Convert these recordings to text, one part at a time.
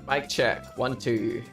Mic check. 1, 2.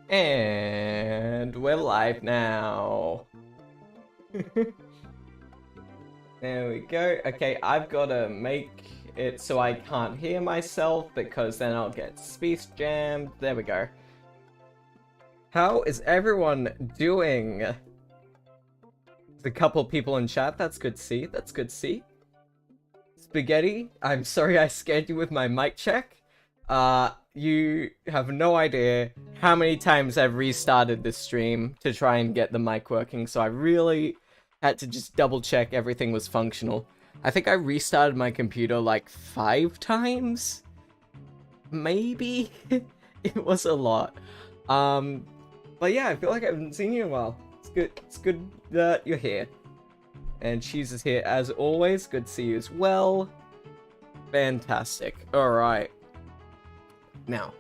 And we're live now. There we go. Okay, I've got to make it so I can't hear myself because then I'll get speech jammed. There we go. How is everyone doing? There's a couple people in chat. That's good to see. That's good to see. Spaghetti, I'm sorry I scared you with my mic check. You have no idea how many times I've restarted this stream to try and get the mic working, so I really had to just double check everything was functional. I think I restarted my computer like 5 times? Maybe? It was a lot. But yeah, I feel like I haven't seen you in a while. It's good that you're here. And Cheese is here as always. Good to see you as well. Fantastic. Alright. Now,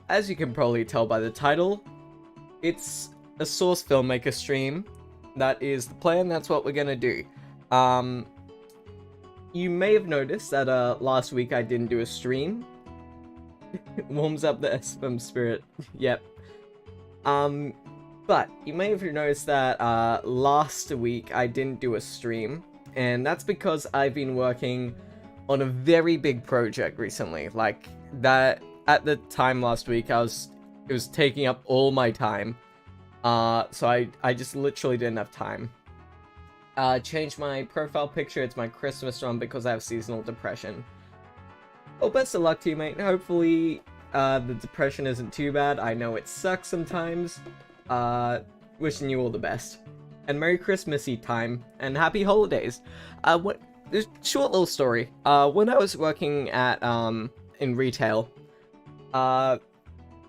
as you can probably tell by the title, it's a Source Filmmaker stream. That is the plan, that's what we're gonna do. You may have noticed that last week I didn't do a stream. It warms up the sfm spirit, yep. But you may have noticed that last week I didn't do a stream, and that's because I've been working on a very big project recently. Like, that at the time last week it was taking up all my time. So I just literally didn't have time. Changed my profile picture, it's my Christmas one because I have seasonal depression. Well, best of luck to you, mate. Hopefully the depression isn't too bad. I know it sucks sometimes. Wishing you all the best. And Merry Christmassy time, and Happy Holidays. Short little story. When I was working at, in retail,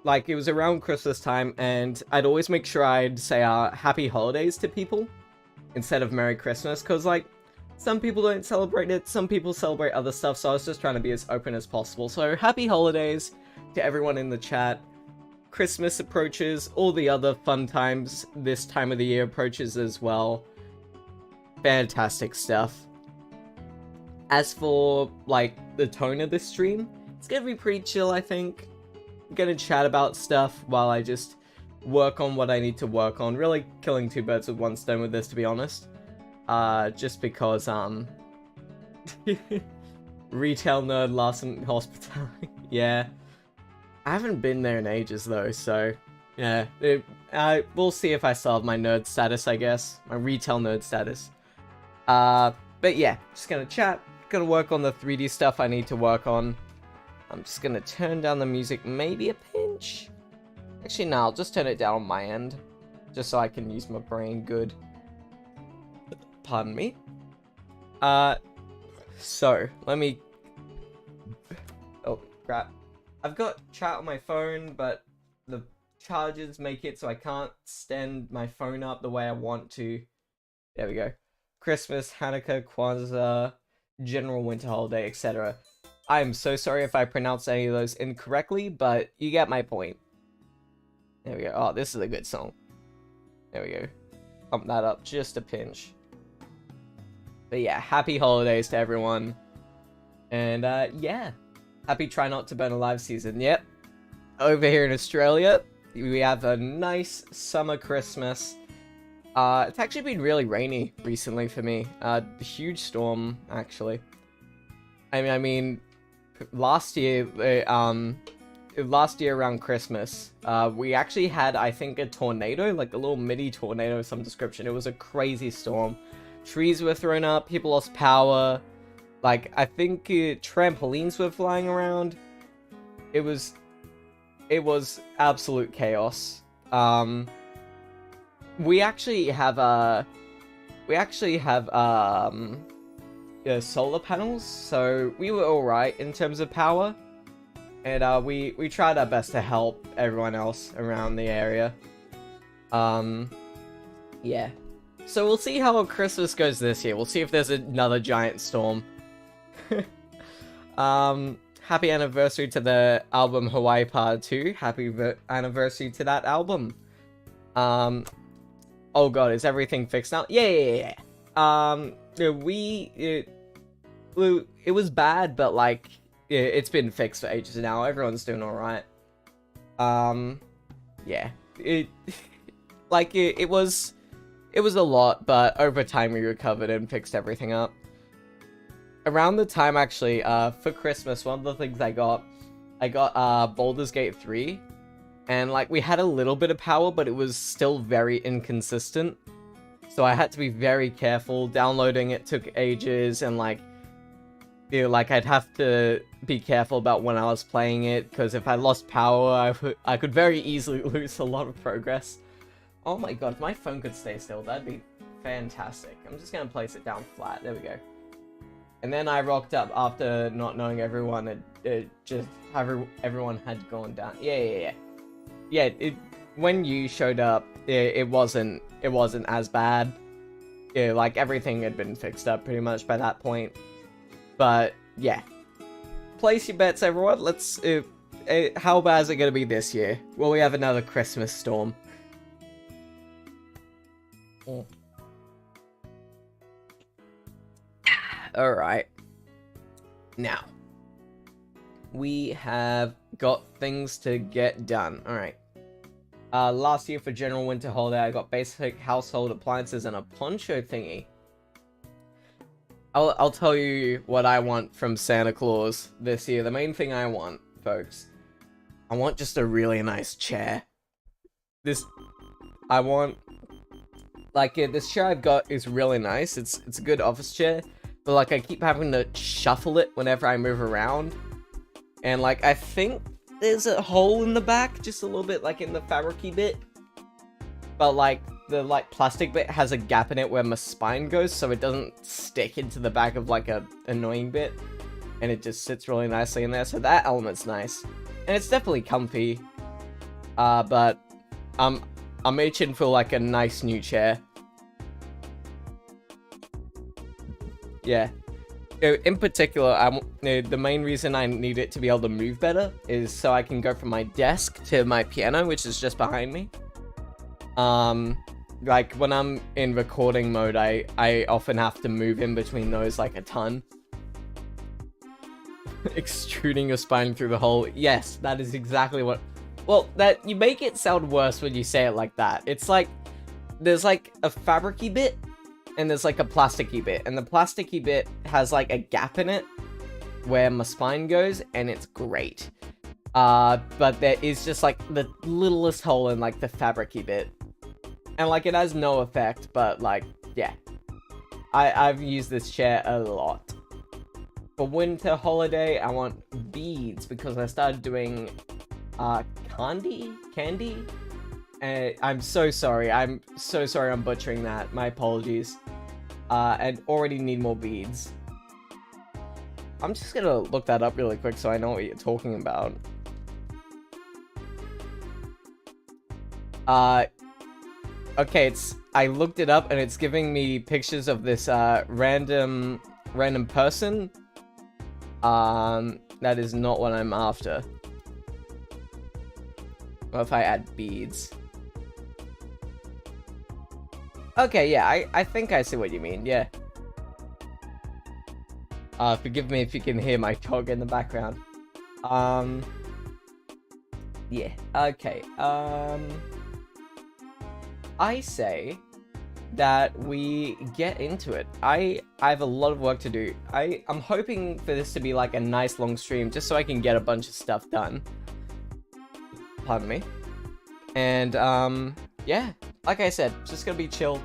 like, it was around Christmas time, and I'd always make sure I'd say Happy Holidays to people instead of Merry Christmas, because, like, some people don't celebrate it, some people celebrate other stuff, so I was just trying to be as open as possible. So, Happy Holidays to everyone in the chat. Christmas approaches, all the other fun times this time of the year approaches as well. Fantastic stuff. As for, like, the tone of this stream, it's gonna be pretty chill, I think. I'm gonna chat about stuff while I just work on what I need to work on. Really killing two birds with one stone with this, to be honest. Just because, retail nerd, last in hospitality. Yeah. I haven't been there in ages, though, so, yeah. We'll see if I still have my nerd status, I guess. My retail nerd status. But yeah, just gonna chat. Gonna work on the 3D stuff I need to work on. I'm just gonna turn down the music maybe a pinch. Actually, no, I'll just turn it down on my end. Just so I can use my brain good. Pardon me. So, let me... Oh, crap. I've got chat on my phone, but the chargers make it so I can't stand my phone up the way I want to. There we go. Christmas, Hanukkah, Kwanzaa, General Winter Holiday, etc. I am so sorry if I pronounce any of those incorrectly, but you get my point. There we go. Oh, this is a good song. There we go. Pump that up just a pinch. But yeah, happy holidays to everyone. And yeah, happy Try Not to Burn Alive season. Yep. Over here in Australia, we have a nice summer Christmas. It's actually been really rainy recently for me. Huge storm, actually. I mean, last year around Christmas, we actually had, I think, a tornado, like a little mini tornado of some description. It was a crazy storm. Trees were thrown up, people lost power. Like, I think trampolines were flying around. It was absolute chaos. We actually have solar panels, so we were alright in terms of power. And we tried our best to help everyone else around the area. Yeah. So we'll see how Christmas goes this year. We'll see if there's another giant storm. Happy anniversary to the album Hawaii Part 2. Happy anniversary to that album. Oh god, is everything fixed now? Yeah. It was bad, but like, it's been fixed for ages now. Everyone's doing alright. Yeah. It was a lot, but over time we recovered and fixed everything up. Around the time, actually, for Christmas, one of the things I got Baldur's Gate 3. And, like, we had a little bit of power, but it was still very inconsistent. So I had to be very careful. Downloading it took ages, and, like, I'd have to be careful about when I was playing it, because if I lost power, I could very easily lose a lot of progress. Oh my god, if my phone could stay still, that'd be fantastic. I'm just gonna place it down flat. There we go. And then I rocked up after not knowing everyone everyone had gone down. Yeah. Yeah, when you showed up, it wasn't as bad. Yeah, like, everything had been fixed up pretty much by that point. But, yeah. Place your bets, everyone. Let's, how bad is it gonna be this year? Will we have another Christmas storm? Alright. Now. We have got things to get done. Alright. Last year for General Winter Holiday, I got basic household appliances and a poncho thingy. I'll tell you what I want from Santa Claus this year. The main thing I want, folks, I want just a really nice chair. This chair I've got is really nice. It's a good office chair, but like I keep having to shuffle it whenever I move around. And like I think there's a hole in the back, just a little bit like in the fabricy bit. But like the plastic bit has a gap in it where my spine goes, so it doesn't stick into the back of like a annoying bit. And it just sits really nicely in there, so that element's nice. And it's definitely comfy. But I'm itching for like a nice new chair. Yeah. In particular, the main reason I need it to be able to move better is so I can go from my desk to my piano, which is just behind me. Like when I'm in recording mode, I often have to move in between those like a ton. Extruding your spine through the hole. Yes, that is exactly what... Well, that you make it sound worse when you say it like that. It's like, there's like a fabricy bit, and there's like a plasticky bit. And the plasticky bit has like a gap in it where my spine goes, and it's great. But there is just like the littlest hole in like the fabricy bit. And like it has no effect, but like, yeah. I've used this chair a lot. For winter holiday, I want beads because I started doing candy? I'm so sorry. I'm so sorry I'm butchering that. My apologies. And already need more beads. I'm just gonna look that up really quick so I know what you're talking about. Okay, I looked it up and it's giving me pictures of this random person. That is not what I'm after. What if I add beads? Okay, yeah, I think I see what you mean, yeah. Forgive me if you can hear my dog in the background. Yeah, okay, I say that we get into it. I have a lot of work to do. I'm hoping for this to be like a nice long stream just so I can get a bunch of stuff done. Pardon me. And yeah, like I said, just gonna be chill.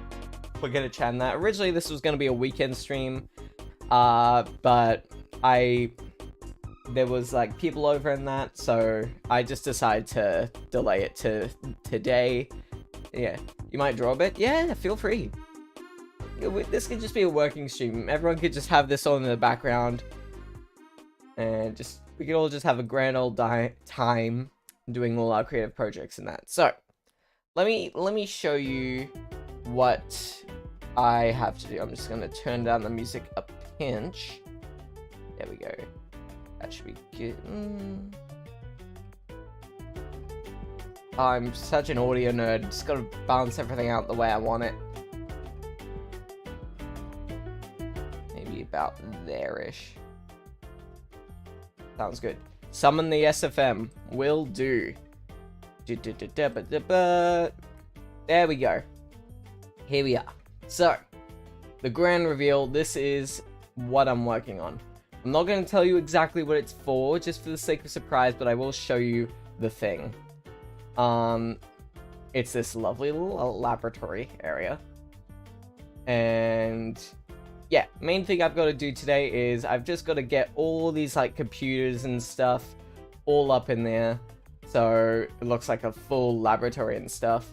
We're gonna chat on that. Originally this was gonna be a weekend stream, but there was like people over in that, so I just decided to delay it to today. Yeah, you might draw a bit. Yeah, feel free. This could just be a working stream. Everyone could just have this on in the background, and we could all just have a grand old time doing all our creative projects and that. So, let me show you what I have to do. I'm just gonna turn down the music a pinch. There we go. That should be good. I'm such an audio nerd. Just gotta balance everything out the way I want it. Maybe about there-ish. Sounds good. Summon the SFM. Will do. There we go. Here we are. So, the grand reveal. This is what I'm working on. I'm not going to tell you exactly what it's for, just for the sake of surprise, but I will show you the thing. It's this lovely little laboratory area. And yeah, main thing I've got to do today is I've just got to get all these like computers and stuff all up in there. So it looks like a full laboratory and stuff.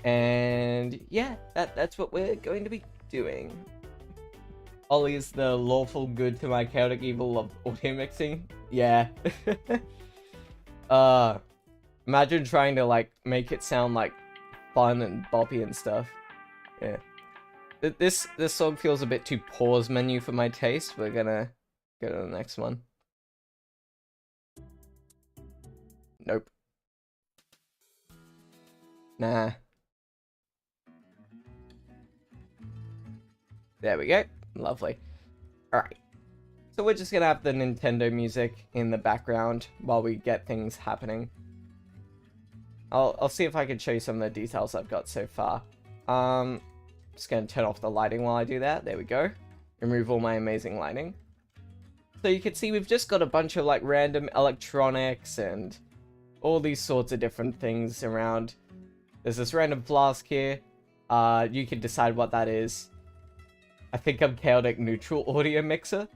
And yeah, that's what we're going to be doing. Ollie is the lawful good to my chaotic evil of audio mixing. Yeah. Imagine trying to like make it sound like fun and boppy and stuff. Yeah. This song feels a bit too pause menu for my taste. We're gonna go to the next one. Nope. Nah. There we go. Lovely. Alright. So we're just gonna have the Nintendo music in the background while we get things happening. I'll see if I can show you some of the details I've got so far. Just gonna turn off the lighting while I do that. There we go. Remove all my amazing lighting. So you can see we've just got a bunch of like random electronics and all these sorts of different things around. There's this random flask here. You can decide what that is. I think I'm chaotic neutral audio mixer.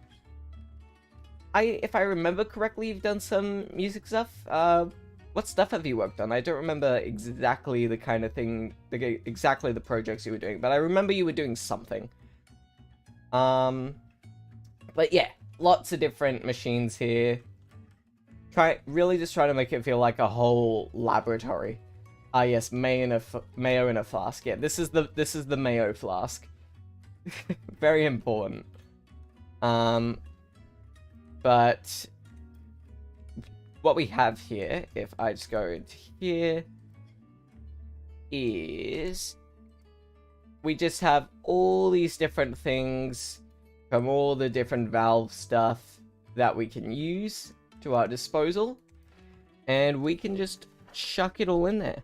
If I remember correctly, you've done some music stuff. What stuff have you worked on? I don't remember exactly the kind of thing, exactly the projects you were doing, but I remember you were doing something. But yeah, lots of different machines here. really just trying to make it feel like a whole laboratory. Ah, yes, mayo in a flask. Yeah, this is the mayo flask. Very important. But what we have here, if I just go into here, is we just have all these different things from all the different valve stuff that we can use to our disposal, and we can just chuck it all in there.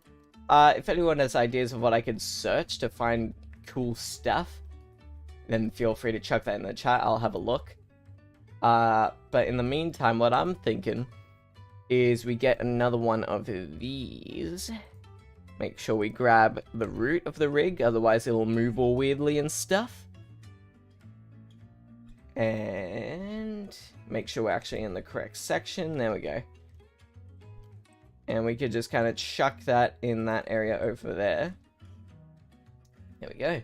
If anyone has ideas of what I could search to find cool stuff, then feel free to chuck that in the chat. I'll have a look. But in the meantime, what I'm thinking is we get another one of these. Make sure we grab the root of the rig, otherwise it'll move all weirdly and stuff. And make sure we're actually in the correct section. There we go. And we could just kind of chuck that in that area over there. There we go.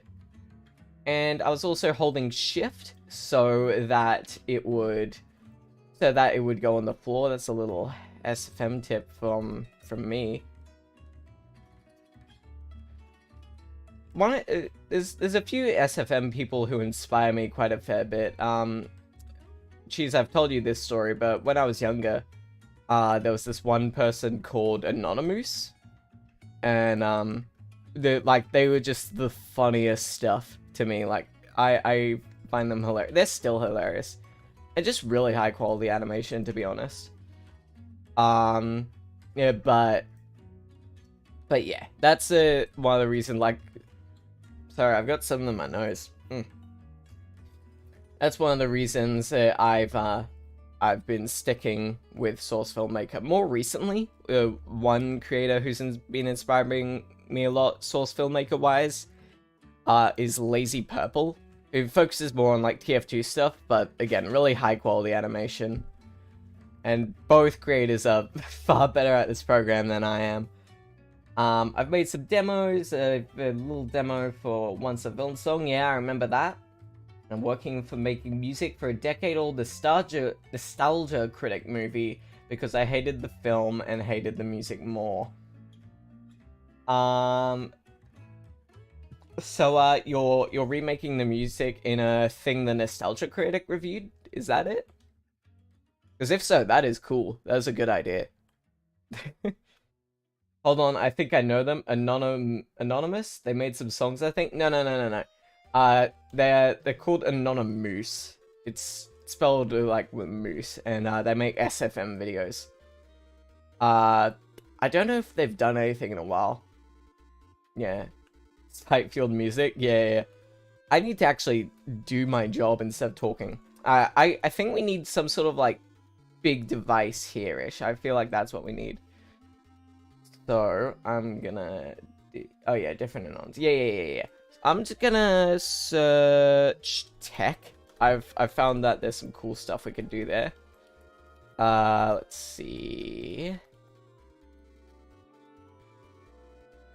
And I was also holding shift so that it would go on the floor. That's a little SFM tip from me. There's a few SFM people who inspire me quite a fair bit. Geez, I've told you this story, but when I was younger, there was this one person called Anonymous, and they were just the funniest stuff to me. Like, I find them hilarious. They're still hilarious, and just really high quality animation, to be honest. Yeah, but yeah, that's one of the reasons. Like, sorry, I've got something in my nose. That's one of the reasons I've been sticking with Source Filmmaker. More recently, one creator who's been inspiring me a lot, Source Filmmaker wise, is Lazy Purple, who focuses more on like TF2 stuff, but again, really high quality animation. And both creators are far better at this program than I am. I've made some demos, a little demo for Once a Villain Song, yeah, I remember that. I'm working for making music for a decade-old nostalgia critic movie because I hated the film and hated the music more. So you're remaking the music in a thing the nostalgia critic reviewed? Is that it? Because if so, that is cool. That's a good idea. Hold on, I think I know them. Anonymous? They made some songs, I think. No. They're called Anonymous. It's spelled like with moose, and they make SFM videos. I don't know if they've done anything in a while. Yeah. Spike-fueled music? Yeah. I need to actually do my job instead of talking. I think we need some sort of like big device here-ish. I feel like that's what we need. So I'm gonna oh yeah, different anons. Yeah. I'm just gonna search tech. I've found that there's some cool stuff we can do there. Let's see.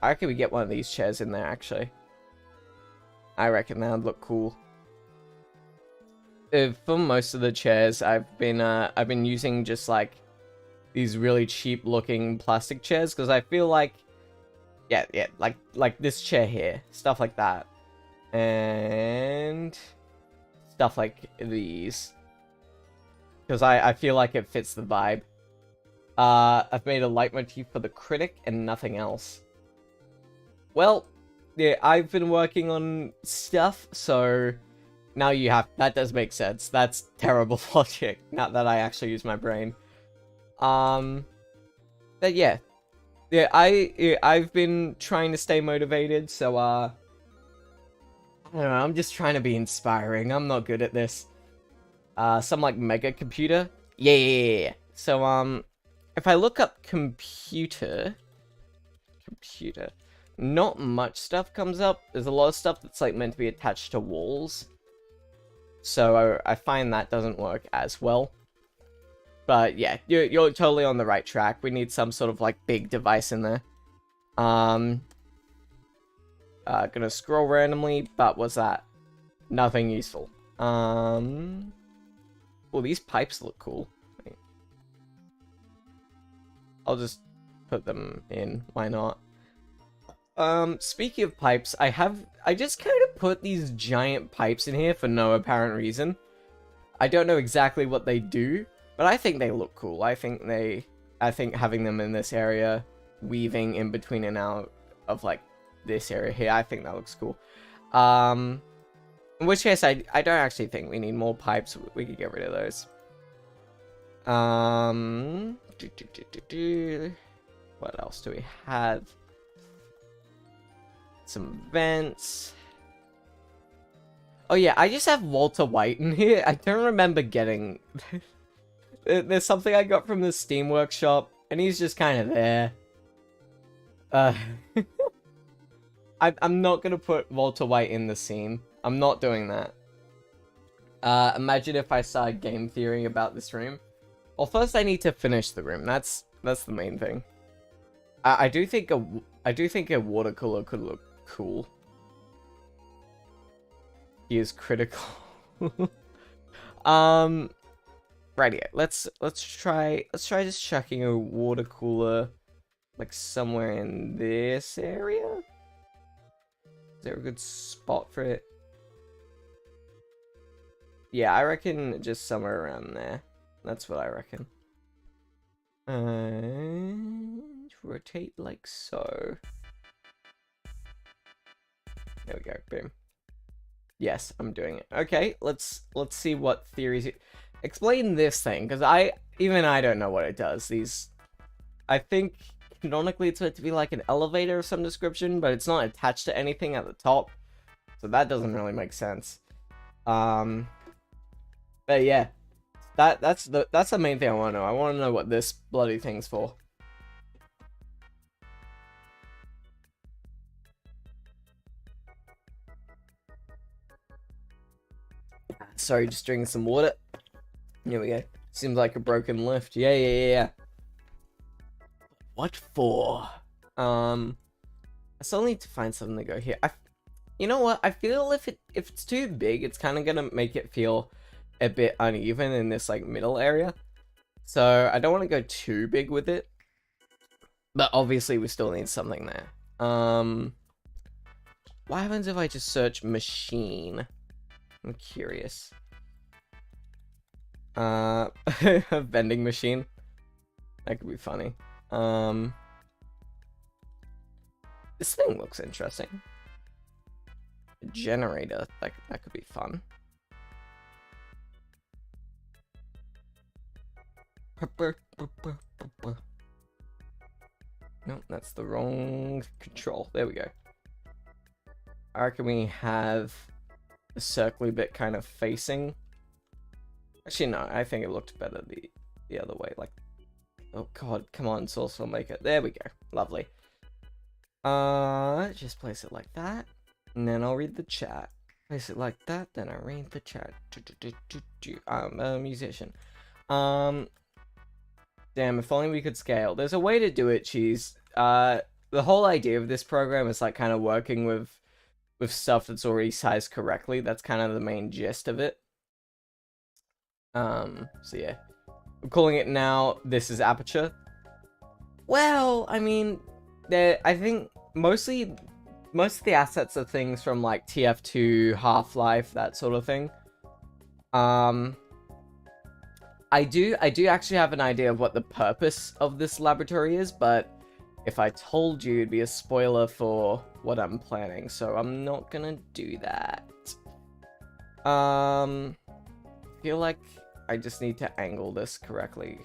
How can we get one of these chairs in there, actually? I reckon that would look cool. For most of the chairs, I've been using just like these really cheap looking plastic chairs because I feel like yeah, like this chair here, stuff like that, and stuff like these, because I feel like it fits the vibe. I've made a leitmotif for the critic and nothing else. Well, yeah, I've been working on stuff, so now you have. That does make sense. That's terrible logic. Not that I actually use my brain. But yeah. Yeah, I've been trying to stay motivated, so, I don't know, I'm just trying to be inspiring. I'm not good at this. Some, like, mega computer? Yeah. So, if I look up computer, not much stuff comes up. There's a lot of stuff that's, like, meant to be attached to walls. So, I find that doesn't work as well. But yeah, you're totally on the right track. We need some sort of like big device in there. Gonna scroll randomly, but what's that? Nothing useful. Well, these pipes look cool. I'll just put them in. Why not? Speaking of pipes, I just kind of put these giant pipes in here for no apparent reason. I don't know exactly what they do, but I think they look cool. I think having them in this area, weaving in between and out of like this area here, I think that looks cool. In which case, I don't actually think we need more pipes. We could get rid of those. What else do we have? Some vents. Oh yeah, I just have Walter White in here. I don't remember getting... There's something I got from the Steam Workshop, and he's just kind of there. I'm not gonna put Walter White in the scene. I'm not doing that. Imagine if I started game theorying about this room. Well, first I need to finish the room. That's the main thing. I do think a water cooler could look cool. He is critical. Right here. Let's try just chucking a water cooler like somewhere in this area. Is there a good spot for it? Yeah, I reckon just somewhere around there. That's what I reckon. And rotate like so. There we go. Boom. Yes, I'm doing it. Okay, let's see what theories. Explain this thing, because even I don't know what it does. I think canonically it's meant to be like an elevator of some description, but it's not attached to anything at the top, so that doesn't really make sense. But yeah, that's the main thing I want to know. I want to know what this bloody thing's for. Sorry, just drinking some water. Here we go. Seems like a broken lift. Yeah. What for? I still need to find something to go here. You know what? I feel if it's too big, it's kind of gonna make it feel a bit uneven in this like middle area. So I don't want to go too big with it. But obviously we still need something there. What happens if I just search machine? I'm curious. A vending machine. That could be funny. This thing looks interesting. A generator. That could be fun. No, that's the wrong control. There we go. I reckon we have the circly bit kind of facing. Actually, no, I think it looked better the other way. Like, oh god, come on, Source Filmmaker. There we go. Lovely. Just place it like that, and then I'll read the chat. Place it like that, then I read the chat. I'm a musician. Damn, if only we could scale. There's a way to do it, Cheese. The whole idea of this program is like kind of working with stuff that's already sized correctly. That's kind of the main gist of it. So yeah. I'm calling it now, this is aperture. Well, I mean, I think most of the assets are things from like TF2, Half-Life, that sort of thing. I do actually have an idea of what the purpose of this laboratory is, but if I told you, it'd be a spoiler for what I'm planning, so I'm not gonna do that. I feel like I just need to angle this correctly,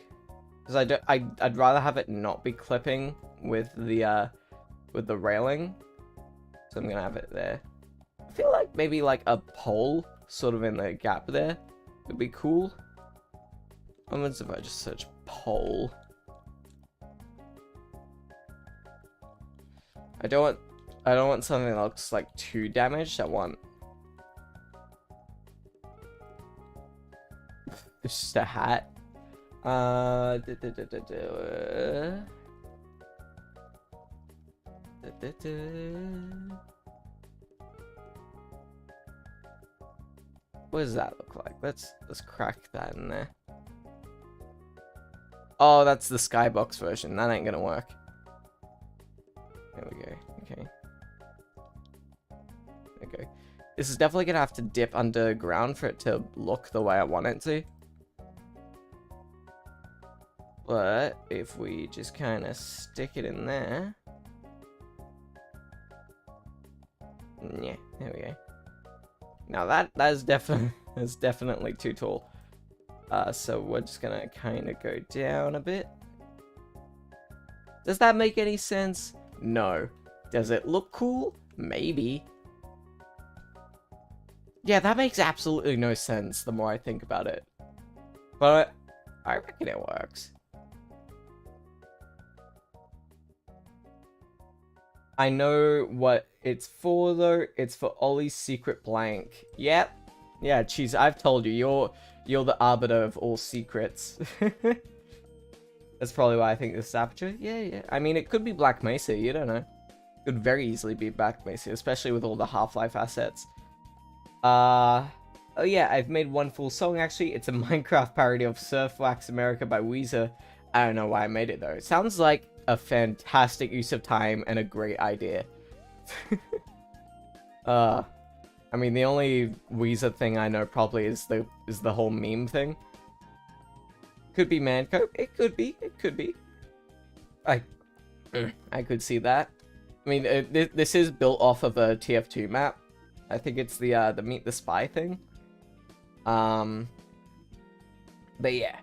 because I'd rather have it not be clipping with the railing, so I'm gonna have it there. I feel like maybe like a pole sort of in the gap there would be cool. What happens if I just search pole? I don't want something that looks like too damaged. I want it's just a hat. What does that look like? Let's crack that in there. Oh, that's the skybox version. That ain't gonna work. There we go. Okay. Okay. This is definitely gonna have to dip underground for it to look the way I want it to. But if we just kind of stick it in there. Yeah, there we go. Now that is definitely too tall. So we're just gonna kind of go down a bit. Does that make any sense? No. Does it look cool? Maybe. Yeah, that makes absolutely no sense the more I think about it. But I reckon it works. I know what it's for though. It's for Ollie's secret blank. Yep. Yeah, cheese. I've told you, you're the arbiter of all secrets. That's probably why I think this is aperture. Yeah. I mean, it could be Black Mesa. You don't know. Could very easily be Black Mesa, especially with all the Half-Life assets. Oh yeah, I've made one full song actually. It's a Minecraft parody of Surf Wax America by Weezer. I don't know why I made it though. It sounds like a fantastic use of time and a great idea. I mean, the only Weezer thing I know probably is the whole meme thing. Could be Manco. It could be. I could see that. I mean, this is built off of a TF2 map. I think it's the Meet the Spy thing. But yeah.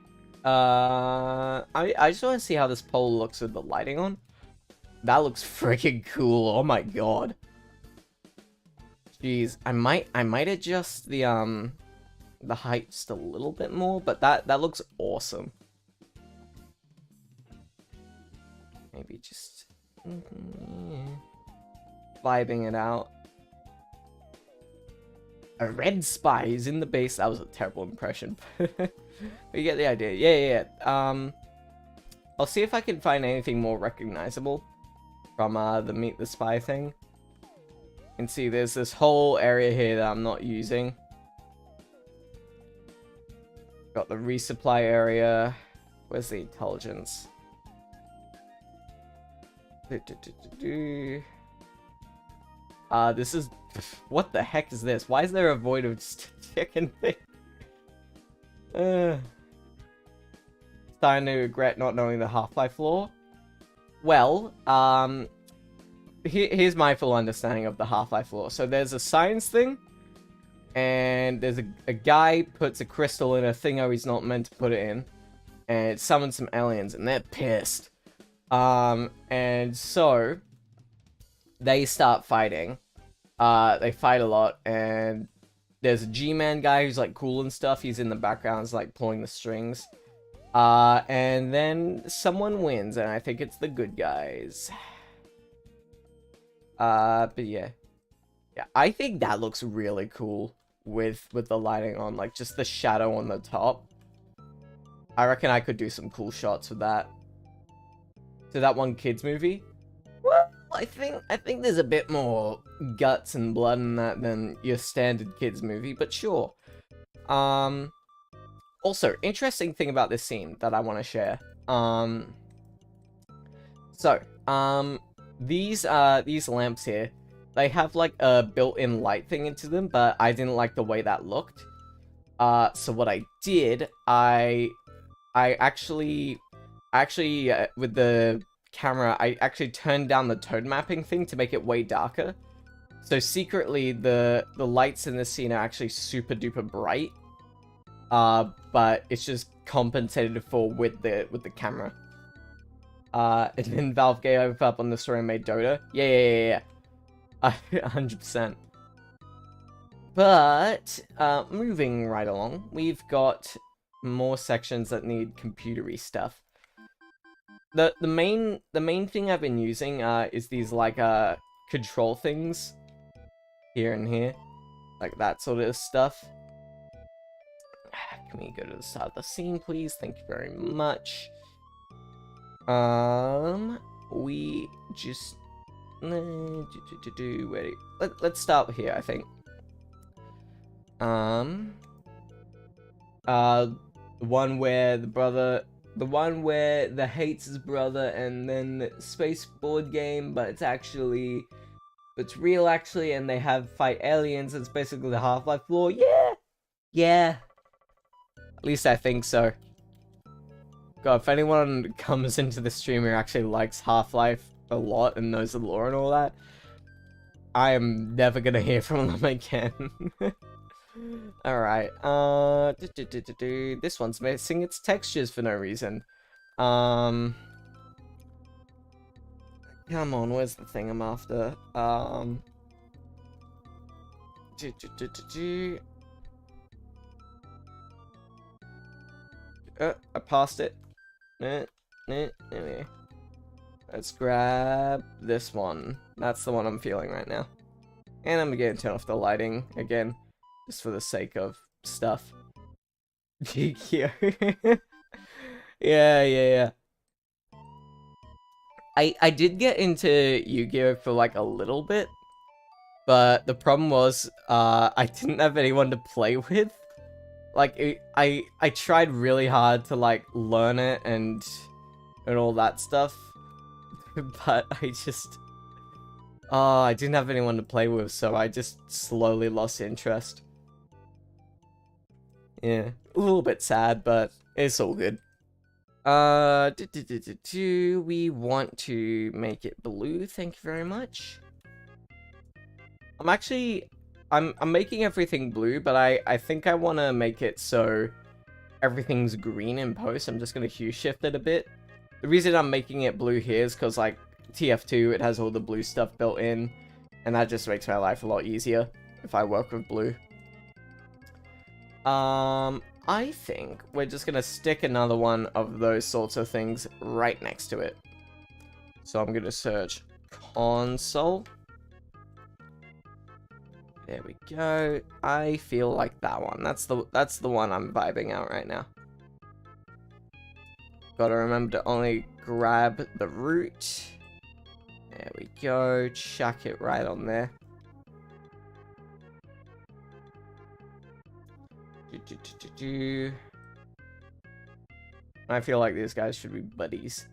I just want to see how this pole looks with the lighting on. That looks freaking cool. Oh my god. Jeez, I might adjust the height just a little bit more, but that looks awesome. Maybe just vibing it out. A red spy is in the base. That was a terrible impression. But you get the idea. Yeah. I'll see if I can find anything more recognizable from the Meet the Spy thing. And see, there's this whole area here that I'm not using. Got the resupply area. Where's the intelligence? This is... What the heck is this? Why is there a void of chicken thing? Starting to regret not knowing the Half-Life lore. Well, here's my full understanding of the Half-Life lore. So there's a science thing, and there's a guy puts a crystal in a thing he's not meant to put it in, and it summons some aliens, and they're pissed. And so they start fighting. They fight a lot, and there's a G-Man guy who's like cool and stuff. He's in the background, like pulling the strings. And then someone wins, and I think it's the good guys. But yeah, I think that looks really cool with the lighting on, like just the shadow on the top. I reckon I could do some cool shots with that. So that one kids movie. Well, I think there's a bit more guts and blood in that than your standard kids movie, but sure. Also, interesting thing about this scene that I want to share. These lamps here, they have like a built-in light thing into them, but I didn't like the way that looked. So what I did, I actually with the camera, I actually turned down the tone mapping thing to make it way darker. So secretly, the lights in this scene are actually super duper bright. But it's just compensated for with the camera. And then Valve gave up on the story and made Dota. Yeah. 100%. But, moving right along, we've got more sections that need computery stuff. The main thing I've been using, is these, like, control things. Here and here. Like that sort of stuff. Can we go to the start of the scene, please? Thank you very much. We just... Wait. Let's start here, I think. The one where the the one where the hates his brother and then space board game, but it's real actually, and they fight aliens. It's basically the Half-Life lore. Yeah. At least I think so. God, if anyone comes into the stream who actually likes Half-Life a lot and knows the lore and all that, I am never gonna hear from them again. Alright, this one's missing its textures for no reason. Come on, where's the thing I'm after? I passed it. Anyway. Let's grab this one. That's the one I'm feeling right now. And I'm gonna turn off the lighting again, just for the sake of stuff. Yeah. I did get into Yu-Gi-Oh! For like a little bit, but the problem was, I didn't have anyone to play with. Like, I tried really hard to, like, learn it and all that stuff, but I didn't have anyone to play with, so I just slowly lost interest. Yeah, a little bit sad, but it's all good. We want to make it blue, thank you very much. I'm making everything blue, but I think I want to make it so everything's green in post. I'm just going to hue shift it a bit. The reason I'm making it blue here is because, like, TF2, it has all the blue stuff built in, and that just makes my life a lot easier if I work with blue. I think we're just going to stick another one of those sorts of things right next to it. So I'm going to search console. There we go. I feel like that one. That's the one I'm vibing out right now. Gotta remember to only grab the root. There we go. Chuck it right on there. I feel like these guys should be buddies.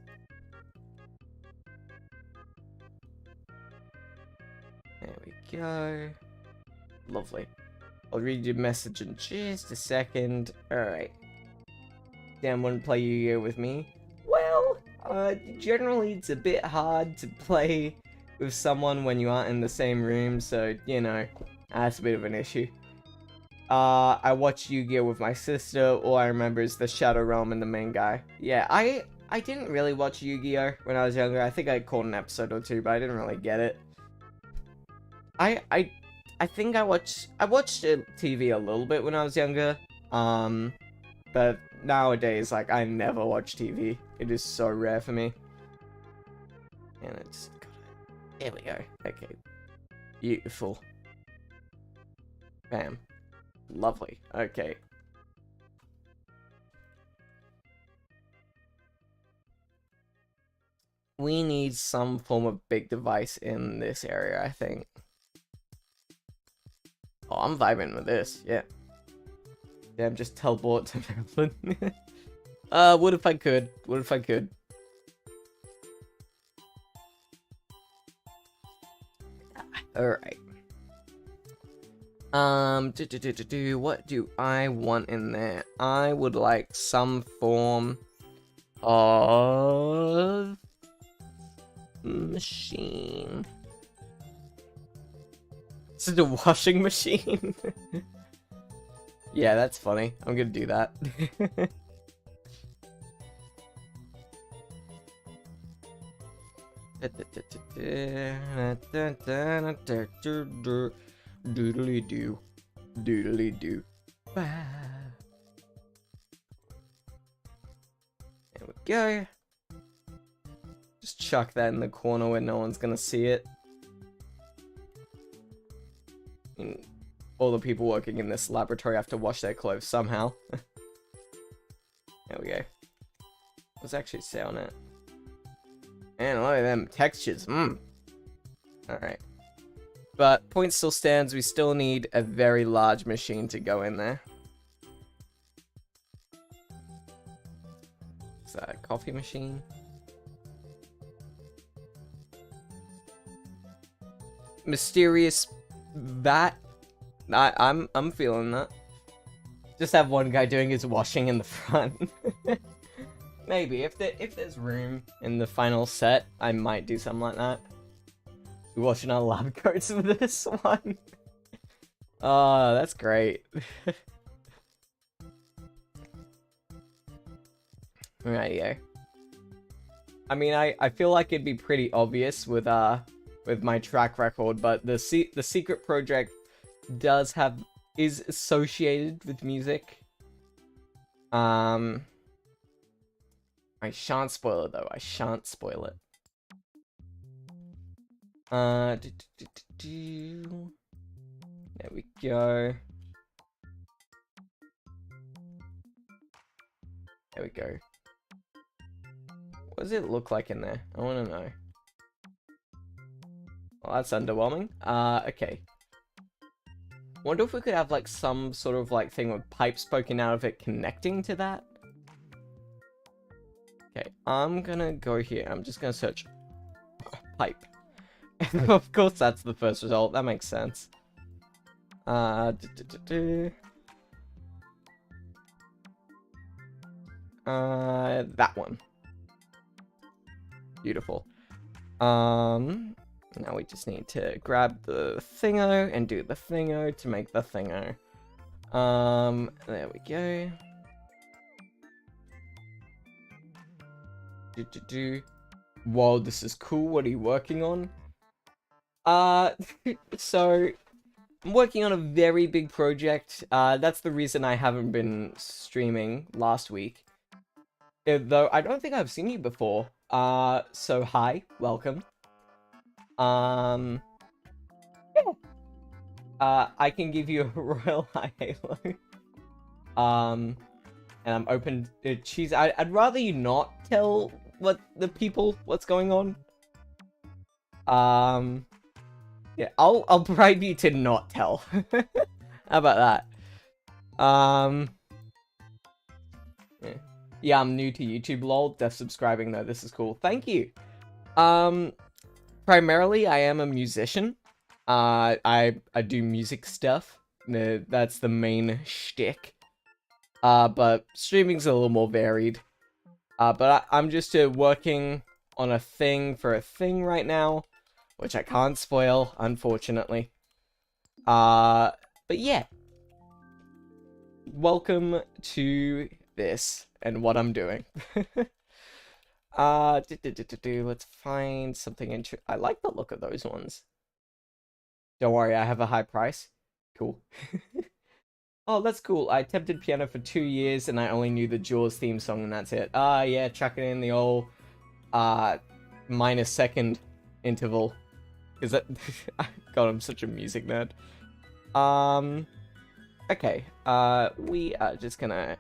There we go. Lovely. I'll read your message in just a second. Alright. Dan wouldn't play Yu-Gi-Oh! With me. Well, generally it's a bit hard to play with someone when you aren't in the same room, so, you know, that's a bit of an issue. I watched Yu-Gi-Oh! With my sister. All I remember is the Shadow Realm and the main guy. Yeah, I didn't really watch Yu-Gi-Oh! When I was younger. I think I caught an episode or two, but I didn't really get it. I think I watched TV a little bit when I was younger, but nowadays, like, I never watch TV. It is so rare for me. And it's there we go. Okay, beautiful. Bam, lovely. Okay. We need some form of big device in this area, I think. Oh, I'm vibing with this, yeah. Damn, just teleport to Maryland. What if I could? What if I could? Alright. What do I want in there? I would like some form of machine. This is a washing machine. Yeah, that's funny. I'm gonna do that. Doodly doo. Doodly doo. There we go. Just chuck that in the corner where no one's gonna see it. And all the people working in this laboratory have to wash their clothes somehow. There we go. Let's actually say on it. And look at them textures. Alright. But point still stands, we still need a very large machine to go in there. So coffee machine. Mysterious bat. I'm feeling that. Just have one guy doing his washing in the front. Maybe if there's room in the final set, I might do something like that. We're washing our lab coats for this one. Oh, that's great. Rightio. I mean, I feel like it'd be pretty obvious with my track record, but the secret project is associated with music. I shan't spoil it though. I shan't spoil it. There we go. There we go. What does it look like in there? I want to know. Well, that's underwhelming. Okay. Wonder if we could have like some sort of like thing with pipes poking out of it connecting to that. Okay, I'm gonna go here. I'm just gonna search pipe. Of course, that's the first result. That makes sense. That one. Beautiful. Now we just need to grab the thingo and do the thingo to make the thingo. There we go. Whoa, this is cool. What are you working on? So I'm working on a very big project. That's the reason I haven't been streaming last week. Though I don't think I've seen you before. So hi, welcome. Yeah. I can give you a royal high halo. And I'm open to cheese. I'd rather you not tell what's going on. Yeah, I'll bribe you to not tell. How about that? Yeah, I'm new to YouTube, lol. Def subscribing though. This is cool. Thank you. Primarily, I am a musician. I do music stuff. That's the main shtick. But streaming's a little more varied. But I'm just working on a thing for a thing right now, which I can't spoil, unfortunately. But yeah. Welcome to this and what I'm doing. Let's find something I like the look of those ones. Don't worry, I have a high price. Cool. Oh, that's cool. I attempted piano for 2 years and I only knew the Jaws theme song and that's it. Yeah, chuck it in the old minus second interval. Is that God, I'm such a music nerd. Okay. We are just gonna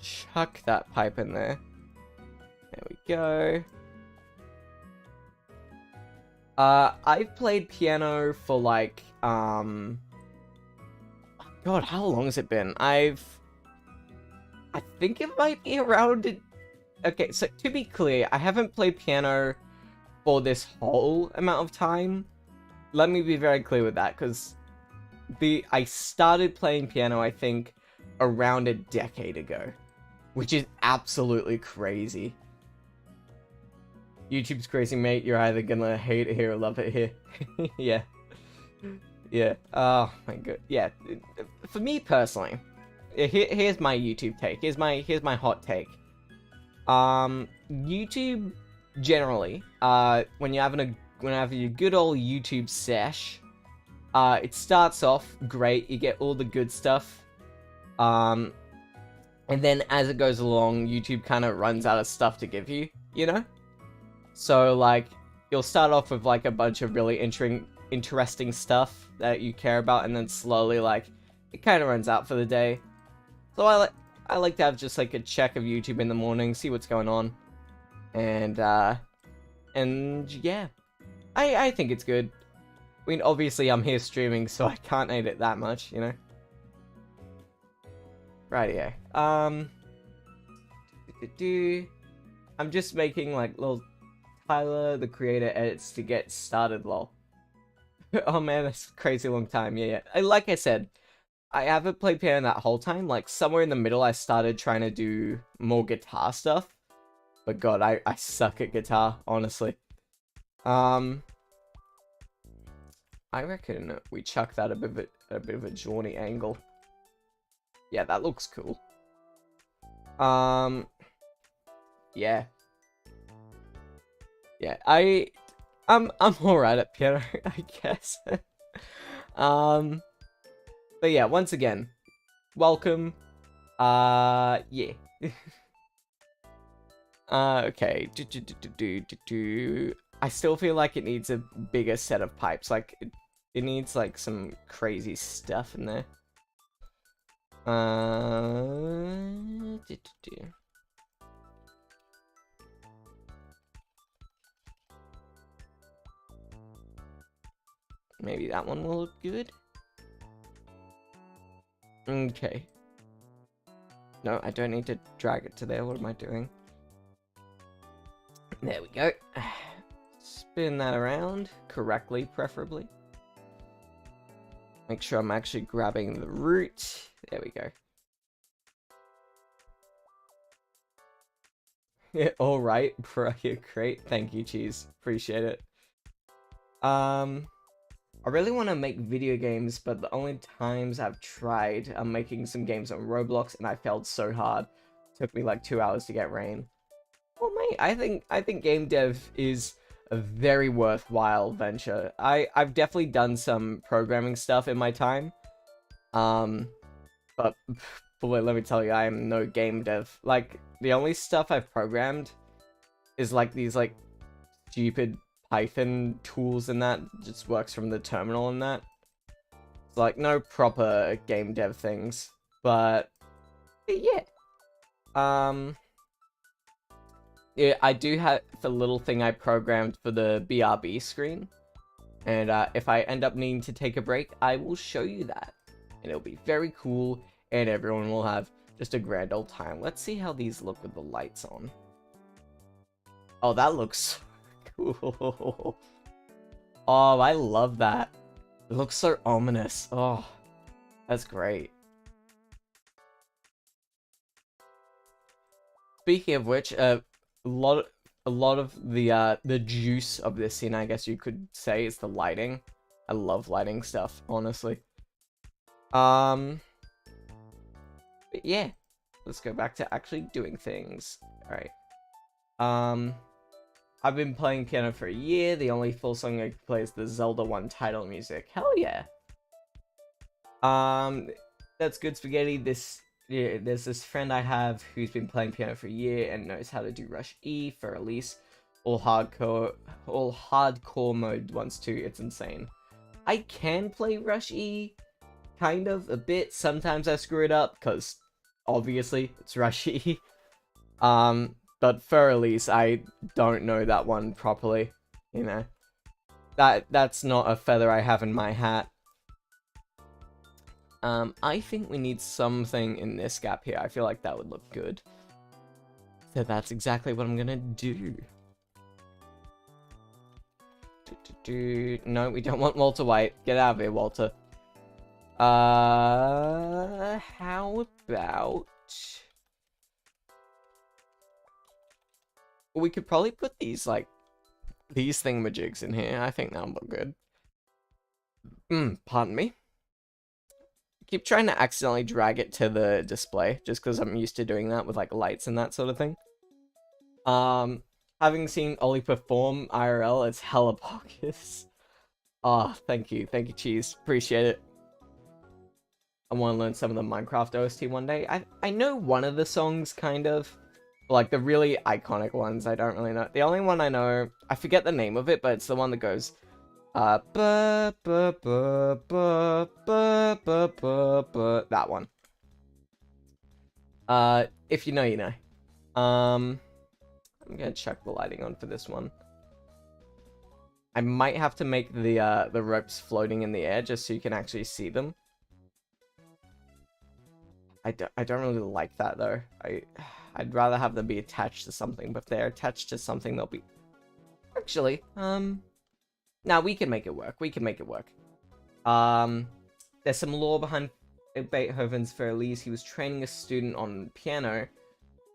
chuck that pipe in there. There we go. I've played piano for like, God, how long has it been? I think it might be around... Okay, so to be clear, I haven't played piano for this whole amount of time. Let me be very clear with that, because I started playing piano, I think, around a decade ago. Which is absolutely crazy. YouTube's crazy, mate. You're either gonna hate it here or love it here. Yeah. Yeah. Oh my god. Yeah. For me personally, here's my YouTube take. Here's my hot take. YouTube generally, when you're having a good old YouTube sesh, it starts off great. You get all the good stuff. And then as it goes along, YouTube kind of runs out of stuff to give you, you know? So, like, you'll start off with, like, a bunch of really interesting stuff that you care about, and then slowly, like, it kind of runs out for the day. So I like to have just, like, a check of YouTube in the morning, see what's going on. And yeah. I think it's good. I mean, obviously I'm here streaming, so I can't hate it that much, you know? Rightio. I'm just making like little Tyler the Creator edits to get started, lol. Oh man, that's a crazy long time. Yeah. Like I said, I haven't played piano that whole time. Like somewhere in the middle, I started trying to do more guitar stuff. But God, I suck at guitar, honestly. I reckon we chuck that a bit of a jaunty angle. Yeah, that looks cool. Yeah. Yeah, I'm alright at piano, I guess. But yeah, once again, welcome. Yeah. Okay. I still feel like it needs a bigger set of pipes. Like, it needs, like, some crazy stuff in there. Maybe that one will look good. Okay. No, I don't need to drag it to there. What am I doing? There we go. Spin that around correctly, preferably. Make sure I'm actually grabbing the root. There we go. Yeah, all right, bro. You're great. Thank you, Cheese. Appreciate it. I really want to make video games, but the only times I've tried, I'm making some games on Roblox, and I failed so hard. It took me like 2 hours to get rain. Well, mate, I think game dev is a very worthwhile venture. I've definitely done some programming stuff in my time. But boy, let me tell you, I am no game dev. Like, the only stuff I've programmed is like these like stupid Python tools and that just works from the terminal and that. It's like no proper game dev things. But yeah. Yeah, I do have the little thing I programmed for the BRB screen. And if I end up needing to take a break, I will show you that. And it'll be very cool, and everyone will have just a grand old time. Let's see how these look with the lights on. Oh, that looks cool. Oh, I love that. It looks so ominous. Oh, that's great. Speaking of which, a lot of the juice of this scene, I guess you could say, is the lighting. I love lighting stuff, honestly. But yeah, let's go back to actually doing things. All right. I've been playing piano for a year. The only full song I can play is the Zelda 1 title music. Hell yeah. That's good spaghetti. Yeah, there's this friend I have who's been playing piano for a year and knows how to do Rush E for release. All hardcore mode once too. It's insane. I can play Rush E, kind of, a bit. Sometimes I screw it up, because obviously it's Rush E. But for release, I don't know that one properly, you know. That's not a feather I have in my hat. I think we need something in this gap here. I feel like that would look good. So that's exactly what I'm gonna do. No, we don't want Walter White. Get out of here, Walter. How about... We could probably put these, like, these thingamajigs in here. I think that'll look good. Pardon me. Keep trying to accidentally drag it to the display, just because I'm used to doing that with, like, lights and that sort of thing. Having seen Ollie perform IRL, it's hella bogus. Ah, thank you, Cheese. Appreciate it. I want to learn some of the Minecraft OST one day. I know one of the songs, kind of. Like, the really iconic ones, I don't really know. The only one I know, I forget the name of it, but it's the one that goes... that one. If you know, you know. I'm gonna check the lighting on for this one. I might have to make the ropes floating in the air just so you can actually see them. I don't really like that though. I'd rather have them be attached to something, but if they're attached to something, they'll be... Actually, now we can make it work. We can make it work. There's some lore behind Beethoven's Für Elise. He was training a student on piano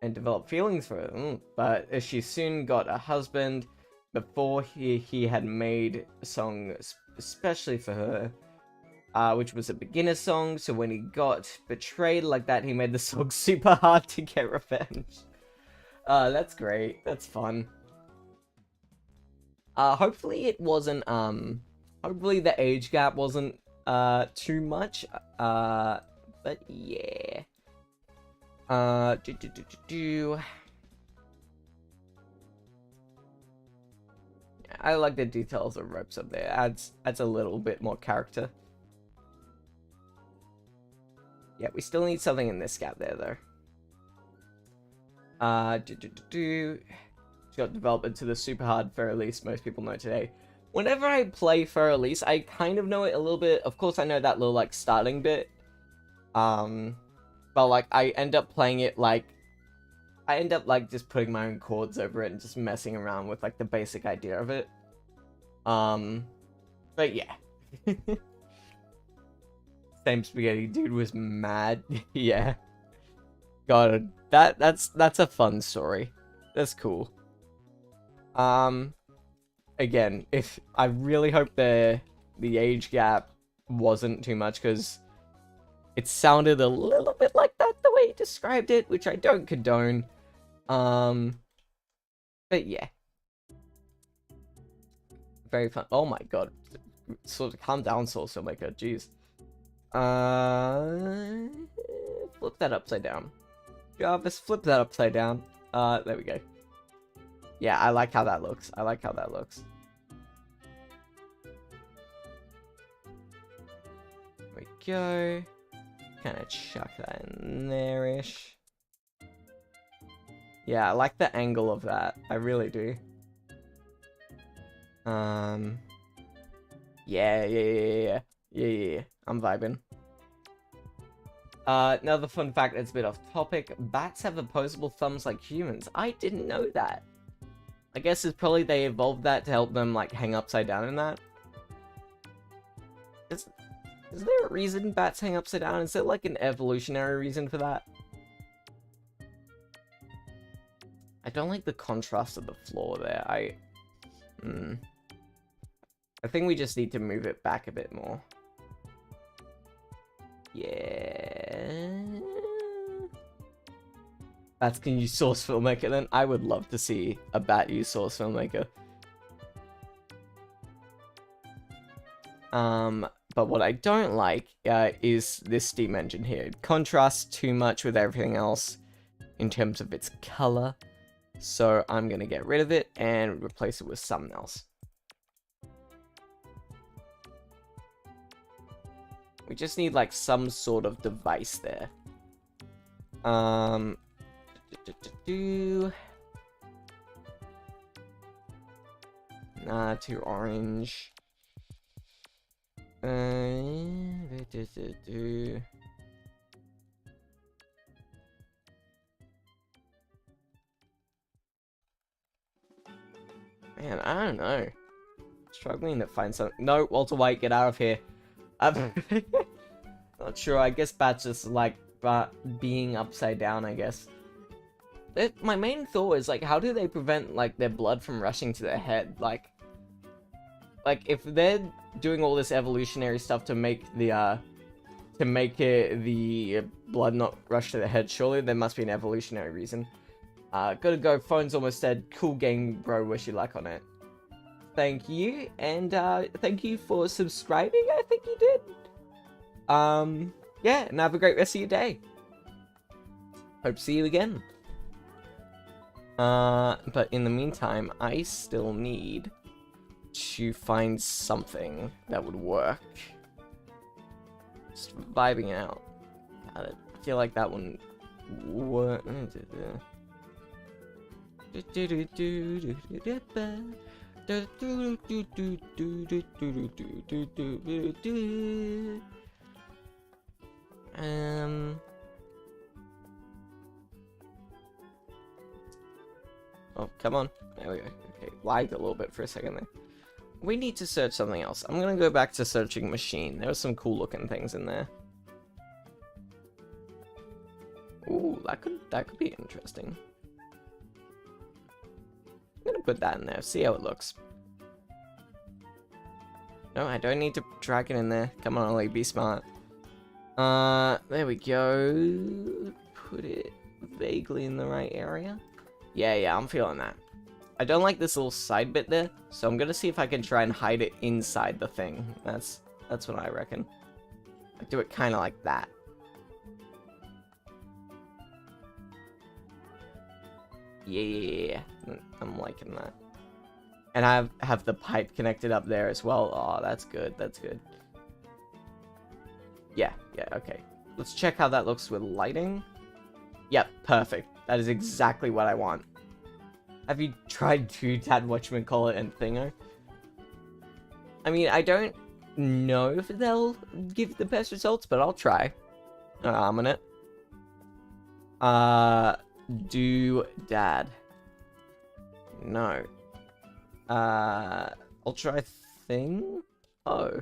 and developed feelings for her, but she soon got a husband before he had made a song especially for her, which was a beginner song. So when he got betrayed like that, he made the song super hard to get revenge. That's great. That's fun. Hopefully it wasn't, hopefully the age gap wasn't, too much, but yeah. I like the details of ropes up there. Adds a little bit more character. Yeah, we still need something in this gap there, though. She got developed into the super hard Für Elise most people know today. Whenever I play Für Elise, I kind of know it a little bit. Of course, I know that little, like, starting bit. But, like, I end up playing it, like... I end up, like, just putting my own chords over it and just messing around with, like, the basic idea of it. But yeah. Same Spaghetti Dude was mad. Yeah. God, that's a fun story. That's cool. Again, if I really hope the age gap wasn't too much, because it sounded a little bit like that the way he described it, which I don't condone. But yeah, very fun. Oh my god, sort of calm down, Source Filmmaker. Jeez. Flip that upside down. Jarvis, flip that upside down. There we go. Yeah, I like how that looks. I like how that looks. There we go. Kind of chuck that in there-ish. Yeah, I like the angle of that. I really do. Yeah. I'm vibing. Another fun fact that's a bit off topic. Bats have opposable thumbs like humans. I didn't know that. I guess it's probably they evolved that to help them, like, hang upside down in that. Is there a reason bats hang upside down? Is there, like, an evolutionary reason for that? I don't like the contrast of the floor there. I think we just need to move it back a bit more. Yeah. Bats can use Source Filmmaker then? I would love to see a bat use Source Filmmaker. But what I don't like is this Steam engine here. It contrasts too much with everything else in terms of its color. So I'm going to get rid of it and replace it with something else. We just need, like, some sort of device there. Nah, too orange. Man, I don't know. Struggling to find something. No, Walter White, get out of here. I'm not sure. I guess bats just like being upside down, I guess. My main thought is, like, how do they prevent, like, their blood from rushing to their head? Like if they're doing all this evolutionary stuff to make the the blood not rush to their head, surely there must be an evolutionary reason. Gotta go. Phone's almost dead. Cool game, bro. Wish you luck on it. Thank you, and thank you for subscribing. I think you did. Yeah, and have a great rest of your day. Hope to see you again. But in the meantime, I still need to find something that would work. Just vibing out. I feel like that one would. Oh, come on. There we go. Okay, lagged a little bit for a second there. We need to search something else. I'm gonna go back to searching machine. There were some cool looking things in there. Ooh, that could be interesting. I'm gonna put that in there, see how it looks. No, I don't need to drag it in there. Come on, Ollie, be smart. There we go. Put it vaguely in the right area. Yeah, I'm feeling that. I don't like this little side bit there, so I'm gonna see if I can try and hide it inside the thing. That's what I reckon. I do it kind of like that. Yeah, I'm liking that. And I have the pipe connected up there as well. Oh, that's good. That's good. Yeah, okay. Let's check how that looks with lighting. Yep, perfect. That is exactly what I want. Have you tried Doodad, whatchamacallit, and Thingo? I mean, I don't know if they'll give the best results, but I'll try. I'm in it. Doodad. No. I'll try Thing? Oh.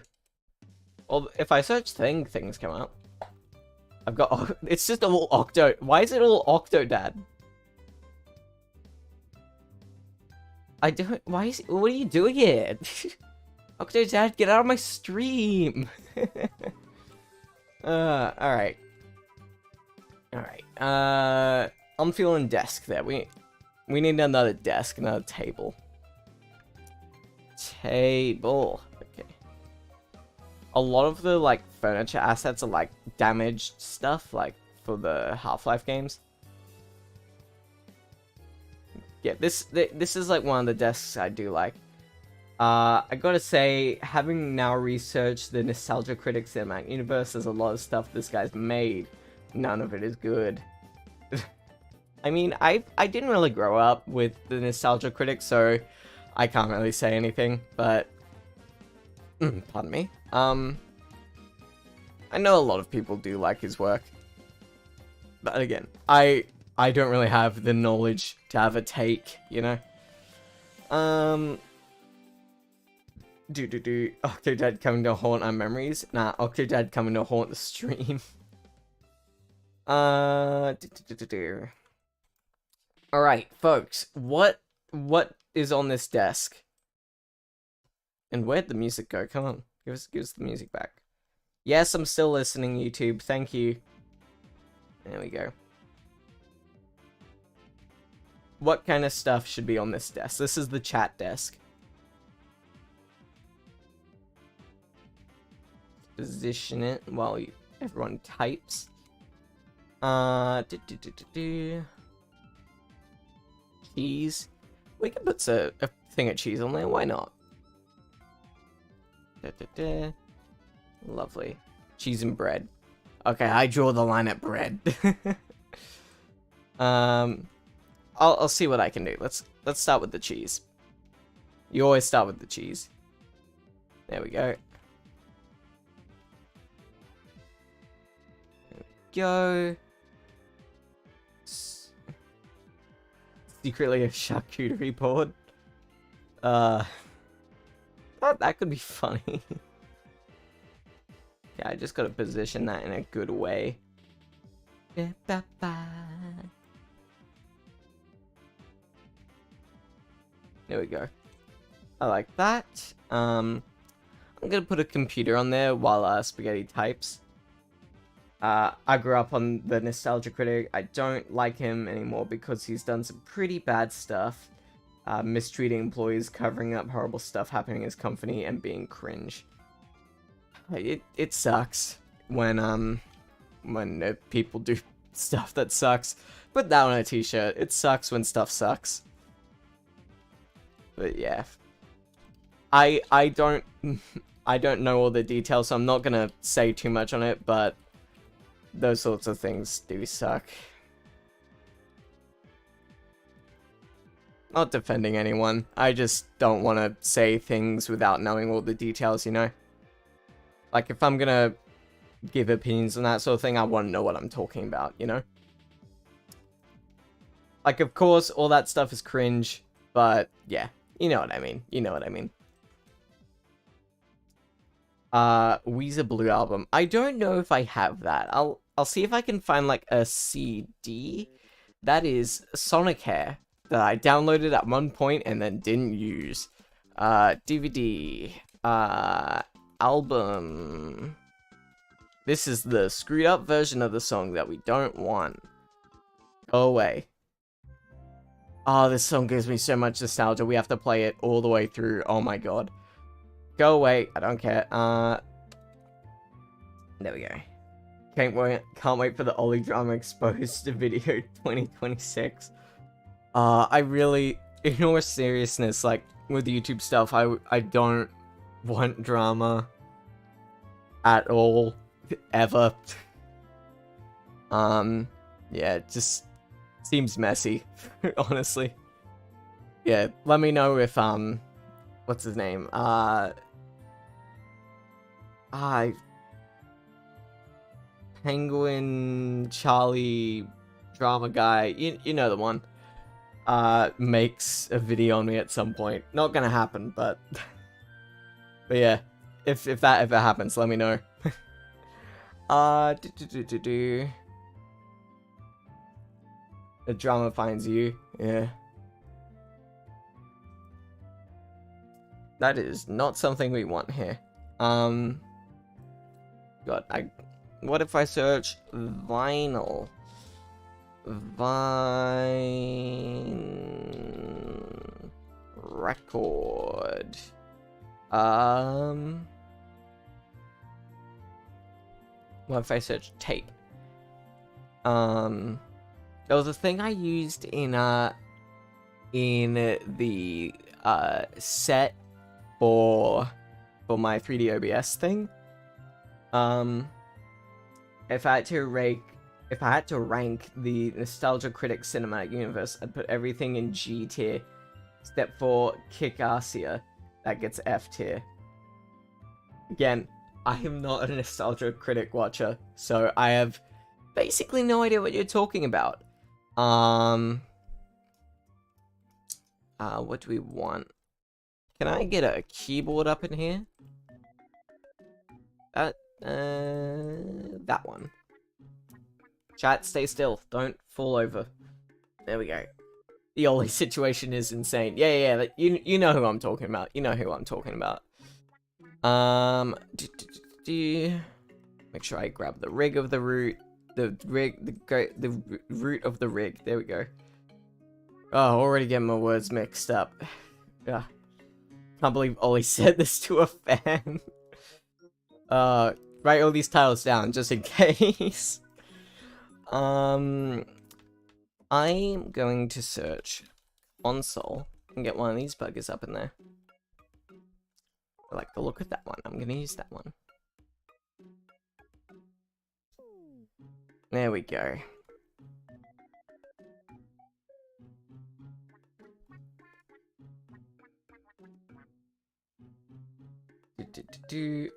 Well, if I search Thing, things come up. I've got... it's just all Octo... Why is it all Octodad? I don't... Why is... What are you doing here? Octodad, get out of my stream! Alright. Alright. I'm feeling desk there. We need another desk, another table. Table. Okay. A lot of the, like, furniture assets are, like, damaged stuff, like, for the Half-Life games. Yeah, this is, like, one of the desks I do like. I gotta say, having now researched the Nostalgia Critic Cinematic Universe, there's a lot of stuff this guy's made. None of it is good. I mean, I didn't really grow up with the Nostalgia Critic, so I can't really say anything, but... pardon me. I know a lot of people do like his work. But again, I don't really have the knowledge to have a take, you know? Octodad coming to haunt our memories? Nah, Octodad coming to haunt the stream. Alright, folks, what is on this desk? And where'd the music go? Come on, give us the music back. Yes, I'm still listening, YouTube. Thank you. There we go. What kind of stuff should be on this desk? This is the chat desk. Position it while everyone types. Cheese. We can put a thing of cheese on there. Why not? Lovely. Cheese and bread. Okay, I draw the line at bread. I'll see what I can do. Let's start with the cheese. You always start with the cheese. There we go. There we go. Secretly a charcuterie board. That could be funny. Yeah, I just gotta position that in a good way. There we go. I like that. I'm gonna put a computer on there while Spaghetti types. I grew up on the Nostalgia Critic. I don't like him anymore because he's done some pretty bad stuff. Mistreating employees, covering up horrible stuff happening in his company, and being cringe. It sucks when people do stuff that sucks. Put that on a t-shirt. It sucks when stuff sucks. But yeah. I don't know all the details, so I'm not gonna say too much on it, but those sorts of things do suck. Not defending anyone. I just don't want to say things without knowing all the details, you know? Like, if I'm gonna give opinions on that sort of thing, I want to know what I'm talking about, you know? Like, of course, all that stuff is cringe, but yeah, you know what I mean. You know what I mean. Weezer Blue album. I don't know if I have that. I'll see if I can find like a CD. That is Sonic Hair that I downloaded at one point and then didn't use. DVD. Album. This is the screwed up version of the song that we don't want. Go away. Oh, this song gives me so much nostalgia. We have to play it all the way through. Oh my god. Go away. I don't care. There we go. Can't wait for the Ollie Drama Exposed video 2026. I really, in all seriousness, like, with YouTube stuff, I don't want drama at all, ever. Yeah, it just seems messy, honestly. Yeah, let me know if, what's his name? Penguin Charlie drama guy, you know the one, makes a video on me at some point. Not gonna happen, but but yeah, if that ever happens, let me know. The drama finds you, yeah. That is not something we want here. God, what if I search vinyl? Vine record. What if I search tape? There was a thing I used in the set for my 3D OBS thing. If I had to rank the Nostalgia Critic Cinematic Universe, I'd put everything in G tier, except for Kick-Assia, that gets F tier. Again, I am not a Nostalgia Critic watcher, so I have basically no idea what you're talking about. What do we want? Can I get a keyboard up in here? That one. Chat, stay still. Don't fall over. There we go. The Ollie situation is insane. Yeah, you know who I'm talking about. You know who I'm talking about. Make sure I grab the rig of the root. The root of the rig. There we go. Oh, already getting my words mixed up. Yeah. Can't believe Ollie said this to a fan. Write all these titles down just in case. I'm going to search console and get one of these buggers up in there. I like the look of that one. I'm gonna use that one. There we go.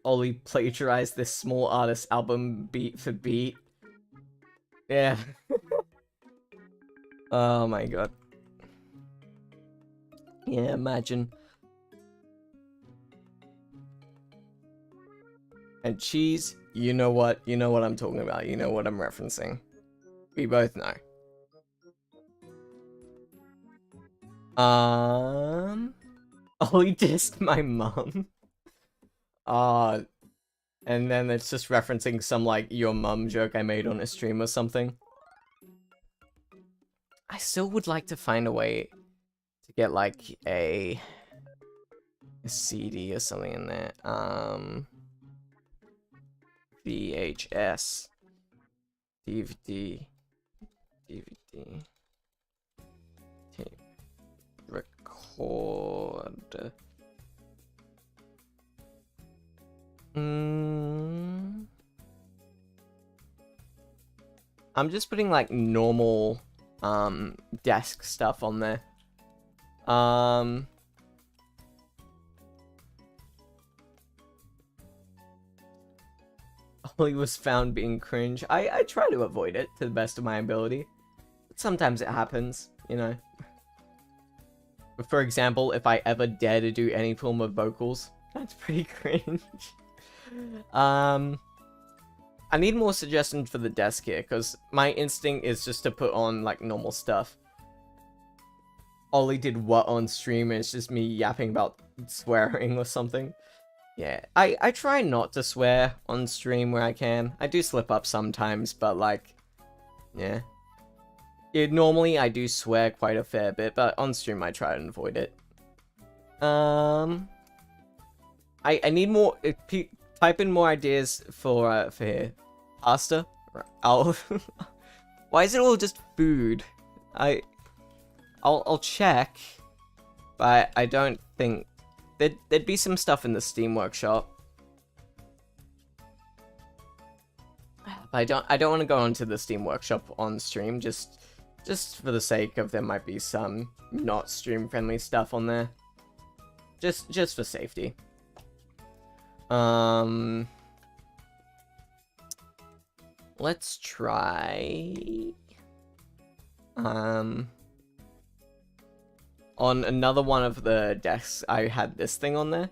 Ollie plagiarized this small artist album beat for beat. Yeah. Oh my god. Yeah, imagine. And cheese, you know what I'm talking about. You know what I'm referencing. We both know. Ollie dissed my mum. And then it's just referencing some, like, your mum joke I made on a stream or something. I still would like to find a way to get, like, a CD or something in there. VHS. DVD. Tape. Record. I'm just putting like normal desk stuff on there. Ollie was found being cringe. I try to avoid it to the best of my ability. But sometimes it happens, you know. For example, if I ever dare to do any form of vocals, that's pretty cringe. I need more suggestions for the desk here, because my instinct is just to put on, like, normal stuff. Ollie did what on stream, and it's just me yapping about swearing or something. Yeah, I try not to swear on stream where I can. I do slip up sometimes, but, like, yeah. Normally I do swear quite a fair bit, but on stream I try and avoid it. I need more... type in more ideas for here. Pasta? I'll... Why is it all just food? I'll check, but I don't think... There'd be some stuff in the Steam Workshop. I don't want to go into the Steam Workshop on stream, just for the sake of there might be some not stream-friendly stuff on there. Just for safety. Let's try... On another one of the desks, I had this thing on there.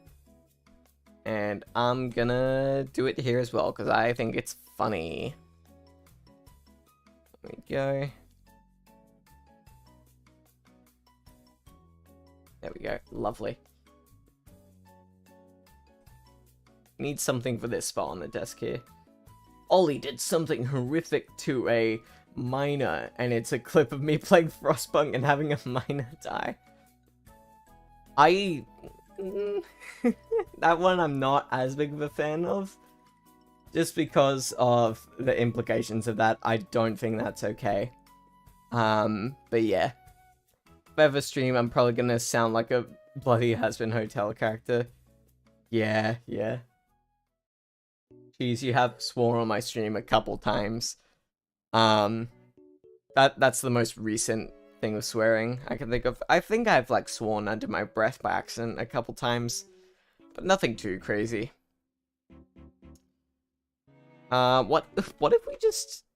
And I'm gonna do it here as well, because I think it's funny. There we go. There we go. Lovely. Need something for this spot on the desk here. Ollie did something horrific to a miner, and it's a clip of me playing Frostpunk and having a miner die. That one I'm not as big of a fan of. Just because of the implications of that, I don't think that's okay. But yeah. If I ever stream, I'm probably gonna sound like a bloody Has-Been Hotel character. Yeah. Jeez, you have sworn on my stream a couple times. That's the most recent thing of swearing I can think of. I think I've, like, sworn under my breath by accident a couple times. But nothing too crazy. What if we just...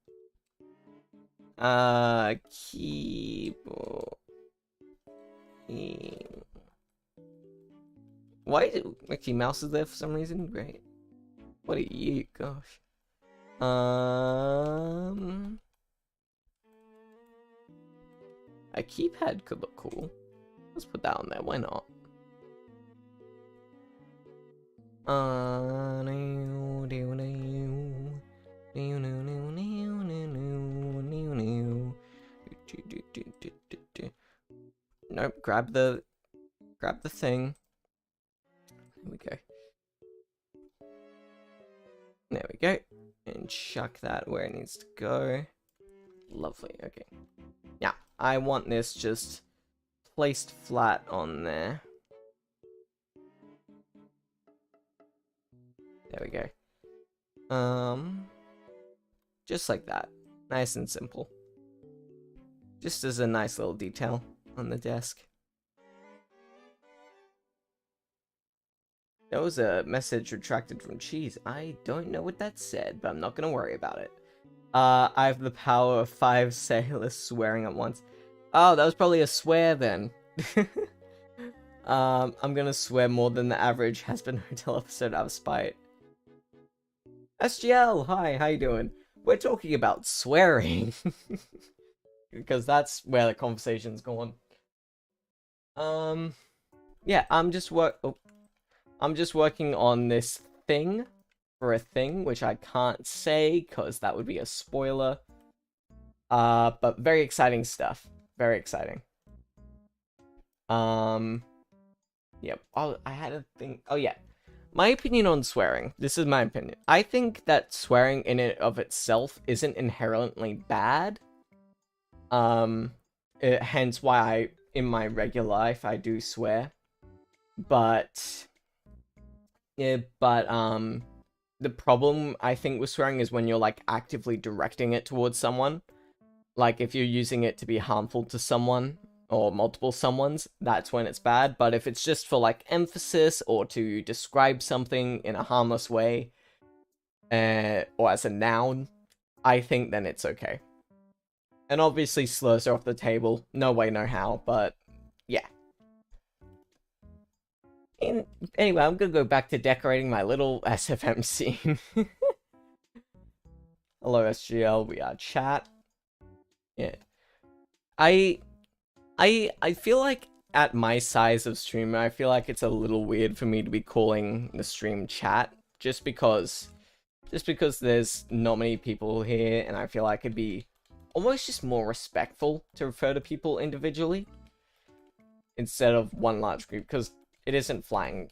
keyboard... Why did Mickey Mouse is there for some reason? Great. What are you? Gosh. A keypad could look cool. Let's put that on there. Why not? Nope. Grab the thing. There we go. There we go. And chuck that where it needs to go. Lovely. Okay. Now, I want this just placed flat on there. There we go. Just like that. Nice and simple. Just as a nice little detail on the desk. That was a message retracted from Cheese. I don't know what that said, but I'm not gonna worry about it. I have the power of 5 sailors swearing at once. Oh, that was probably a swear then. I'm gonna swear more than the average Has-Been Hotel episode out of spite. SGL, hi, how you doing? We're talking about swearing. Because that's where the conversation's going. Yeah, I'm just working on this thing for a thing, which I can't say because that would be a spoiler. But very exciting stuff. Very exciting. Yep. Oh, I had a thing. Oh, yeah. My opinion on swearing. This is my opinion. I think that swearing in and of itself isn't inherently bad. Hence why in my regular life, I do swear. But... yeah, but, the problem, I think, with swearing is when you're, like, actively directing it towards someone. Like, if you're using it to be harmful to someone, or multiple someones, that's when it's bad. But if it's just for, like, emphasis, or to describe something in a harmless way, or as a noun, I think then it's okay. And obviously slurs are off the table. No way, no how, but yeah. Anyway, I'm gonna go back to decorating my little SFM scene. Hello, SGL, we are chat. Yeah. I feel like at my size of streamer, I feel like it's a little weird for me to be calling the stream chat, just because there's not many people here, and I feel like it'd be almost just more respectful to refer to people individually instead of one large group, because it isn't flying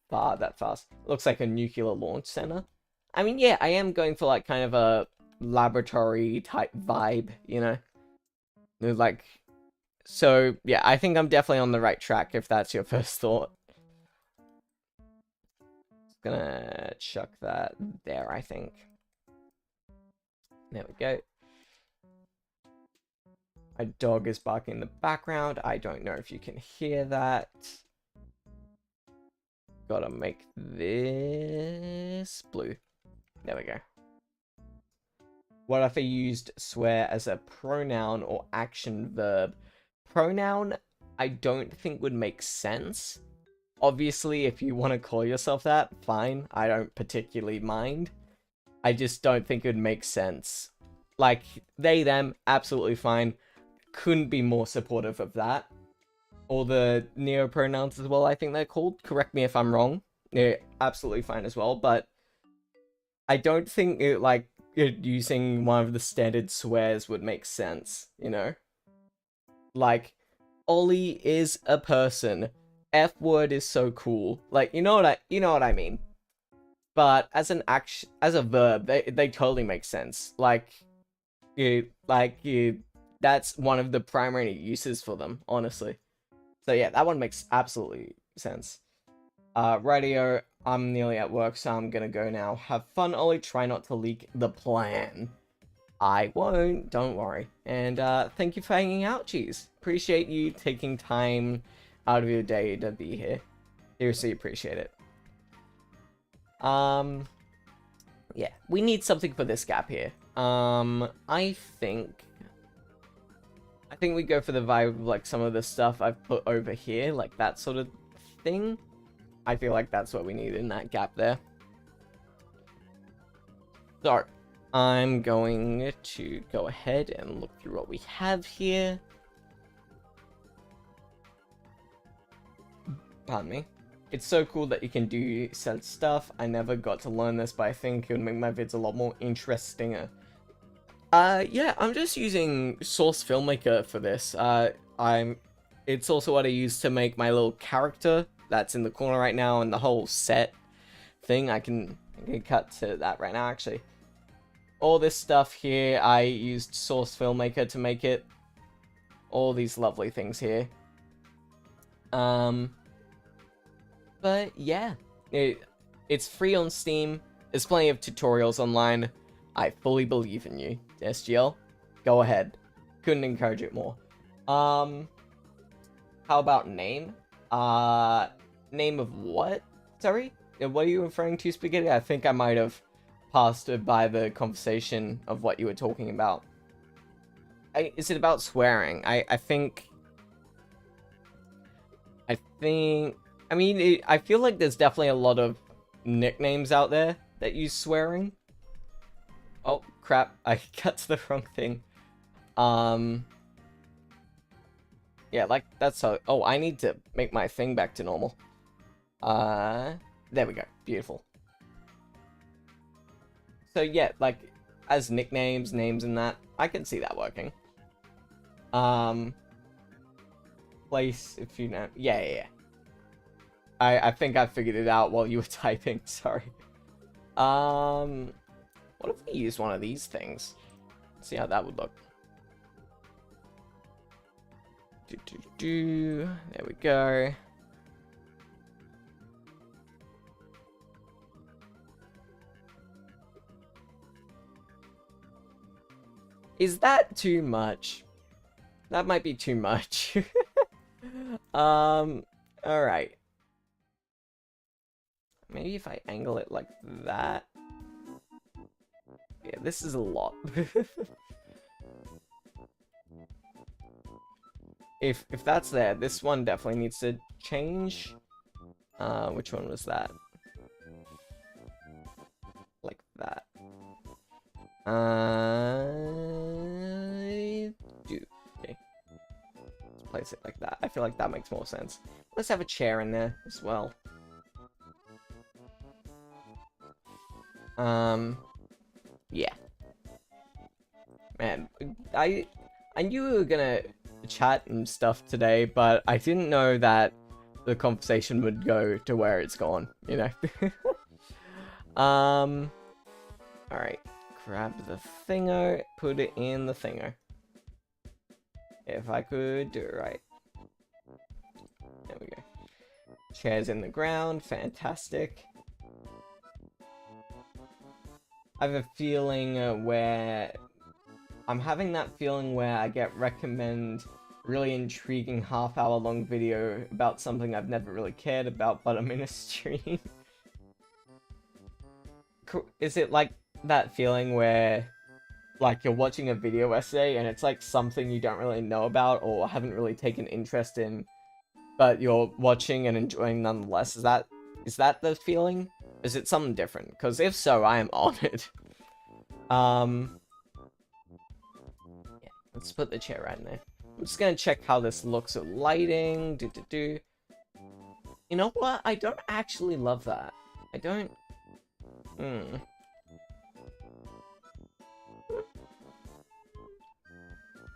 far that fast. It looks like a nuclear launch center. I mean, yeah, I am going for like kind of a laboratory type vibe, you know? Like, so yeah, I think I'm definitely on the right track if that's your first thought. Just gonna chuck that there, I think. There we go. My dog is barking in the background. I don't know if you can hear that. Gotta make this blue. There we go. What if I used swear as a pronoun or action verb? Pronoun, I don't think would make sense. Obviously, if you want to call yourself that, fine. I don't particularly mind. I just don't think it would make sense. Like, they, them, absolutely fine. Couldn't be more supportive of that. Or the neopronouns as well, I think they're called. Correct me if I'm wrong. They're absolutely fine as well, but I don't think using one of the standard swears would make sense, you know? Like, Ollie is a person. F word is so cool. Like, you know what I mean. But as an action, as a verb, they totally make sense. That's one of the primary uses for them, honestly. So yeah, that one makes absolutely sense. Radio, I'm nearly at work, so I'm gonna go now. Have fun, Ollie. Try not to leak the plan. I won't, don't worry. And thank you for hanging out, Cheese. Appreciate you taking time out of your day to be here. Seriously appreciate it. Yeah, we need something for this gap here. I think we go for the vibe of like some of the stuff I've put over here, like that sort of thing. I feel like that's what we need in that gap there. So, I'm going to go ahead and look through what we have here. Pardon me. It's so cool that you can do said stuff. I never got to learn this, but I think it would make my vids a lot more interesting. Yeah, I'm just using Source Filmmaker for this. It's also what I use to make my little character that's in the corner right now, and the whole set thing. I can cut to that right now, actually. All this stuff here, I used Source Filmmaker to make it. All these lovely things here. But yeah, it's free on Steam. There's plenty of tutorials online. I fully believe in you, SGL. Go ahead. Couldn't encourage it more. How about name? Name of what? Sorry? What are you referring to, Spaghetti? I think I might have passed by the conversation of what you were talking about. Is it about swearing? I mean, I feel like there's definitely a lot of nicknames out there that use swearing. Oh, crap. I cut to the wrong thing. Yeah, like, that's how... Oh, I need to make my thing back to normal. There we go. Beautiful. So, yeah, like, as nicknames, names, and that, I can see that working. Place, if you know... Yeah. I think I figured it out while you were typing. Sorry. What if we use one of these things? See how that would look. There we go. Is that too much? That might be too much. Alright. Maybe if I angle it like that. Yeah, this is a lot. if that's there, this one definitely needs to change. Which one was that? Like that. Do okay. Let's place it like that. I feel like that makes more sense. Let's have a chair in there as well. Yeah. Man, I knew we were gonna chat and stuff today, but I didn't know that the conversation would go to where it's gone, you know? Alright. Grab the thingo, put it in the thingo. If I could do it right. There we go. Chairs in the ground, fantastic. I have a feeling where... I'm having that feeling where I get recommend really intriguing half-hour long video about something I've never really cared about, but I'm in a stream. Is it like that feeling where, like, you're watching a video essay and it's like something you don't really know about or haven't really taken interest in, but you're watching and enjoying nonetheless? Is that the feeling? Is it something different? Because if so, I am on it. Yeah, let's put the chair right in there. I'm just gonna check how this looks at lighting. You know what? I don't actually love that. I don't...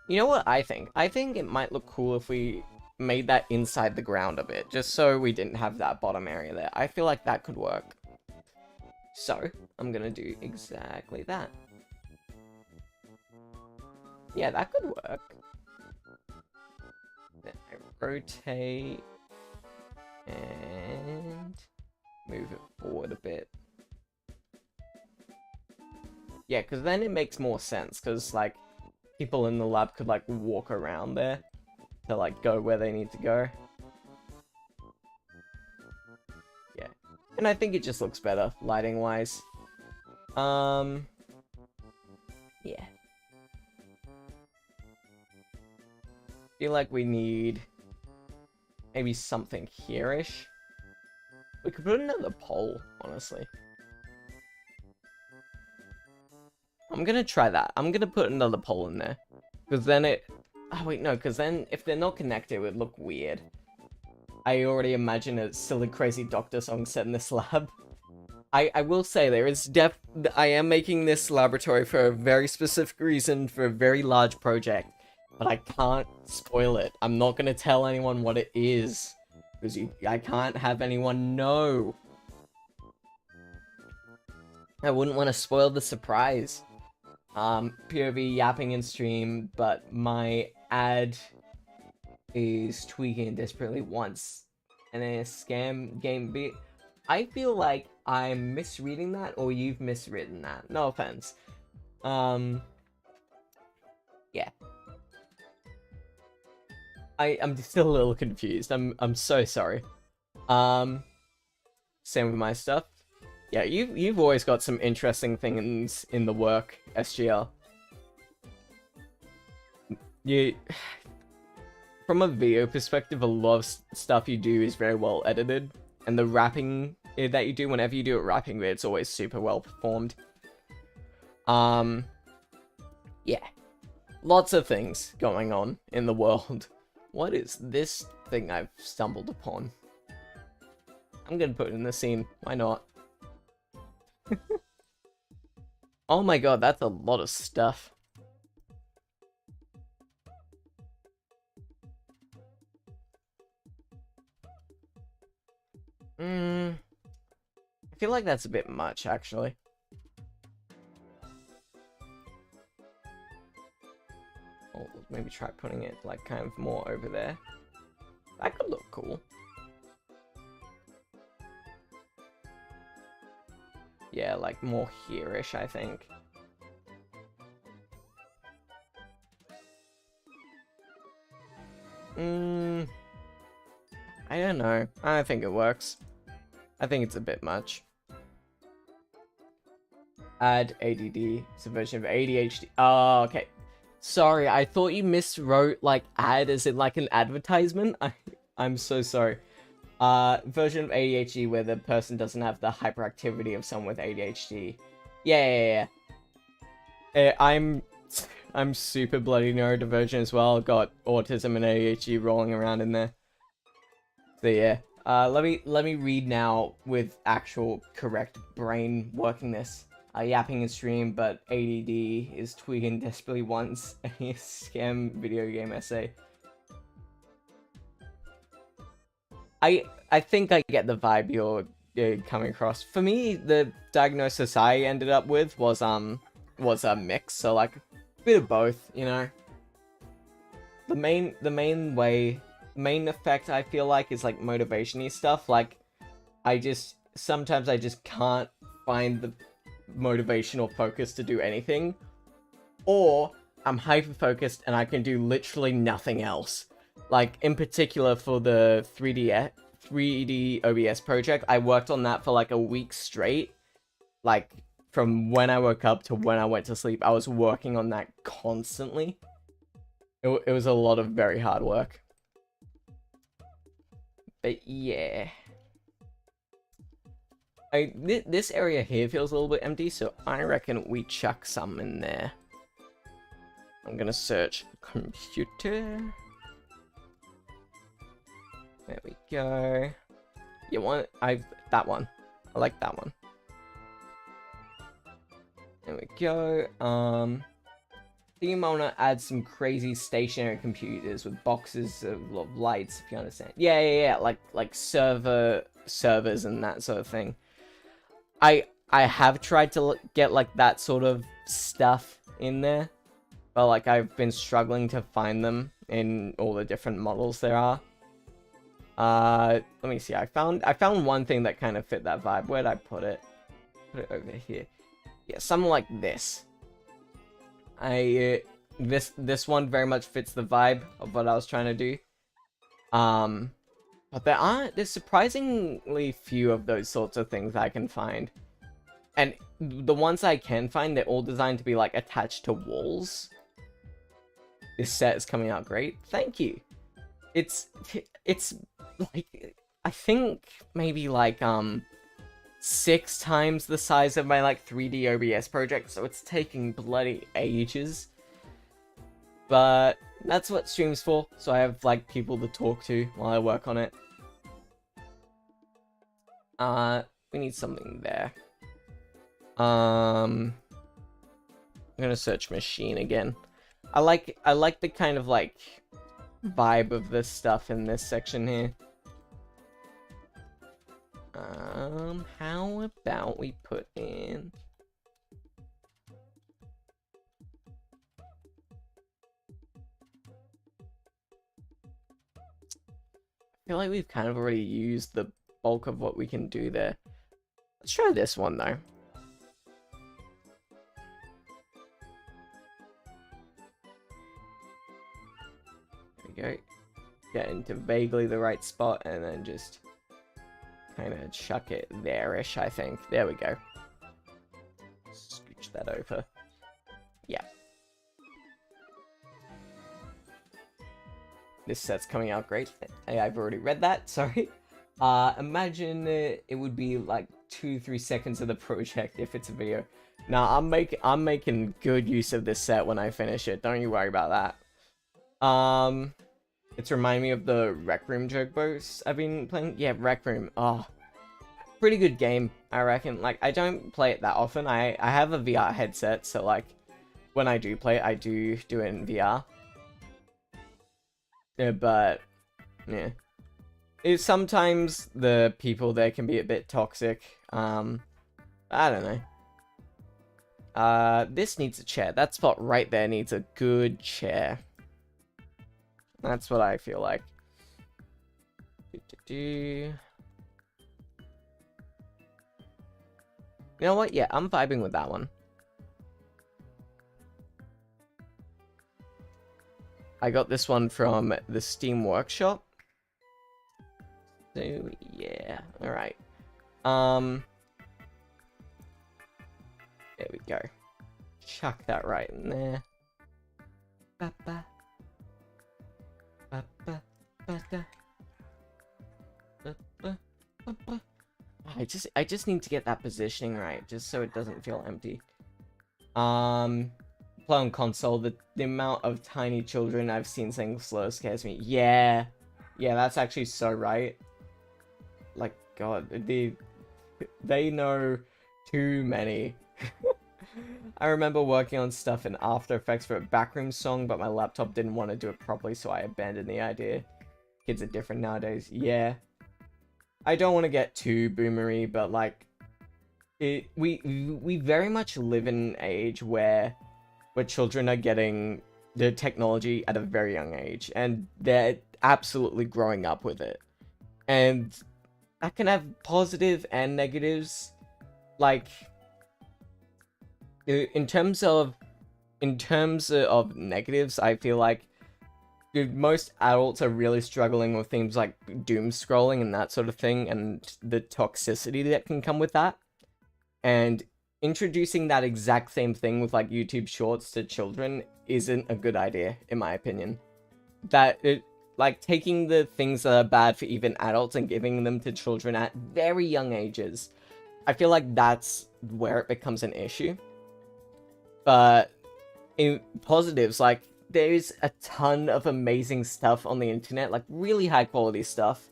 You know what I think? I think it might look cool if we made that inside the ground a bit, just so we didn't have that bottom area there. I feel like that could work. So, I'm gonna do exactly that. Yeah, that could work. Then I rotate and move it forward a bit. Yeah, because then it makes more sense, because, like, people in the lab could, like, walk around there to, like, go where they need to go. Yeah. And I think it just looks better, lighting-wise. Yeah. Feel like we need maybe something here-ish. We could put another pole, honestly. I'm gonna try that. I'm gonna put another pole in there. Because then it... Oh, wait, no, because then if they're not connected, it would look weird. I already imagine a silly, crazy doctor song set in this lab. I will say, there is I am making this laboratory for a very specific reason, for a very large project. But I can't spoil it. I'm not gonna tell anyone what it is. Because I can't have anyone know. I wouldn't want to spoil the surprise. POV yapping in stream, but my ad is tweaking desperately once. And then a scam game bit. I feel like I'm misreading that, or you've miswritten that. No offense. Yeah. I'm still a little confused. I'm so sorry. Same with my stuff. Yeah, you've always got some interesting things in the work, SGL. From a video perspective, a lot of stuff you do is very well edited, and the rapping that you do, whenever you do a rapping video, it's always super well performed. Yeah, lots of things going on in the world. What is this thing I've stumbled upon? I'm gonna put it in the scene. Why not? Oh my god, that's a lot of stuff. I feel like that's a bit much, actually. Oh, maybe try putting it, like, kind of more over there. That could look cool. Yeah, like, more here-ish, I think. I don't know. I think it works. I think it's a bit much. Add ADD. It's a version of ADHD. Oh, okay. Sorry, I thought you miswrote like ad as in like an advertisement. I'm so sorry. Version of ADHD where the person doesn't have the hyperactivity of someone with ADHD. Yeah. I'm super bloody neurodivergent as well. Got autism and ADHD rolling around in there. So yeah. Let me read now with actual correct brain working this. Yapping in stream, but ADD is tweaking desperately once a scam video game essay. I think I get the vibe you're coming across. For me, the diagnosis I ended up with was a mix, so like a bit of both, you know. The main effect I feel like is like motivation-y stuff. Like sometimes I just can't find the motivational focus to do anything, or I'm hyper focused and I can do literally nothing else. Like in particular for the 3D OBS project, I worked on that for like a week straight. Like from when I woke up to when I went to sleep, I was working on that constantly. It was a lot of very hard work. But yeah. This area here feels a little bit empty, so I reckon we chuck some in there. I'm gonna search computer. There we go. You want that one. I like that one. There we go. I think you might want to add some crazy stationary computers with boxes of lights, if you understand. Yeah. Like servers and that sort of thing. I have tried to get like that sort of stuff in there, but like I've been struggling to find them in all the different models there are. Let me see. I found one thing that kind of fit that vibe. Where'd I put it? Put it over here. Yeah, something like this. This one very much fits the vibe of what I was trying to do. But there's surprisingly few of those sorts of things I can find. And the ones I can find, they're all designed to be like attached to walls. This set is coming out great. Thank you. It's like, I think maybe like 6 times the size of my like 3D OBS project, so it's taking bloody ages. But that's what stream's for, so I have like people to talk to while I work on it. We need something there. I'm gonna search machine again. I like the kind of like vibe of this stuff in this section here. How about we put in I feel like we've kind of already used the bulk of what we can do there. Let's try this one though. There we go. Get into vaguely the right spot and then just kind of chuck it there-ish, I think. There we go. Scooch that over. Yeah. This set's coming out great. I've already read that, sorry. Imagine it would be like 2-3 seconds of the project if it's a video. Now, I'm making good use of this set when I finish it. Don't you worry about that. It's reminding me of the Rec Room joke boats I've been playing. Yeah, Rec Room. Oh, pretty good game, I reckon. Like, I don't play it that often. I have a VR headset, so like, when I do play it, I do it in VR. Yeah, but yeah, sometimes the people there can be a bit toxic. I don't know. This needs a chair. That spot right there needs a good chair. That's what I feel like. You know what? Yeah, I'm vibing with that one. I got this one from the Steam Workshop. So, yeah. Alright. There we go. Chuck that right in there. ba, ba. Ba, ba, ba, da. Ba, ba, ba, ba. I just need to get that positioning right, just so it doesn't feel empty. Play on console, the amount of tiny children I've seen saying slow scares me. Yeah. Yeah, that's actually so right. Like, God, they know too many. I remember working on stuff in After Effects for a backroom song, but my laptop didn't want to do it properly, so I abandoned the idea. Kids are different nowadays. Yeah. I don't want to get too boomery, but like, we very much live in an age where children are getting the technology at a very young age, and they're absolutely growing up with it. And that can have positive and negatives. Like, in terms of negatives, I feel like most adults are really struggling with things like doom scrolling and that sort of thing, and the toxicity that can come with that. And introducing that exact same thing with like YouTube Shorts to children isn't a good idea, in my opinion. Like taking the things that are bad for even adults and giving them to children at very young ages, I feel like that's where it becomes an issue. But in positives, like, there's a ton of amazing stuff on the internet, like really high quality stuff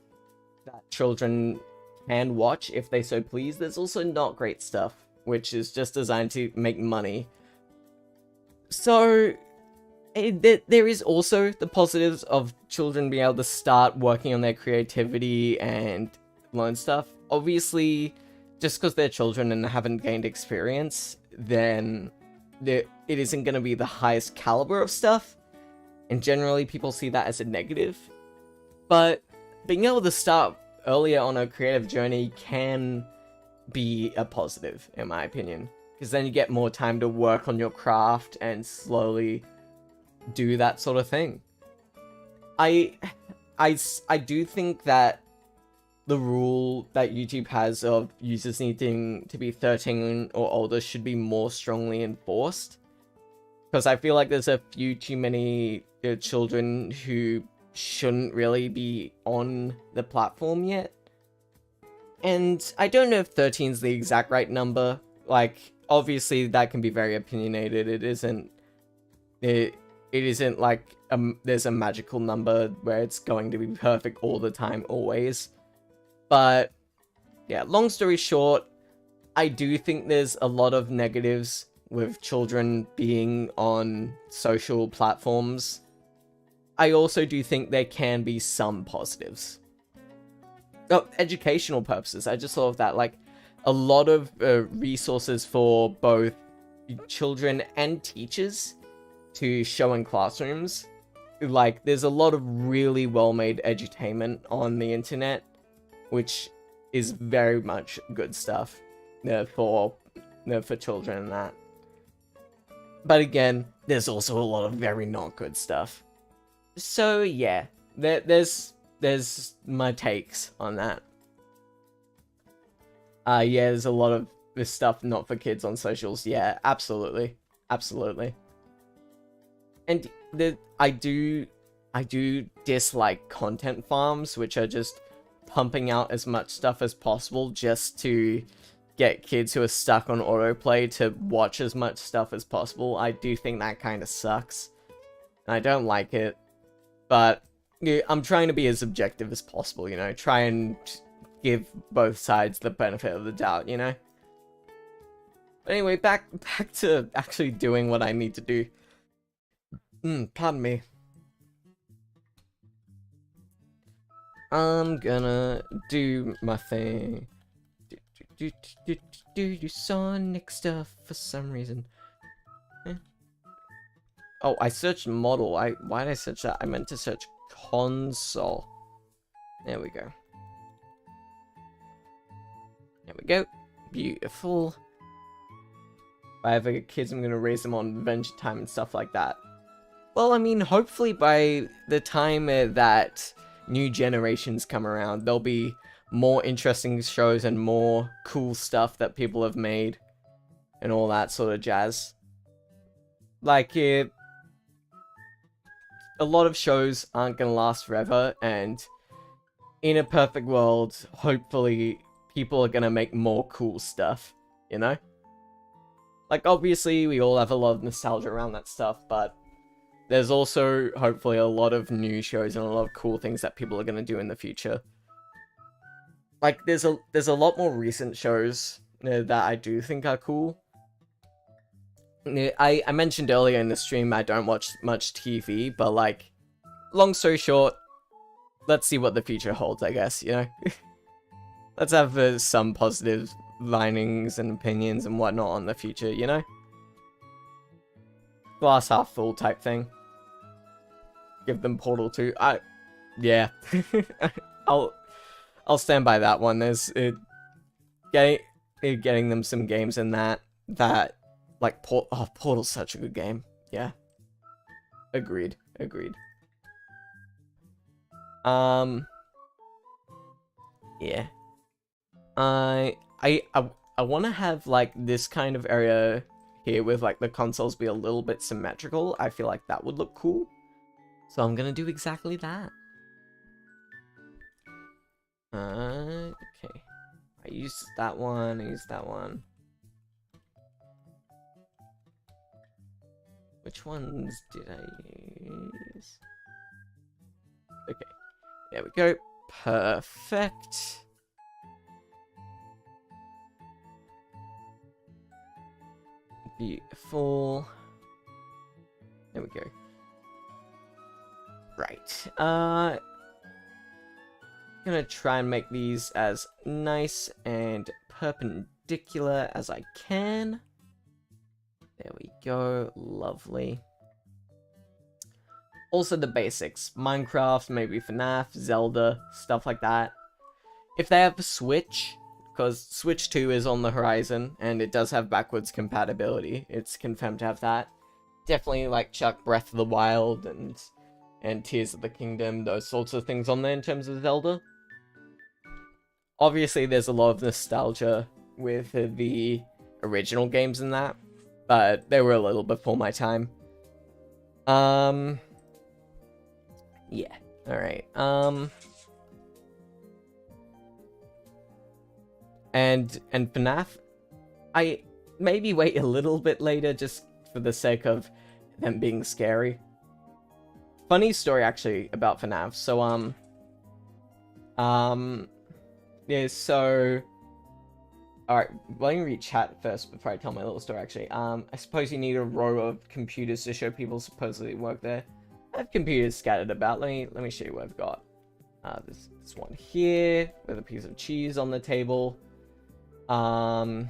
that children can watch if they so please. There's also not great stuff, which is just designed to make money. So there is also the positives of children being able to start working on their creativity and learn stuff. Obviously, just because they're children and haven't gained experience, then it isn't going to be the highest caliber of stuff. And generally, people see that as a negative. But being able to start earlier on a creative journey can be a positive, in my opinion. Because then you get more time to work on your craft and slowly do that sort of thing. I do think that the rule that YouTube has of users needing to be 13 or older should be more strongly enforced. Because I feel like there's a few too many children who shouldn't really be on the platform yet. And I don't know if 13 is the exact right number. Like, obviously that can be very opinionated. It isn't like there's a magical number where it's going to be perfect all the time, always. But yeah, long story short, I do think there's a lot of negatives with children being on social platforms. I also do think there can be some positives. Oh, educational purposes, I just thought of that. Like, a lot of resources for both children and teachers to show in classrooms. Like, there's a lot of really well-made edutainment on the internet, which is very much good stuff for children and that. But again, there's also a lot of very not good stuff. So yeah, there's my takes on that. Yeah, there's a lot of this stuff not for kids on socials. Yeah, absolutely, absolutely. And I do dislike content farms, which are just pumping out as much stuff as possible just to get kids who are stuck on autoplay to watch as much stuff as possible. I do think that kind of sucks. And I don't like it. But yeah, I'm trying to be as objective as possible, you know? Try and give both sides the benefit of the doubt, you know? But anyway, back to actually doing what I need to do. Pardon me. I'm gonna do my thing. Do Sonic stuff for some reason. Oh, I searched model. Why did I search that? I meant to search console. There we go. There we go. Beautiful. If I have kids, I'm gonna raise them on Adventure Time and stuff like that. Well, I mean, hopefully by the time that new generations come around, there'll be more interesting shows and more cool stuff that people have made and all that sort of jazz. Like, a lot of shows aren't gonna last forever, and in a perfect world, hopefully people are gonna make more cool stuff, you know? Like, obviously, we all have a lot of nostalgia around that stuff, but there's also, hopefully, a lot of new shows and a lot of cool things that people are gonna do in the future. Like, there's a lot more recent shows that I do think are cool. I mentioned earlier in the stream I don't watch much TV, but, like, long story short, let's see what the future holds, I guess, you know? Let's have some positive linings and opinions and whatnot on the future, you know? Glass half full type thing. Give them Portal 2. Yeah. I'll stand by that one. There's getting them some games in that like Portal's such a good game. Yeah. Agreed. Yeah. I want to have like this kind of area here with like the consoles be a little bit symmetrical. I feel like that would look cool. So I'm gonna do exactly that. Okay. I used that one. Which ones did I use? Okay. There we go. Perfect. Beautiful. There we go. Right. Gonna try and make these as nice and perpendicular as I can. There we go. Lovely. Also the basics. Minecraft, maybe FNAF, Zelda, stuff like that. If they have a Switch, because Switch 2 is on the horizon, and it does have backwards compatibility. It's confirmed to have that. Definitely like chuck Breath of the Wild and Tears of the Kingdom, those sorts of things on there in terms of Zelda. Obviously, there's a lot of nostalgia with the original games in that, but they were a little before my time. Yeah, alright, and FNAF, I maybe wait a little bit later just for the sake of them being scary. Funny story actually about FNAF. So yeah, so alright, let me read chat first before I tell my little story actually. I suppose you need a row of computers to show people supposedly work there. I have computers scattered about. Let me show you what I've got. There's this one here with a piece of cheese on the table. There's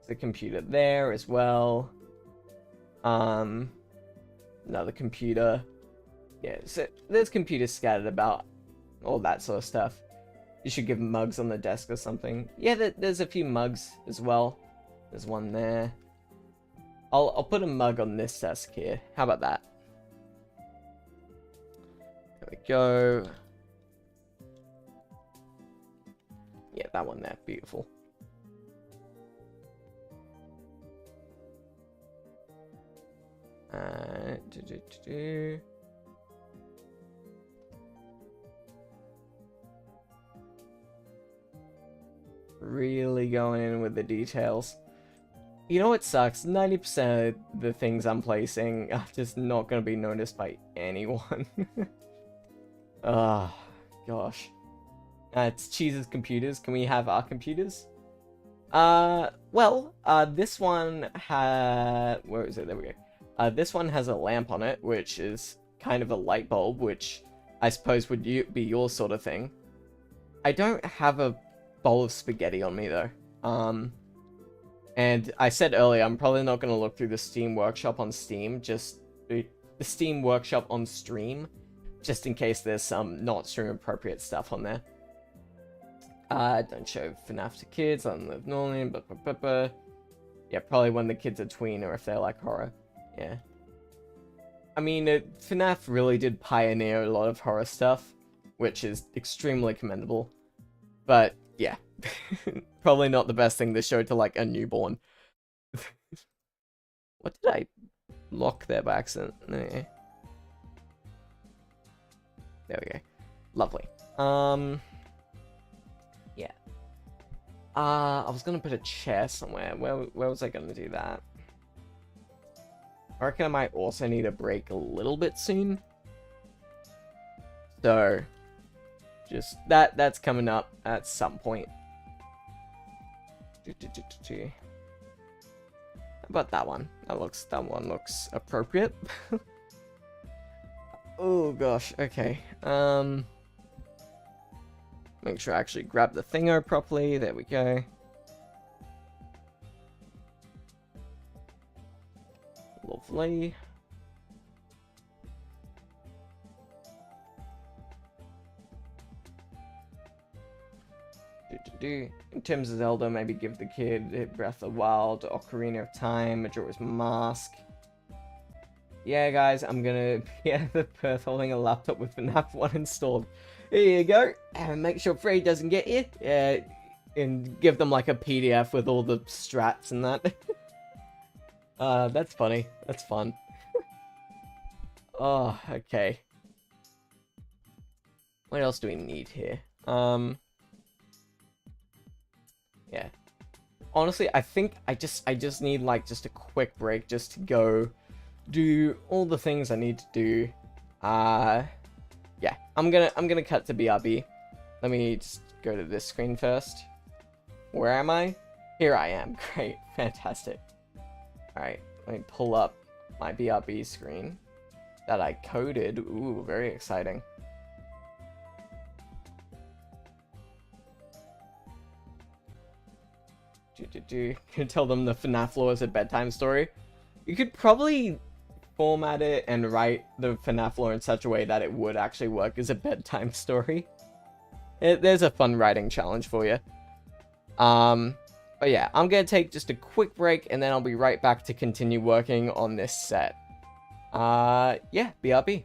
a computer there as well. Another computer. Yeah, so there's computers scattered about. All that sort of stuff. You should give mugs on the desk or something. Yeah, there's a few mugs as well. There's one there. I'll put a mug on this desk here. How about that? There we go. Yeah, that one there. Beautiful. Really going in with the details. You know what sucks? 90% of the things I'm placing are just not going to be noticed by anyone. Oh, gosh. It's Cheese's computers. Can we have our computers? Well, this one had... Where is it? There we go. This one has a lamp on it, which is kind of a light bulb, which I suppose would be your sort of thing. I don't have a bowl of spaghetti on me, though. And I said earlier, I'm probably not going to look through the Steam Workshop on Steam, just the Steam Workshop on stream, just in case there's some not stream appropriate stuff on there. Don't show FNAF to kids, unlive normally, yeah, probably when the kids are tween or if they like horror. Yeah. I mean, FNAF really did pioneer a lot of horror stuff, which is extremely commendable. But, yeah. Probably not the best thing to show to, like, a newborn. What did I lock there by accident? Okay. There we go. Lovely. Yeah. I was gonna put a chair somewhere. Where was I gonna do that? I reckon I might also need a break a little bit soon. So, just that's coming up at some point. How about that one? That one looks appropriate. Oh gosh, okay. Make sure I actually grab the thingo properly. There we go. Lovely. In terms of Zelda, maybe give the kid Breath of the Wild, Ocarina of Time, Majora's Mask. Yeah, guys, I'm gonna the Perth holding a laptop with FNAF 1 installed. Here you go. And make sure Frey doesn't get you. And give them like a PDF with all the strats and that. That's funny. That's fun. Oh, okay. What else do we need here? Yeah. Honestly, I think I just need like just a quick break just to go do all the things I need to do. Yeah, I'm gonna cut to BRB. Let me just go to this screen first. Where am I? Here I am. Great, fantastic. Alright, let me pull up my BRB screen that I coded. Ooh, very exciting. Can you tell them the FNAF lore is a bedtime story? You could probably format it and write the FNAF lore in such a way that it would actually work as a bedtime story. There's a fun writing challenge for you. But yeah, I'm gonna take just a quick break and then I'll be right back to continue working on this set. Yeah, BRB.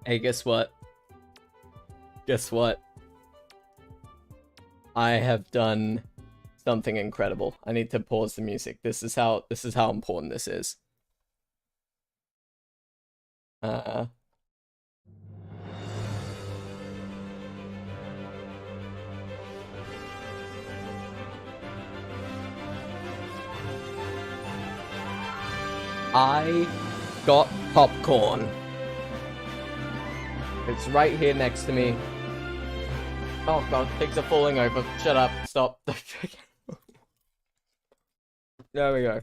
Hey, guess what? Guess what? I have done something incredible. I need to pause the music. This is how important this is. I got popcorn. It's right here next to me. Oh god, pigs are falling over. Shut up. Stop. There we go.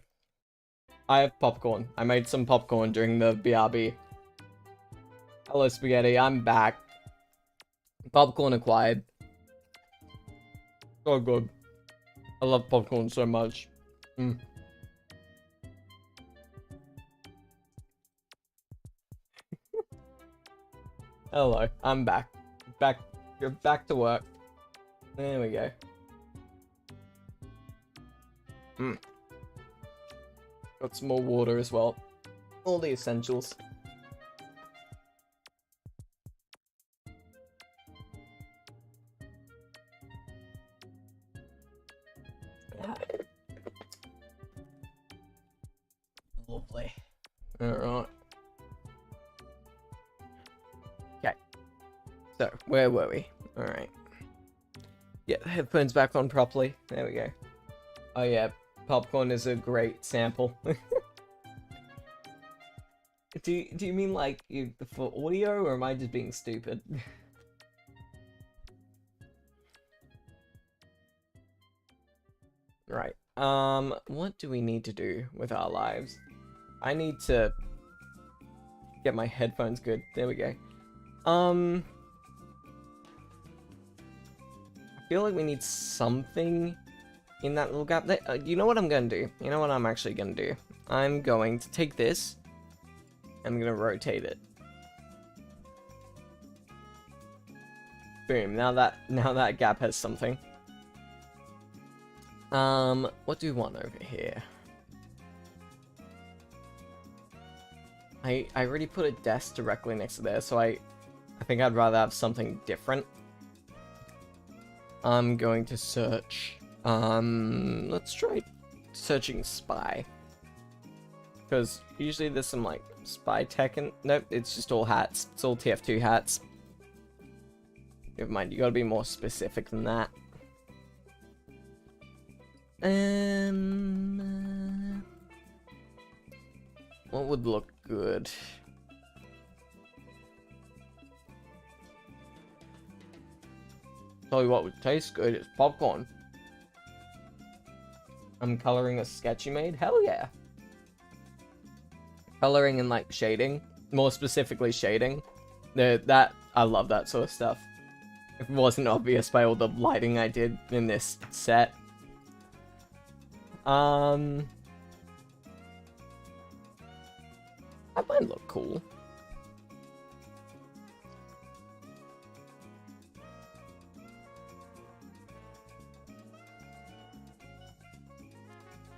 I have popcorn. I made some popcorn during the BRB. Hello, Spaghetti. I'm back. Popcorn acquired. So good. I love popcorn so much. Hello, I'm back. You're back to work. There we go. Got some more water as well. All the essentials. Yeah. Lovely. Alright. Okay. So, where were we? Alright. Yeah, the headphones back on properly. There we go. Oh yeah, popcorn is a great sample. Do you mean like for audio, or am I just being stupid? Right. What do we need to do with our lives? I need to get my headphones good. There we go. I feel like we need something in that little gap there. You know what I'm gonna do? You know what I'm actually gonna do? I'm going to take this. I'm gonna rotate it. Boom. Now that gap has something. What do we want over here? I already put a desk directly next to there, so I think I'd rather have something different. I'm going to search. Let's try searching spy. Because usually there's some like spy tech and nope, it's just all hats. It's all TF2 hats. Never mind, you gotta be more specific than that. What would look good? Tell you what would taste good is popcorn. I'm coloring a sketch you made? Hell yeah. Coloring and like shading. More specifically shading. That I love that sort of stuff. If it wasn't obvious by all the lighting I did in this set. That might look cool.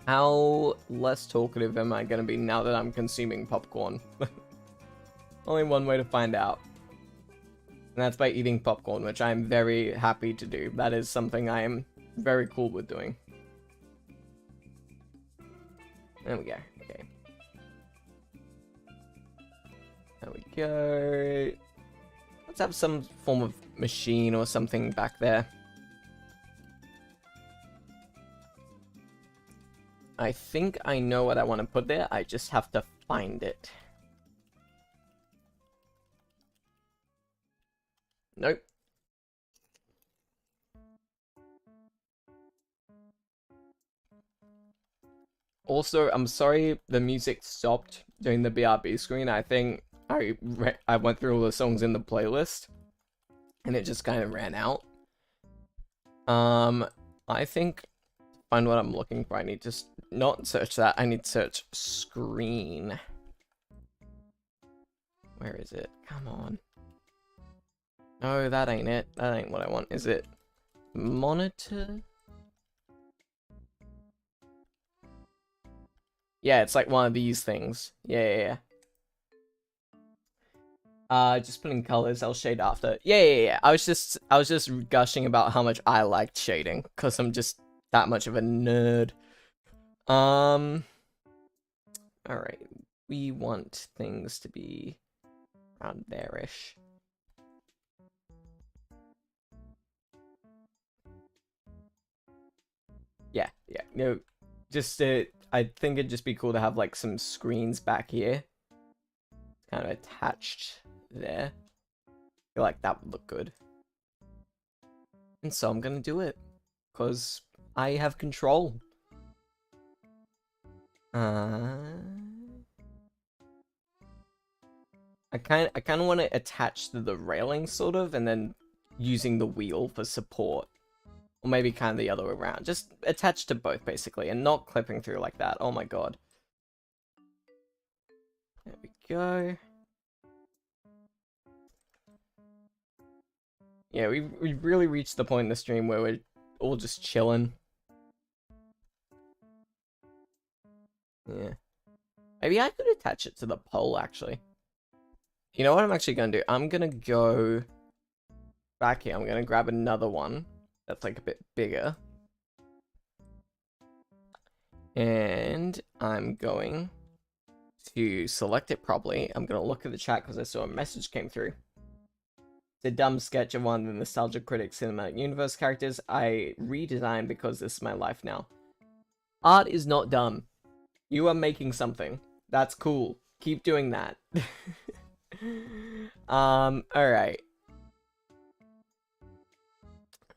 How less talkative am I gonna be now that I'm consuming popcorn? Only one way to find out. And that's by eating popcorn, which I'm very happy to do. That is something I am very cool with doing. There we go. Okay. There we go. Let's have some form of machine or something back there. I think I know what I want to put there. I just have to find it. Nope. Also, I'm sorry the music stopped during the BRB screen. I think I went through all the songs in the playlist, and it just kind of ran out. I think to find what I'm looking for, I need to not search that. I need to search screen. Where is it? Come on. No, that ain't it. That ain't what I want. Is it monitor? Yeah, it's like one of these things. Yeah. Just putting colors, I'll shade after. Yeah. I was just gushing about how much I liked shading, because I'm just that much of a nerd. Alright. We want things to be around there-ish. Yeah. No, just, I think it'd just be cool to have, like, some screens back here. Kind of attached there. I feel like that would look good. And so I'm gonna do it. Because I have control. I kind of want to attach to the railing, sort of, and then using the wheel for support. Or maybe kind of the other way around. Just attach to both, basically, and not clipping through like that. Oh my god. There we go. Yeah, we really reached the point in the stream where we're all just chilling. Yeah. Maybe I could attach it to the pole, actually. You know what I'm actually going to do? I'm going to go back here. I'm going to grab another one that's like a bit bigger. And I'm going to select it properly. I'm going to look at the chat because I saw a message came through. It's a dumb sketch of one of the Nostalgia Critics Cinematic Universe characters I redesigned because this is my life now. Art is not dumb. You are making something. That's cool. Keep doing that. Alright.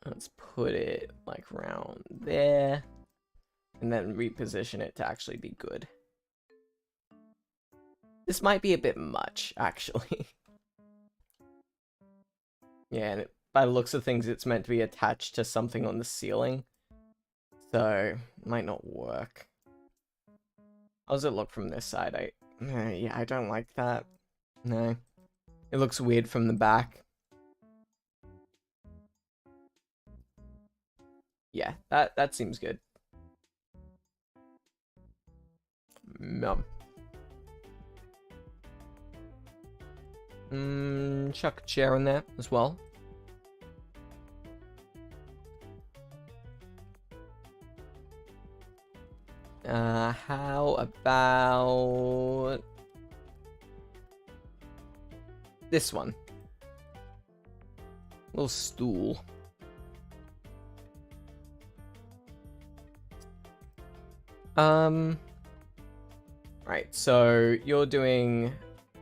Let's put it like around there. And then reposition it to actually be good. This might be a bit much, actually. Yeah, and by the looks of things, it's meant to be attached to something on the ceiling. So, it might not work. How does it look from this side? Yeah, I don't like that. No. It looks weird from the back. Yeah, that seems good. Chuck a chair in there as well. How about this one? Little stool. Right, so you're doing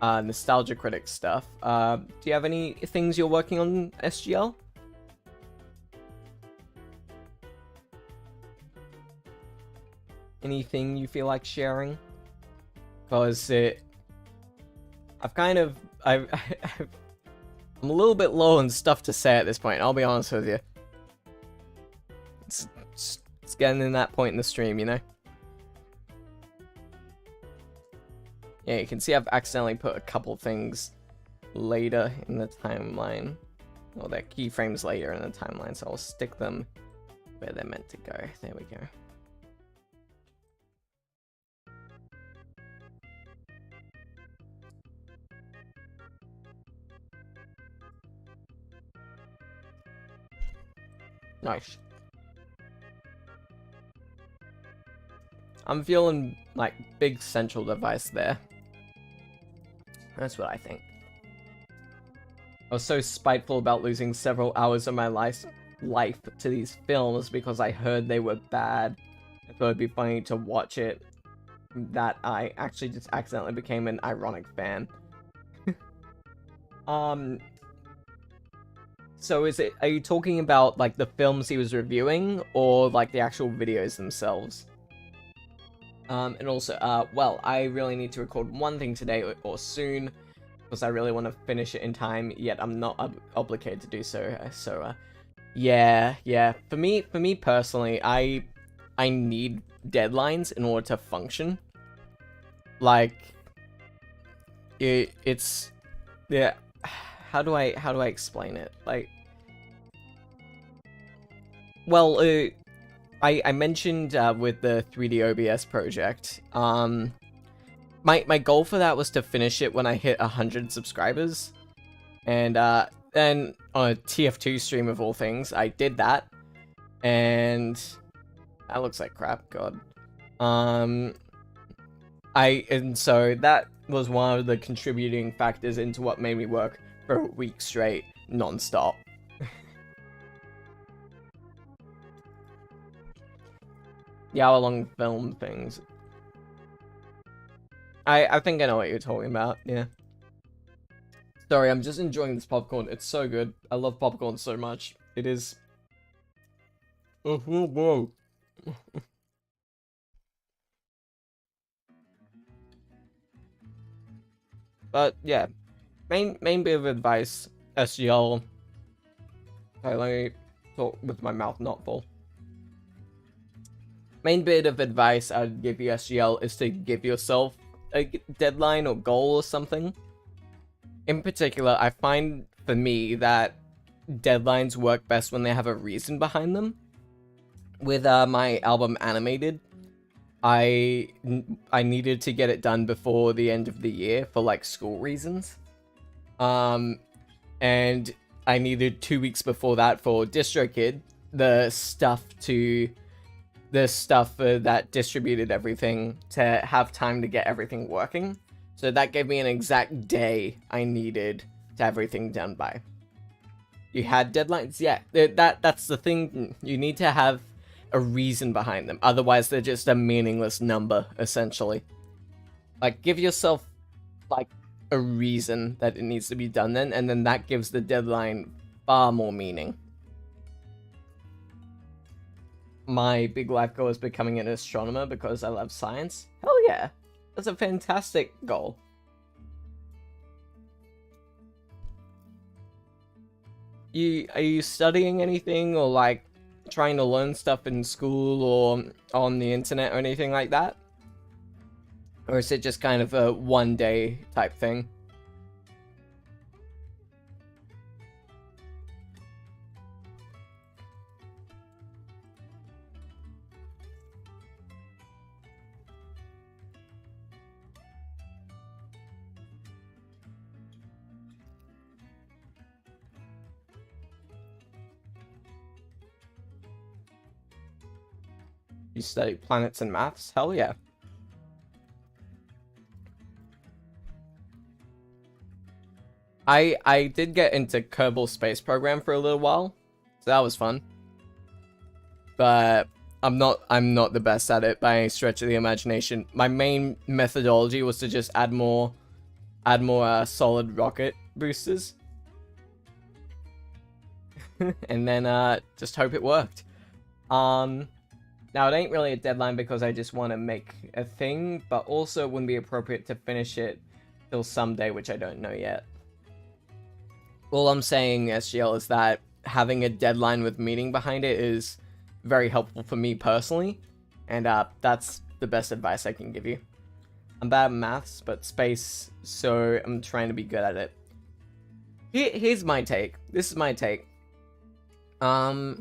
Nostalgia Critic stuff. Do you have any things you're working on, SGL? Anything you feel like sharing? Because I'm a little bit low on stuff to say at this point, I'll be honest with you. It's getting in that point in the stream, you know? Yeah, you can see I've accidentally put a couple things later in the timeline. Or they're keyframes later in the timeline, so I'll stick them where they're meant to go. There we go. Nice. I'm feeling like big central device there. That's what I think. I was so spiteful about losing several hours of my life to these films because I heard they were bad. I thought it'd be funny to watch it, that I actually just accidentally became an ironic fan. So are you talking about like the films he was reviewing or like the actual videos themselves? And also, well, I really need to record one thing today or soon, because I really want to finish it in time, yet I'm not obligated to do so, yeah. For me personally, I need deadlines in order to function. Like, it's, yeah, how do I explain it? Like, well, I mentioned with the 3D OBS project, my goal for that was to finish it when I hit 100 subscribers. And then on a TF2 stream of all things, I did that, and that looks like crap. God. And so that was one of the contributing factors into what made me work for a week straight, non-stop. The hour-long film things. I think I know what you're talking about, yeah. Sorry, I'm just enjoying this popcorn. It's so good. I love popcorn so much. It is... Whoa. But, yeah. Main bit of advice, SGL... Okay, let me talk with my mouth not full. Main bit of advice I'd give you, SGL, is to give yourself a deadline or goal or something. In particular, I find for me that deadlines work best when they have a reason behind them. With my album Animated, I needed to get it done before the end of the year for like school reasons. And I needed 2 weeks before that for DistroKid, the stuff that distributed everything, to have time to get everything working. So that gave me an exact day I needed to have everything done by. You had deadlines? Yeah, that's the thing. You need to have a reason behind them. Otherwise, they're just a meaningless number, essentially. Like, give yourself, like, a reason that it needs to be done then, and then that gives the deadline far more meaning. My big life goal is becoming an astronomer because I love science. Hell yeah! That's a fantastic goal. Are you studying anything, or like trying to learn stuff in school or on the internet or anything like that? Or is it just kind of a one-day type thing? You study planets and maths? Hell yeah. I did get into Kerbal Space Program for a little while, so that was fun. But I'm not the best at it by any stretch of the imagination. My main methodology was to just add more solid rocket boosters. And then just hope it worked. Now, it ain't really a deadline because I just want to make a thing, but also it wouldn't be appropriate to finish it till someday, which I don't know yet. All I'm saying, SGL, is that having a deadline with meaning behind it is very helpful for me personally, and that's the best advice I can give you. I'm bad at maths, but space, so I'm trying to be good at it. Here's my take. This is my take. I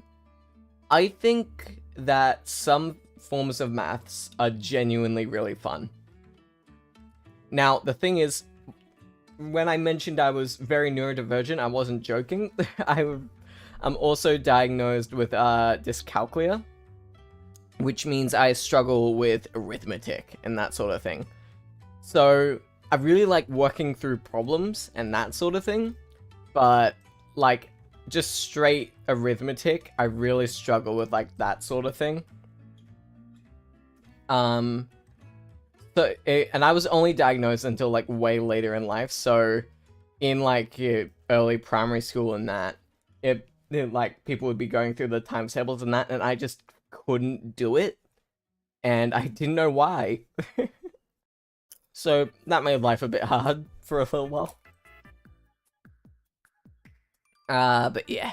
think that some forms of maths are genuinely really fun. Now, the thing is, when I mentioned I was very neurodivergent, I wasn't joking. I'm also diagnosed with dyscalculia, which means I struggle with arithmetic and that sort of thing. So I really like working through problems and that sort of thing, but like just straight arithmetic, I really struggle with like that sort of thing. And I was only diagnosed until like way later in life, so in like early primary school and that, it like people would be going through the times tables and that, and I just couldn't do it, and I didn't know why. So that made life a bit hard for a little while. But yeah.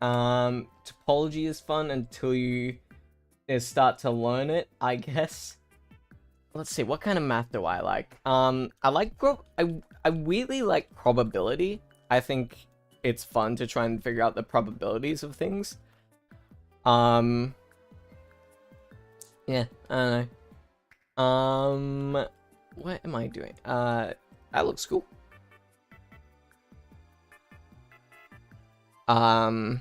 Topology is fun until you start to learn it, I guess. Let's see, what kind of math do I like? I like I really like probability. I think it's fun to try and figure out the probabilities of things. Yeah, I don't know. What am I doing? That looks cool. I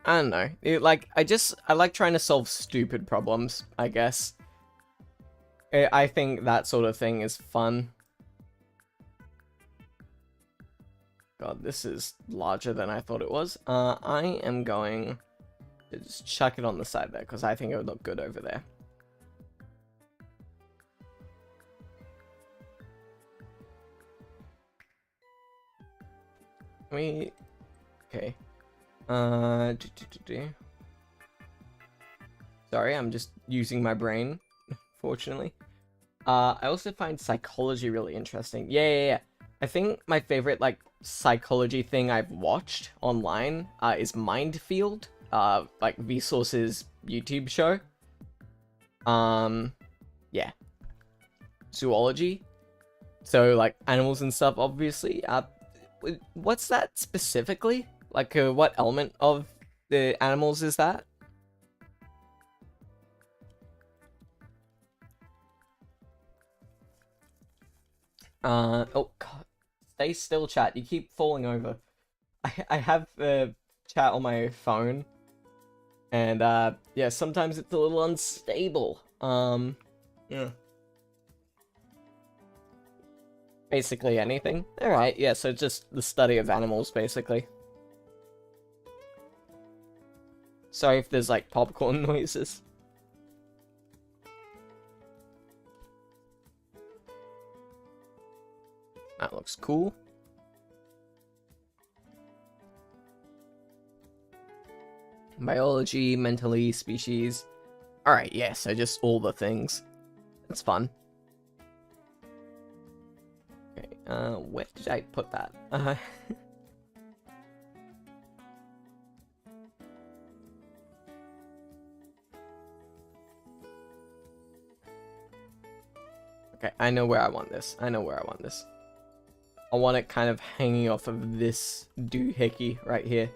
don't know. I like trying to solve stupid problems, I guess. I think that sort of thing is fun. God, this is larger than I thought it was. I am going to just chuck it on the side there, because I think it would look good over there. Okay. Sorry, I'm just using my brain, fortunately. I also find psychology really interesting. Yeah. I think my favorite, like, psychology thing I've watched online, is Mindfield, like Vsauce's YouTube show. Yeah. Zoology. So, like, animals and stuff, obviously. What's that specifically? Like, what element of the animals is that? Oh, God. Stay still, chat. You keep falling over. I have chat on my phone. And, yeah, sometimes it's a little unstable. Yeah. Basically anything. Alright, yeah, so just the study of animals, basically. Sorry if there's, like, popcorn noises. That looks cool. Biology, mentally, species. Alright, yeah, so just all the things. That's fun. Okay, where did I put that? Okay, I know where I want this. I want it kind of hanging off of this doohickey right here.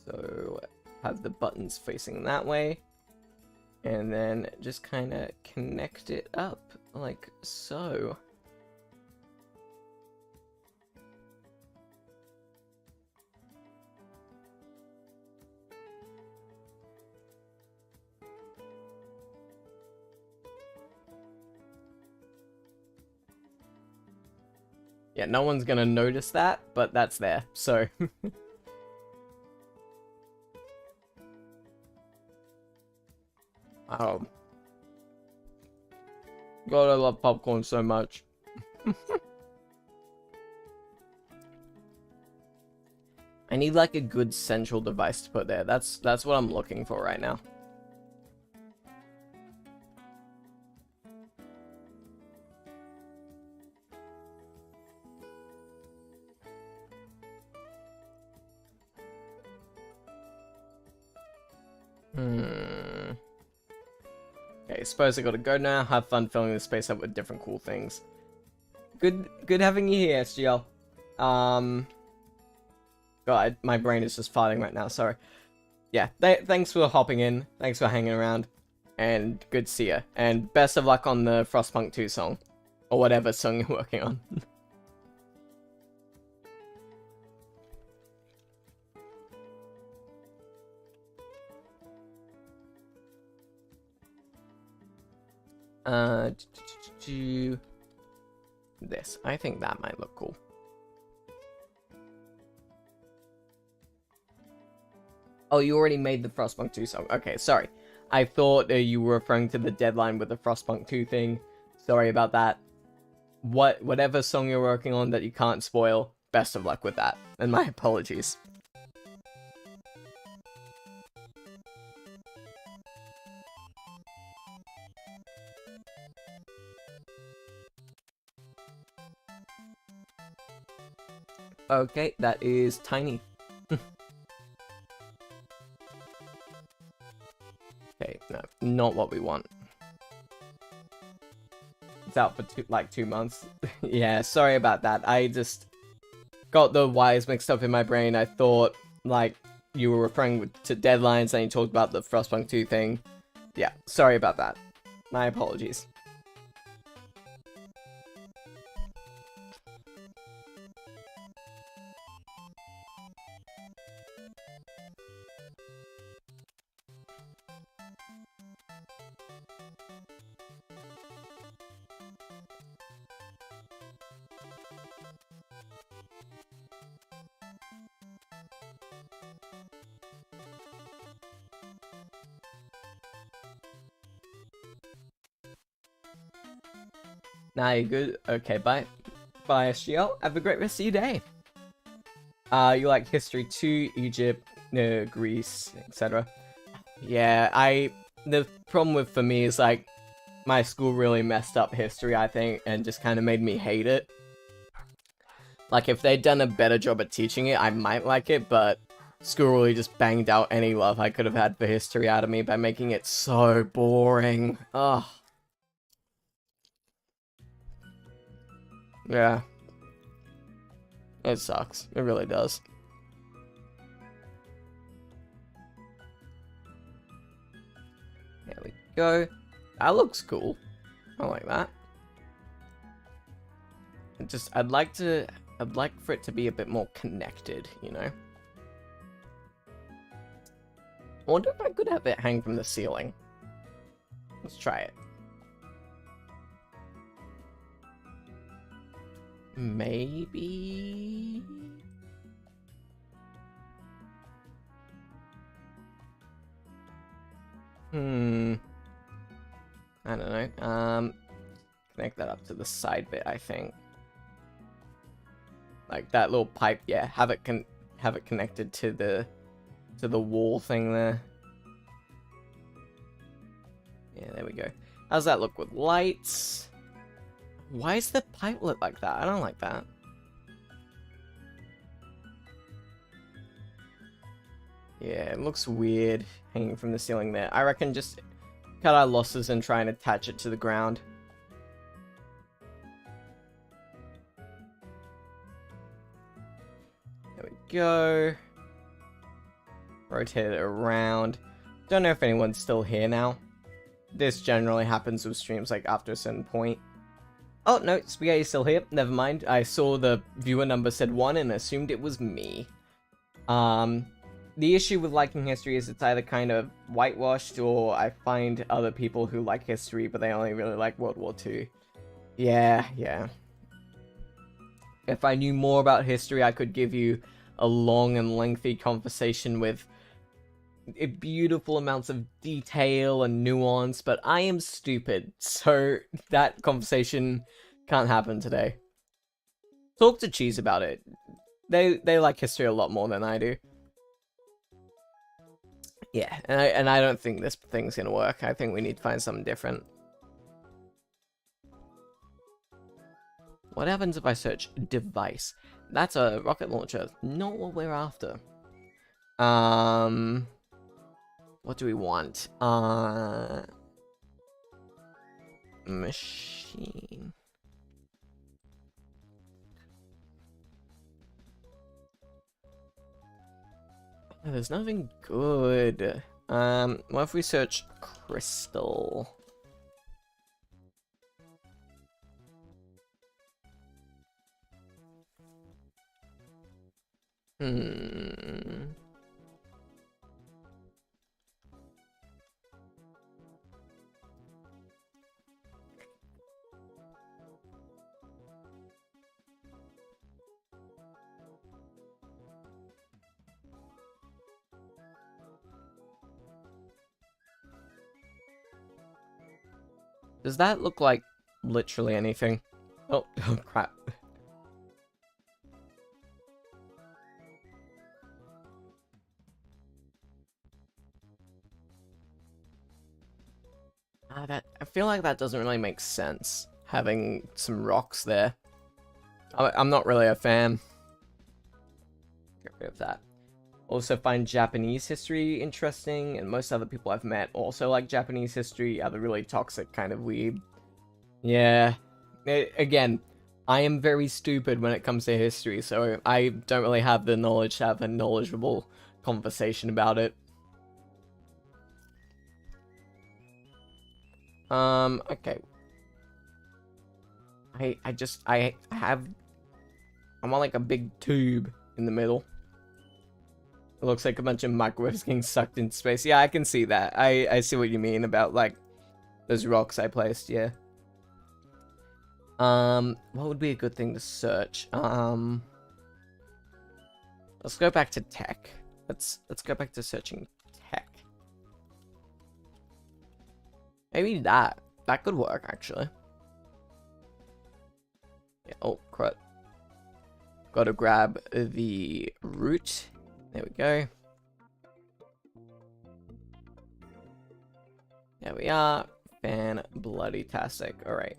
So, have the buttons facing that way. And then just kind of connect it up, like so. Yeah, no one's gonna notice that, but that's there, so. Oh. God, I love popcorn so much. I need like a good central device to put there. That's what I'm looking for right now. Okay, suppose I gotta go now. Have fun filling the space up with different cool things. Good having you here, SGL. God, my brain is just farting right now, sorry. Yeah, thanks for hopping in. Thanks for hanging around. And good to see ya. And best of luck on the Frostpunk 2 song. Or whatever song you're working on. This. I think that might look cool. Oh, you already made the Frostpunk 2 song. Okay, sorry. I thought you were referring to the deadline with the Frostpunk 2 thing. Sorry about that. Whatever song you're working on that you can't spoil, best of luck with that. And my apologies. Okay, that is tiny. Okay, no, not what we want. It's out for 2 months. Yeah, sorry about that. I just got the wires mixed up in my brain. I thought, like, you were referring to deadlines and you talked about the Frostpunk 2 thing. Yeah, sorry about that. My apologies. Now you're good. Okay, bye. Bye, SGL. Have a great rest of your day. You like history too, Egypt, Greece, etc. Yeah, the problem with for me is like my school really messed up history, I think, and just kind of made me hate it. Like if they'd done a better job at teaching it, I might like it, but school really just banged out any love I could have had for history out of me by making it so boring. Ugh. Yeah. It sucks. It really does. There we go. That looks cool. I like that. I'd like for it to be a bit more connected, you know? I wonder if I could have it hang from the ceiling. Let's try it. Maybe... I don't know. Connect that up to the side bit, I think. Like that little pipe, yeah. Have it connected to the wall thing there. Yeah, there we go. How's that look with lights? Why is the pipe lit like that? I don't like that. Yeah, it looks weird hanging from the ceiling there. I reckon just cut our losses and try and attach it to the ground. There we go. Rotate it around. Don't know if anyone's still here now. This generally happens with streams like after a certain point. Oh, no, Spaghetti's still here. Never mind. I saw the viewer number said 1 and assumed it was me. The issue with liking history is it's either kind of whitewashed or I find other people who like history but they only really like World War II. Yeah. If I knew more about history, I could give you a long and lengthy conversation with beautiful amounts of detail and nuance, but I am stupid, so that conversation can't happen today. Talk to Cheese about it. They like history a lot more than I do. Yeah, and I don't think this thing's gonna work. I think we need to find something different. What happens if I search device? That's a rocket launcher. Not what we're after. What do we want? Machine. There's nothing good. What if we search crystal? Does that look like literally anything? Oh, oh crap. I feel like that doesn't really make sense, having some rocks there. I'm not really a fan. Get rid of that. Also find Japanese history interesting, and most other people I've met also like Japanese history, are the really toxic kind of weeb. Yeah. Again, I am very stupid when it comes to history, so I don't really have the knowledge to have a knowledgeable conversation about it. Okay. I want like a big tube in the middle. It looks like a bunch of microwaves getting sucked into space. Yeah, I can see that. I see what you mean about like those rocks I placed, yeah. What would be a good thing to search? Let's go back to tech. Let's go back to searching tech. Maybe that could work actually. Yeah, oh crud. Gotta grab the root. There we go. There we are. Fan-bloody-tastic. Alright.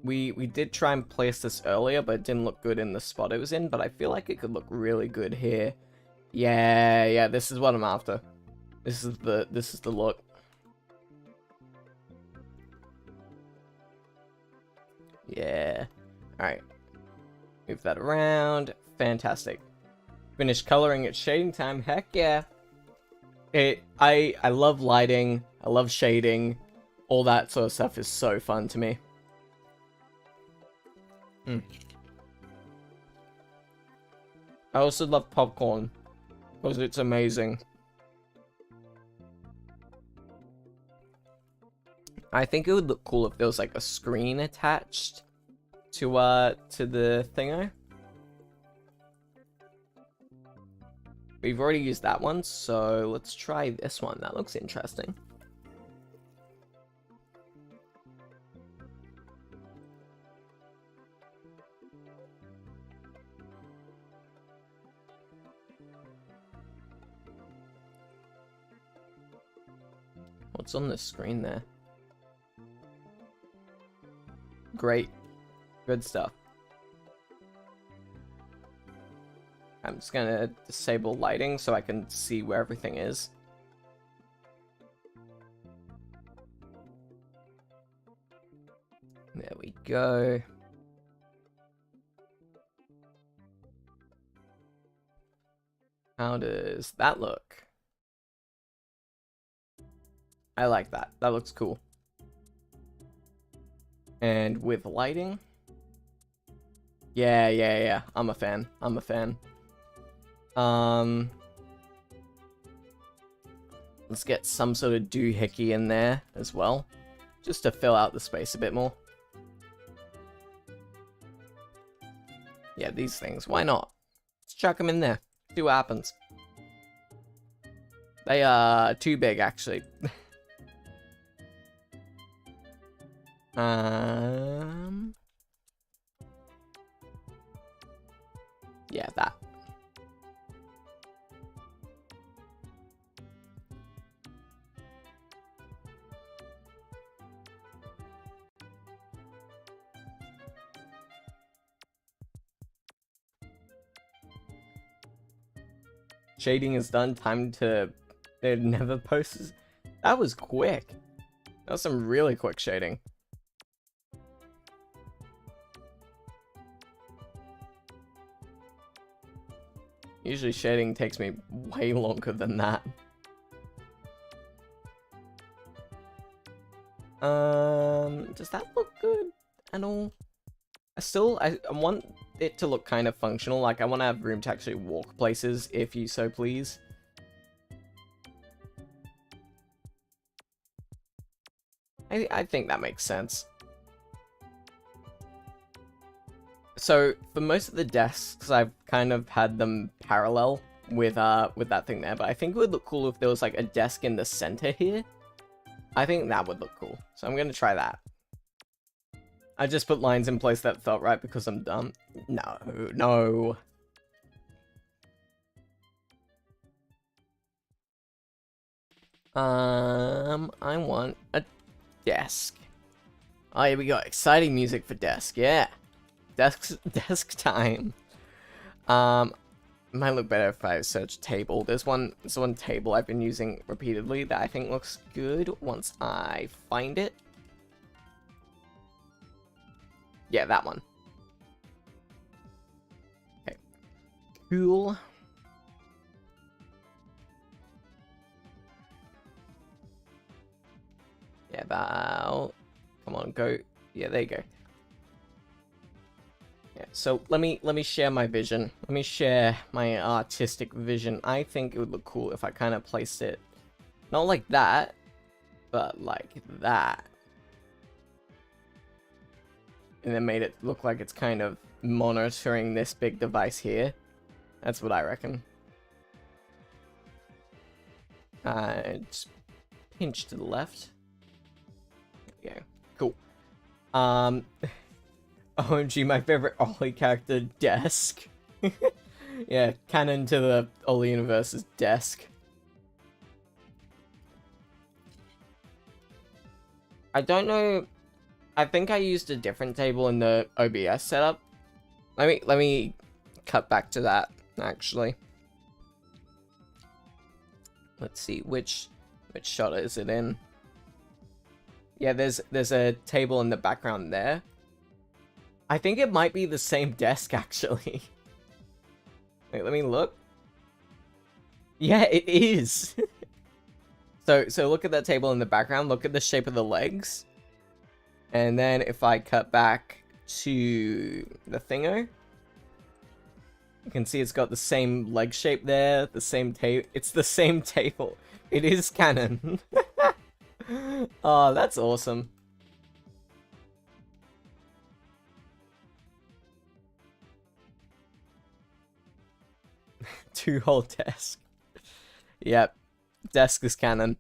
We did try and place this earlier, but it didn't look good in the spot it was in, but I feel like it could look really good here. Yeah, this is what I'm after. This is the look. Yeah. Alright. Move that around. Fantastic. Finish coloring at shading time. Heck yeah. I love lighting. I love shading. All that sort of stuff is so fun to me. I also love popcorn because it's amazing. I think it would look cool if there was like a screen attached to the thingo. We've already used that one, so let's try this one. That looks interesting. What's on the screen there? Great. Good stuff. I'm just gonna disable lighting so I can see where everything is. There we go. How does that look? I like that. That looks cool. And with lighting? Yeah. I'm a fan. Let's get some sort of doohickey in there as well, just to fill out the space a bit more. Yeah, these things. Why not? Let's chuck them in there. See what happens. They are too big, actually. Yeah, that. Shading is done. Time to... It never posts. That was quick. That was some really quick shading. Usually shading takes me way longer than that. Does that look good at all? I want it to look kind of functional. Like, I want to have room to actually walk places, if you so please. I think that makes sense. So, for most of the desks, I've kind of had them parallel with that thing there, but I think it would look cool if there was, like, a desk in the center here. I think that would look cool, so I'm gonna try that. I just put lines in place that felt right because I'm dumb. No. I want a desk. Oh, here we go. Exciting music for desk, yeah. Desk time. Might look better if I search table. There's one table I've been using repeatedly that I think looks good once I find it. Yeah, that one. Okay. Cool. Yeah, about... Come on, go. Yeah, there you go. Yeah, so let me share my vision. Let me share my artistic vision. I think it would look cool if I kind of placed it not like that, but like that. And then made it look like it's kind of monitoring this big device here. That's what I reckon. Just pinch to the left. Yeah, cool. OMG, my favorite Ollie character, Desk. Yeah, canon to the Ollie universe is Desk. I don't know. I think I used a different table in the OBS setup. Let me cut back to that actually. Let's see which shot is it in. Yeah, there's a table in the background there. I think it might be the same desk actually. Wait, let me look. Yeah, it is. So look at that table in the background. Look at the shape of the legs. And then if I cut back to the thingo, you can see it's got the same leg shape there, the same table. It's the same table. It is canon. Oh, that's awesome. Two-hole desk. Yep. Desk is canon.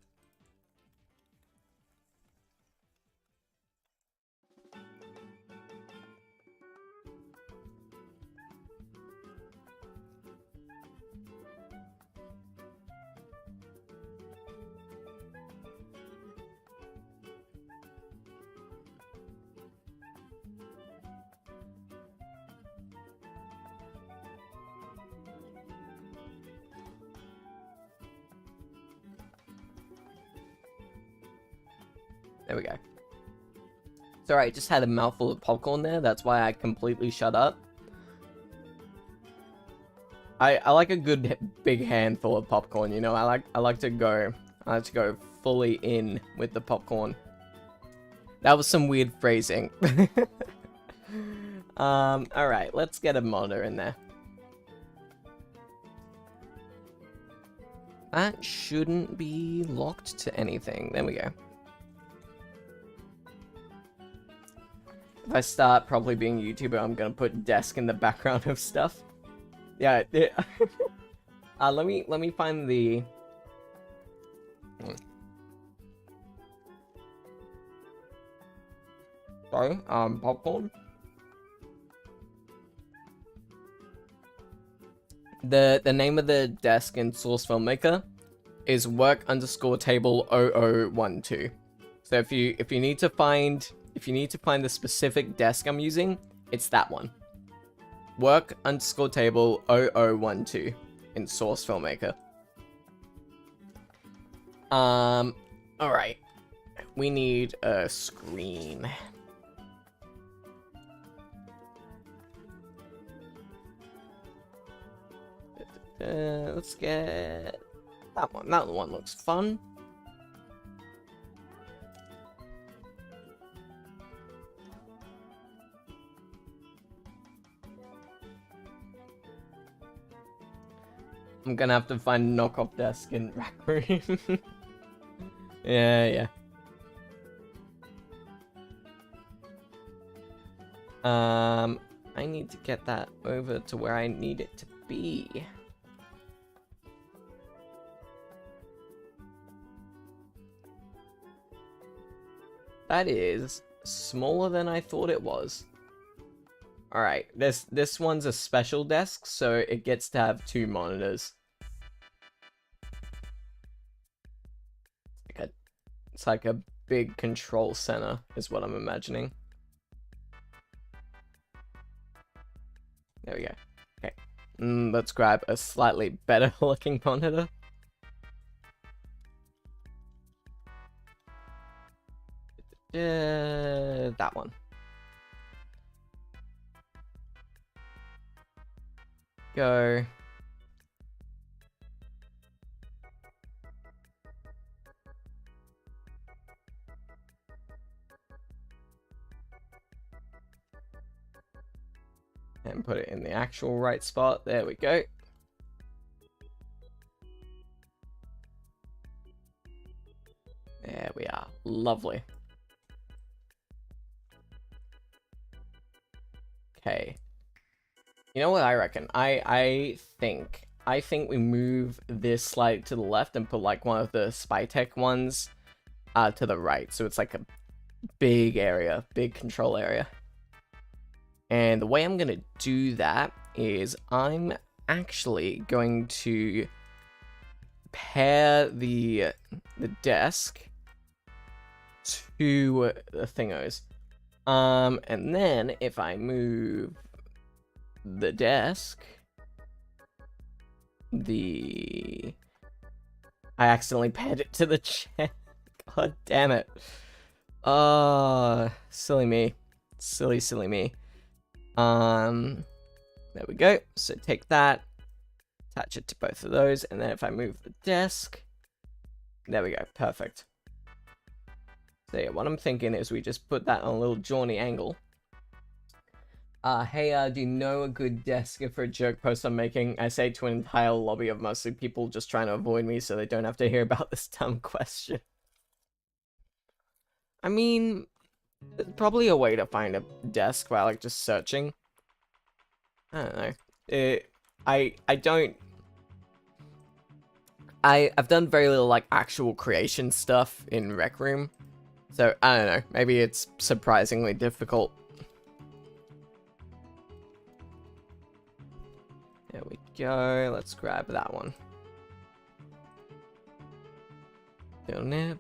There we go. Sorry, I just had a mouthful of popcorn there. That's why I completely shut up. I like a good big handful of popcorn, you know. I like to go fully in with the popcorn. That was some weird phrasing. Alright, let's get a monitor in there. That shouldn't be locked to anything. There we go. If I start probably being a YouTuber, I'm gonna put desk in the background of stuff. Yeah. Let me find the. Sorry. Popcorn. The name of the desk in Source Filmmaker is work_table 0012. So if you need to find the specific desk I'm using, it's that one. Work_table 0012 in Source Filmmaker. Alright. We need a screen. Let's get that one. That one looks fun. I'm gonna have to find a knockoff desk in Rack Room. Yeah. I need to get that over to where I need it to be. That is smaller than I thought it was. Alright, this one's a special desk, so it gets to have 2 monitors. It's like a big control center, is what I'm imagining. There we go. Okay. Let's grab a slightly better looking monitor. That one. Go. And put it in the actual right spot. There we go. There we are. Lovely. Okay. You know what I reckon? I think we move this slightly to the left and put like one of the spy tech ones to the right. So it's like a big area, big control area. And the way I'm going to do that is I'm actually going to pair the desk to the thingos. And then if I move the desk, I accidentally paired it to the chair. God damn it. Silly me. Silly me. There we go. So take that, attach it to both of those, and then if I move the desk, there we go. Perfect. So yeah, what I'm thinking is we just put that on a little jaunty angle. Hey, do you know a good desk for a joke post I'm making? I say to an entire lobby of mostly people just trying to avoid me so they don't have to hear about this dumb question. I mean, there's probably a way to find a desk by like just searching. I don't know. I've done very little like actual creation stuff in Rec Room. So I don't know, maybe it's surprisingly difficult. There we go, let's grab that one. Okay,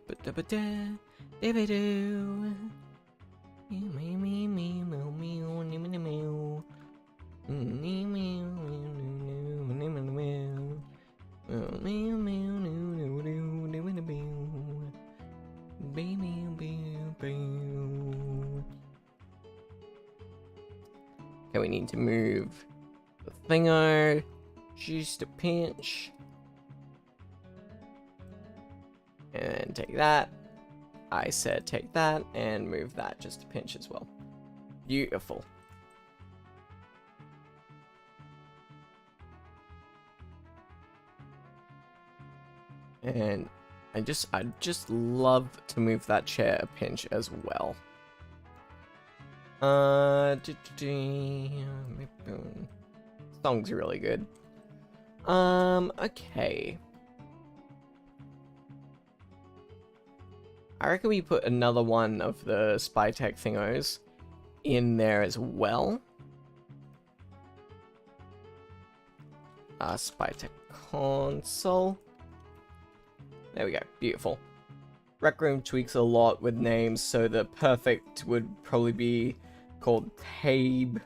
we need to move the thingo just a pinch. And take that. I said take that and move that just a pinch as well. Beautiful. And I'd just love to move that chair a pinch as well. Song's really good. Okay. I reckon we put another one of the spy tech thingos in there as well. Spy tech console. There we go. Beautiful. Rec Room tweaks a lot with names, so the perfect would probably be called Tabe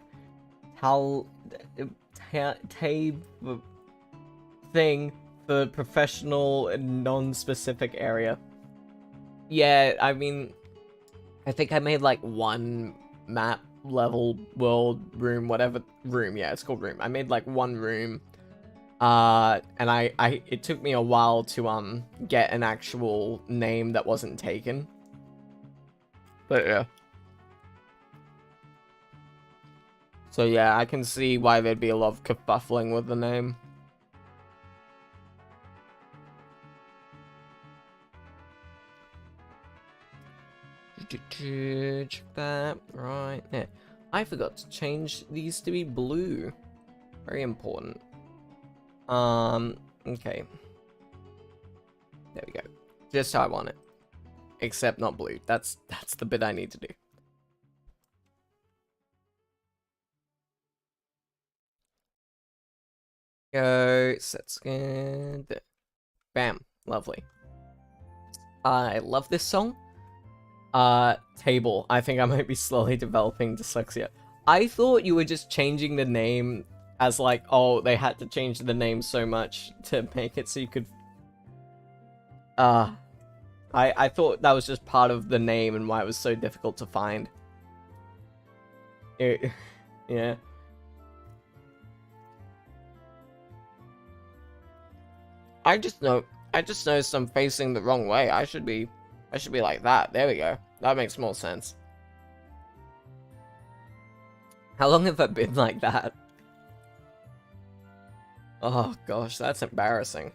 thing for professional and non-specific area. Yeah, I mean, I think I made like one map, level, world, room, whatever room. Yeah, it's called room. I made like one room. And it took me a while to get an actual name that wasn't taken. But yeah. So yeah, I can see why there'd be a lot of kerfuffling with the name. Check that right there. I forgot to change these to be blue. Very important. Okay. There we go. Just how I want it. Except not blue. That's the bit I need to do. Go, set scan. Bam. Lovely. I love this song. Table. I think I might be slowly developing dyslexia. I thought you were just changing the name as like, oh, they had to change the name so much to make it so you could... I thought that was just part of the name and why it was so difficult to find. Yeah. I just noticed I'm facing the wrong way. I should be like that. There we go. That makes more sense. How long have I been like that? Oh gosh, that's embarrassing.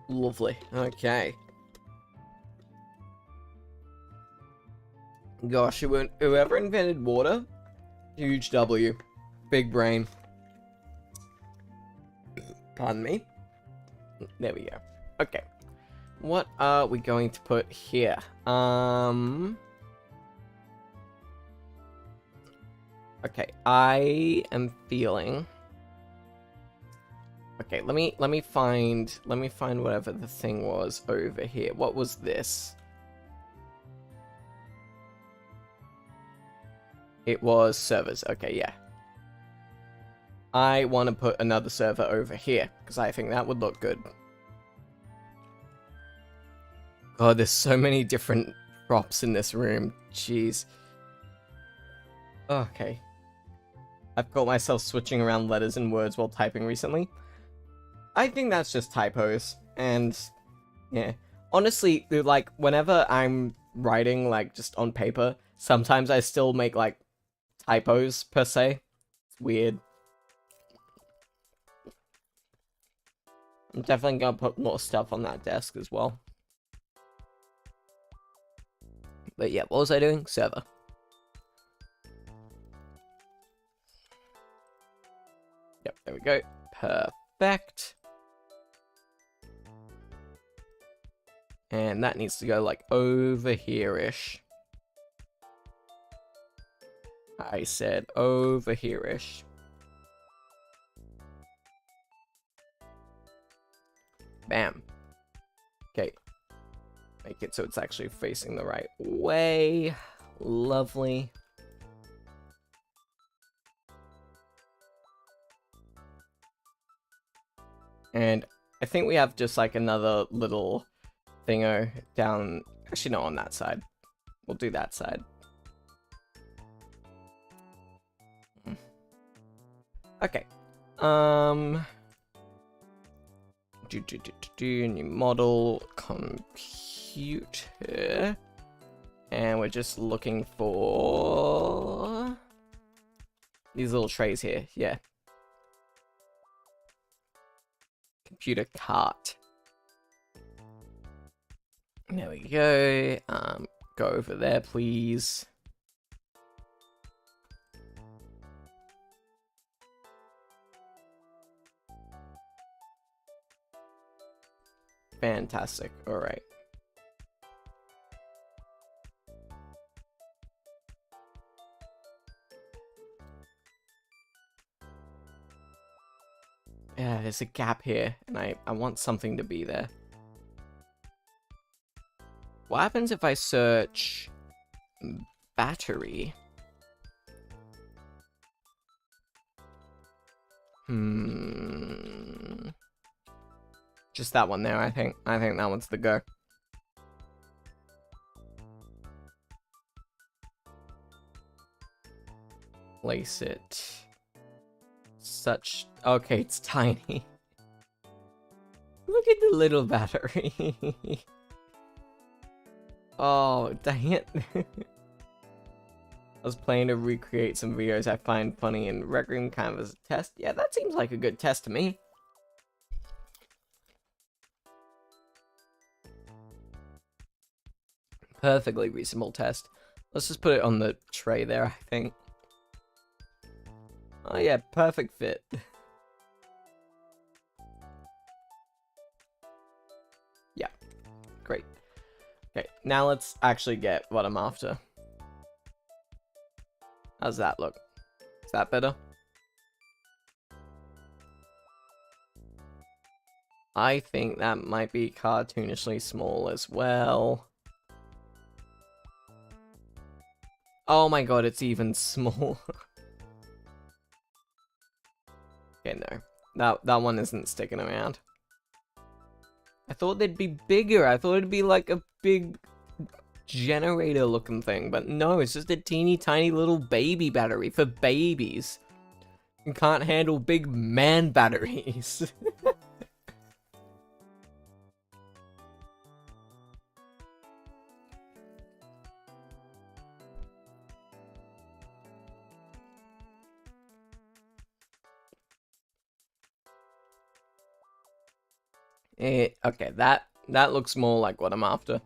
Lovely. Okay. Gosh, whoever invented water, huge W. Big brain. Pardon me. There we go. Okay. What are we going to put here? Okay, I am feeling. Okay, let me find whatever the thing was over here. What was this? It was servers. Okay, yeah. I want to put another server over here because I think that would look good. Oh, there's so many different props in this room. Jeez. Okay. I've got myself switching around letters and words while typing recently. I think that's just typos, and yeah. Honestly, like, whenever I'm writing, like, just on paper, sometimes I still make, like, typos, per se. It's weird. I'm definitely gonna put more stuff on that desk as well. But yeah, what was I doing? Server. Yep, there we go. Perfect. And that needs to go, like, over here-ish. I said over here-ish. Bam. Okay. Make it so it's actually facing the right way. Lovely. And I think we have just, like, another little thingo down. Actually, no, on that side. We'll do that side. Okay. New model computer. And we're just looking for these little trays here. Yeah. Computer cart. There we go. Go over there, please. Fantastic. All right. Yeah, there's a gap here, and I want something to be there. What happens if I search battery? Just that one there, I think. I think that one's the go. Place it. Such... Okay, it's tiny. Look at the little battery. Oh, dang it. I was planning to recreate some videos I find funny in Rec Room kind of as a test. Yeah, that seems like a good test to me. Perfectly reasonable test. Let's just put it on the tray there, I think. Oh yeah, perfect fit. Yeah, great. Okay, now let's actually get what I'm after. How's that look? Is that better? I think that might be cartoonishly small as well. Oh my god, it's even small. Okay, no. That one isn't sticking around. I thought they'd be bigger. I thought it'd be like a big generator looking thing, but no, it's just a teeny tiny little baby battery for babies. can't handle big man batteries. Okay, that looks more like what I'm after.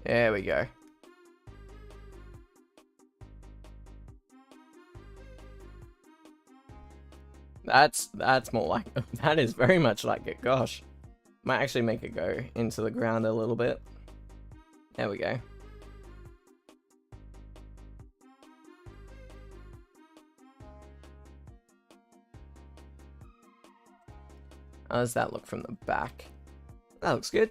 There we go. That's more like that is very much like it. Gosh, might actually make it go into the ground a little bit. There we go. How does that look from the back? That looks good.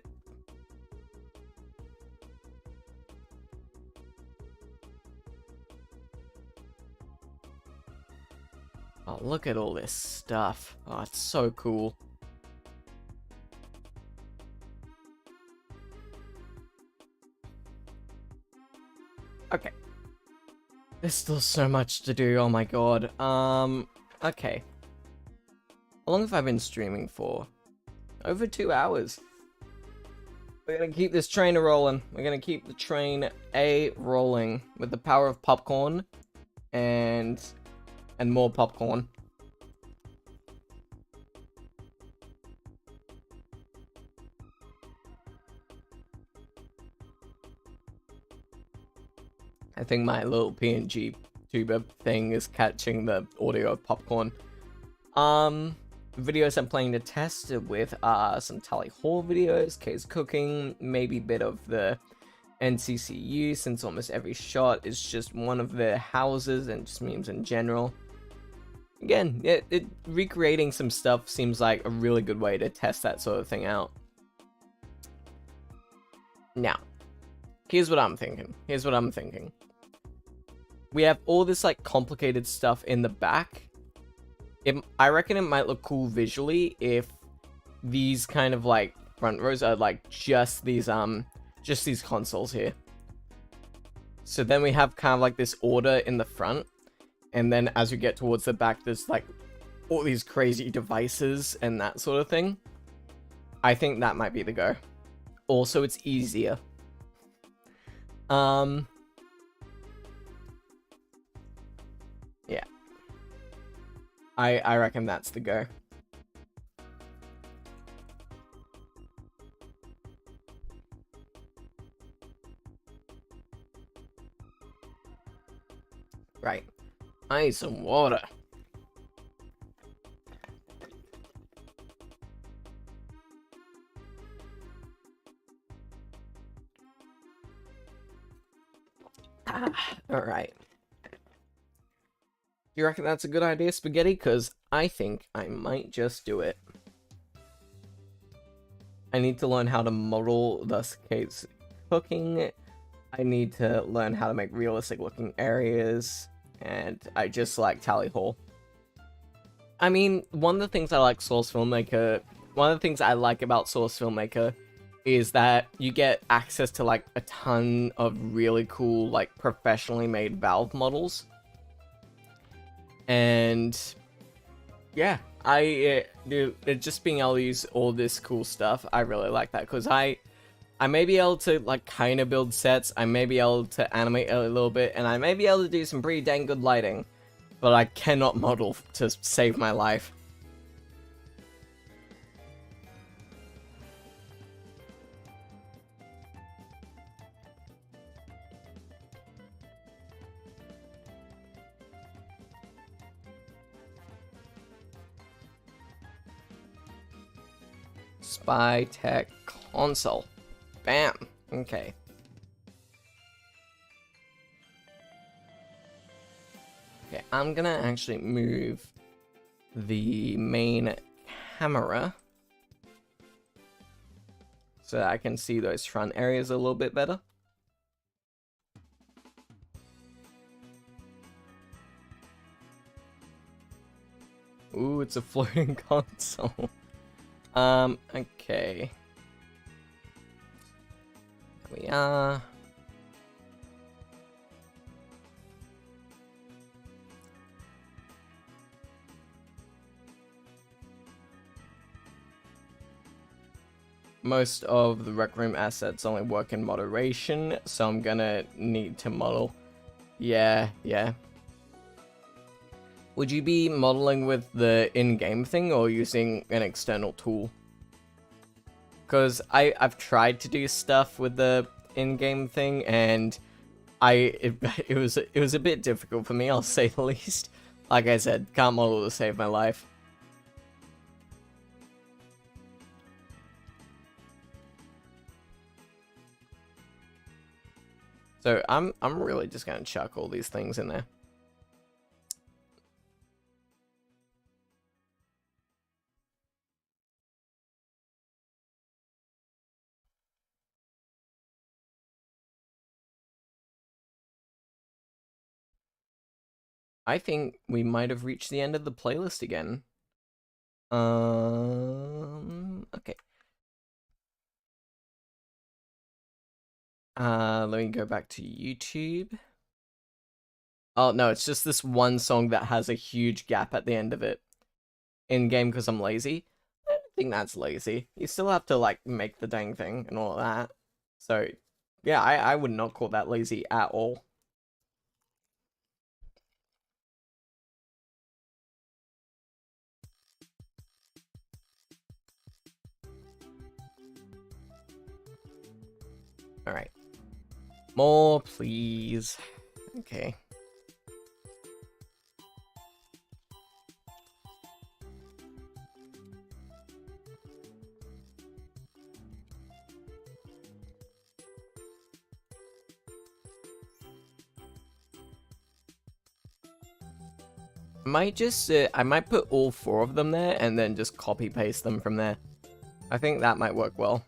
Oh, look at all this stuff. Oh, it's so cool. Okay. There's still so much to do, oh my god. Okay. How long have I been streaming for? Over 2 hours. We're gonna keep this train rolling. We're gonna keep the train rolling with the power of popcorn and more popcorn. I think my little PNG tuber thing is catching the audio of popcorn. Videos I'm planning to test with are some Tally Hall videos, Kay's cooking, maybe a bit of the NCCU, since almost every shot is just one of the houses and just memes in general. Again, recreating some stuff seems like a really good way to test that sort of thing out. Now, here's what I'm thinking. We have all this like complicated stuff in the back. I reckon it might look cool visually if these kind of like front rows are like just these consoles here. So then we have kind of like this order in the front, and then as we get towards the back, there's like all these crazy devices and that sort of thing. I think that might be the go. Also, it's easier. Yeah. I reckon that's the go. Right. I need some water. Alright. You reckon that's a good idea, Spaghetti? Because I think I might just do it. I need to learn how to model the Kate's cooking. I need to learn how to make realistic looking areas. And I just like Tally Hall. I mean, one of the things I like about Source Filmmaker is that you get access to like a ton of really cool, like professionally made Valve models. And yeah, just being able to use all this cool stuff, I really like that, because I may be able to like kind of build sets, I may be able to animate a little bit, and I may be able to do some pretty dang good lighting, but I cannot model to save my life. Spy Tech Console. Bam. Okay. Okay, I'm gonna actually move the main camera so that I can see those front areas a little bit better. Ooh, it's a floating console. Okay. There we are. Most of the Rec Room assets only work in moderation, so I'm gonna need to model. Yeah. Would you be modeling with the in-game thing or using an external tool? Because I've tried to do stuff with the in-game thing, and it was a bit difficult for me, I'll say the least. Like I said, can't model to save my life. So I'm really just gonna chuck all these things in there. I think we might have reached the end of the playlist again. Okay. Let me go back to YouTube. Oh, no, it's just this one song that has a huge gap at the end of it. In-game because I'm lazy. I don't think that's lazy. You still have to, like, make the dang thing and all that. So, yeah, I would not call that lazy at all. Alright. More, please. Okay. I might put all 4 of them there and then just copy paste them from there. I think that might work well.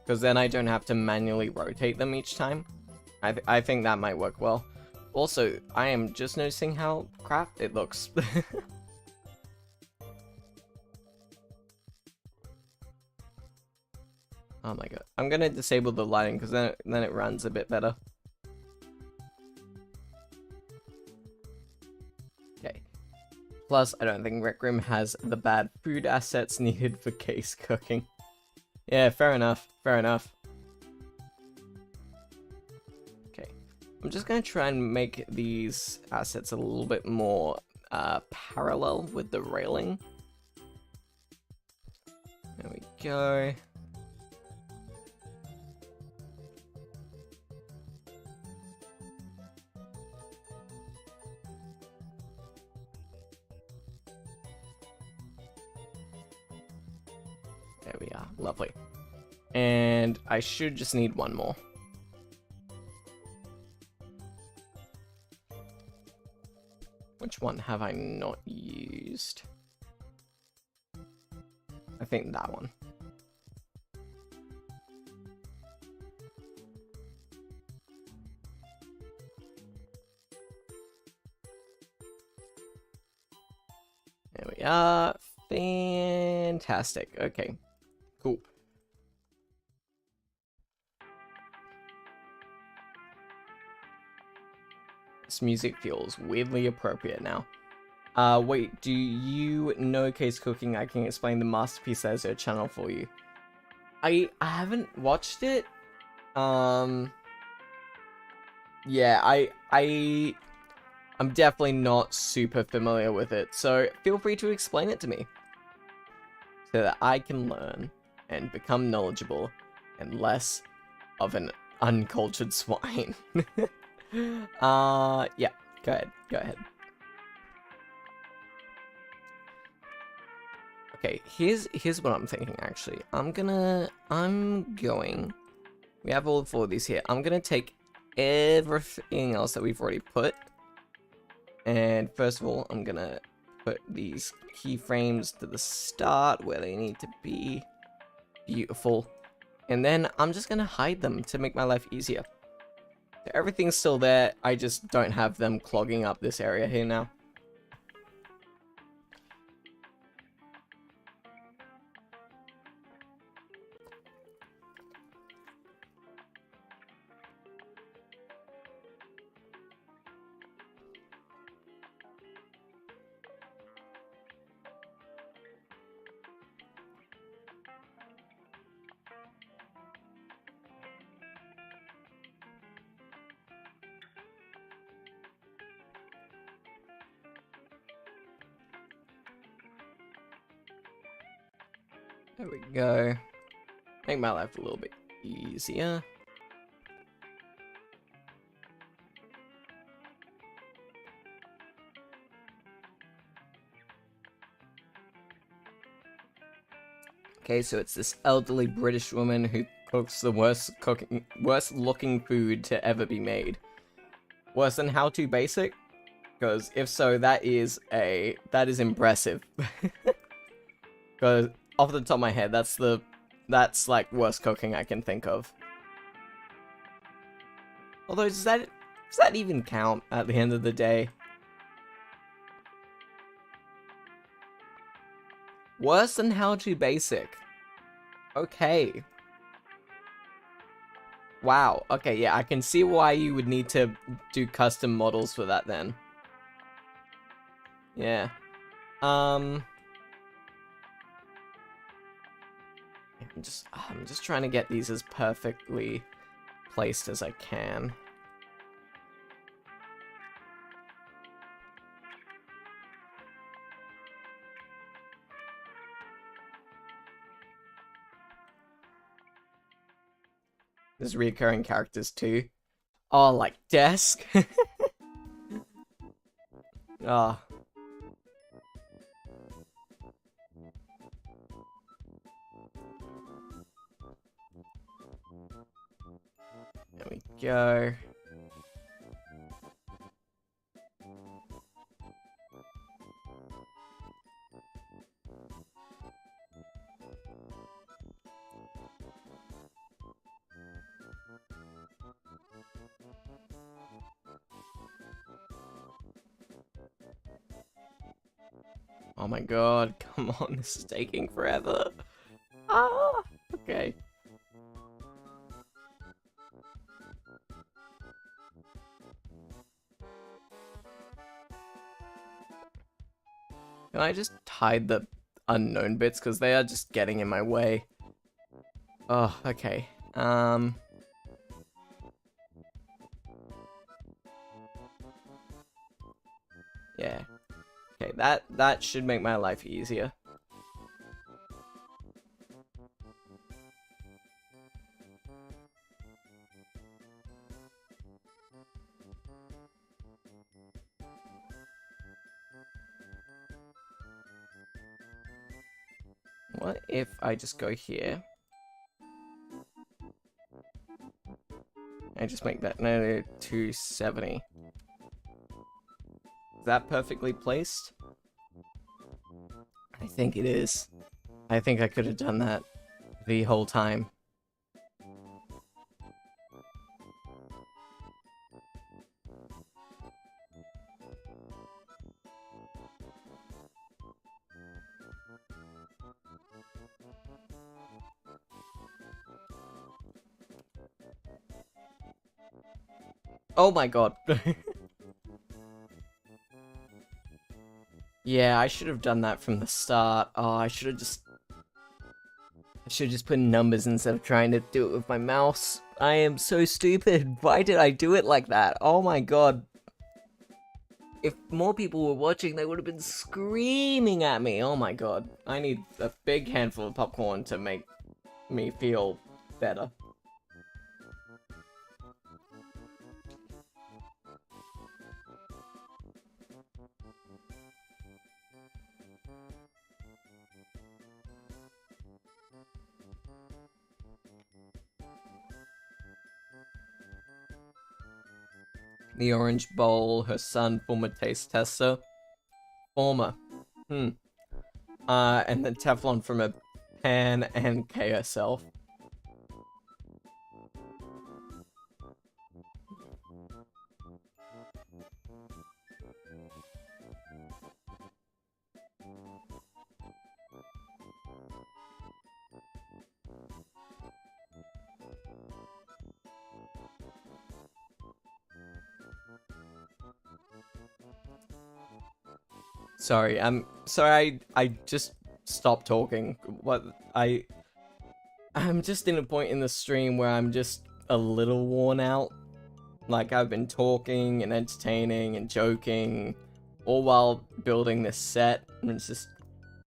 Because then I don't have to manually rotate them each time. I think that might work well. Also, I am just noticing how crap it looks. Oh my god. I'm gonna disable the lighting because then it runs a bit better. Okay. Plus, I don't think Rec Room has the bad food assets needed for case cooking. Yeah, fair enough. Fair enough. Okay. I'm just gonna try and make these assets a little bit more parallel with the railing. There we go. There we are. Lovely. And I should just need one more. Which one have I not used? I think that one. There we are. Fantastic. Okay. Cool. This music feels weirdly appropriate now. Wait, do you know Case Cooking? I can explain the masterpiece as a channel for you. I haven't watched it. Yeah, I'm definitely not super familiar with it, so feel free to explain it to me. So that I can learn and become knowledgeable and less of an uncultured swine. Yeah, go ahead. Okay, here's what I'm thinking actually. We have all 4 of these here. I'm gonna take everything else that we've already put. And first of all, I'm gonna put these keyframes to the start where they need to be. Beautiful. And then I'm just gonna hide them to make my life easier. So everything's still there, I just don't have them clogging up this area here now. There we go. Make my life a little bit easier. Okay, so it's this elderly British woman who cooks the worst looking food to ever be made. Worse than How To Basic? Because if so, that is impressive. Because off the top of my head, that's like worst cooking I can think of. Although does that even count at the end of the day? Worse than How To Basic. Okay. Wow. Okay, yeah, I can see why you would need to do custom models for that then. Yeah. I'm just trying to get these as perfectly placed as I can. There's recurring characters too. Oh, like desk. Ah. There we go. Oh my god, come on, this is taking forever. Ah, okay. Can I just hide the unknown bits, because they are just getting in my way. Oh, okay. Yeah. Okay, that should make my life easier. What if I just go here? I just make that no 270. Is that perfectly placed? I think it is. I think I could have done that the whole time. Oh my god. Yeah, I should have done that from the start. Oh, I should have just put numbers instead of trying to do it with my mouse. I am so stupid. Why did I do it like that? Oh my god. If more people were watching, they would have been screaming at me. Oh my god. I need a big handful of popcorn to make me feel better. The orange bowl, her son, former taste tester. Former. And the Teflon from a pan and K herself. Sorry, I just stopped talking. I'm just in a point in the stream where I'm just a little worn out. Like, I've been talking and entertaining and joking, all while building this set, and it's just,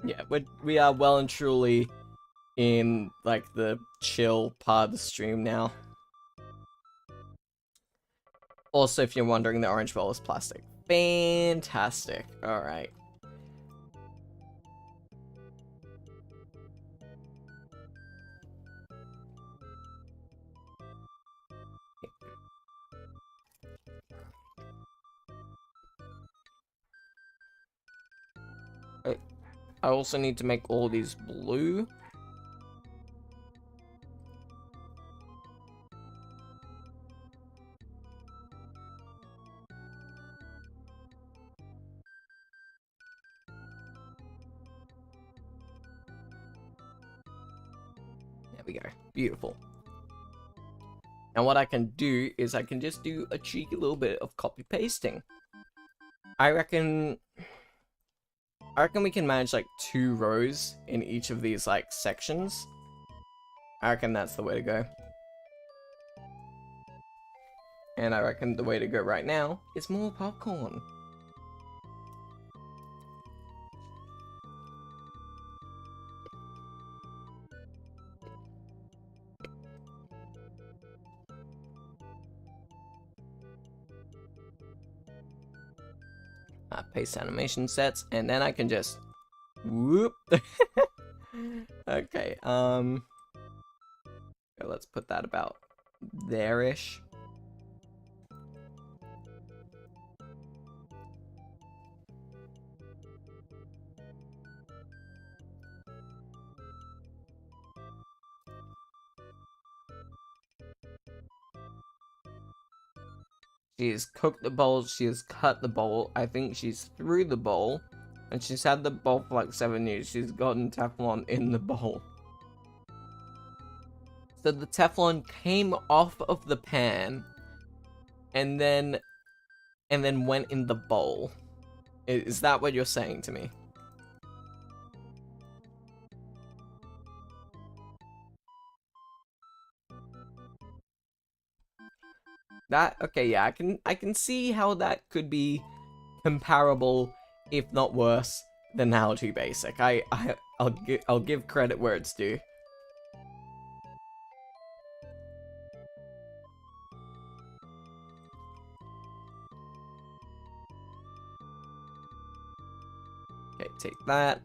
yeah, we are well and truly in like the chill part of the stream now. Also, if you're wondering, the orange bowl is plastic. Fantastic. All right. I also need to make all these blue. There we go. Beautiful. And what I can do is I can just do a cheeky little bit of copy pasting. I reckon we can manage like 2 rows in each of these like sections. I reckon that's the way to go. And I reckon the way to go right now is more popcorn. Paste animation sets, and then I can just whoop. Okay, let's put that about there-ish. She's cooked the bowl, she's cut the bowl, I think she's through the bowl, and she's had the bowl for like 7 years. She's gotten Teflon in the bowl. So the Teflon came off of the pan, and then went in the bowl. Is that what you're saying to me? That, okay, yeah, I can see how that could be comparable, if not worse, than How To Basic. I'll give credit where it's due. Okay, take that.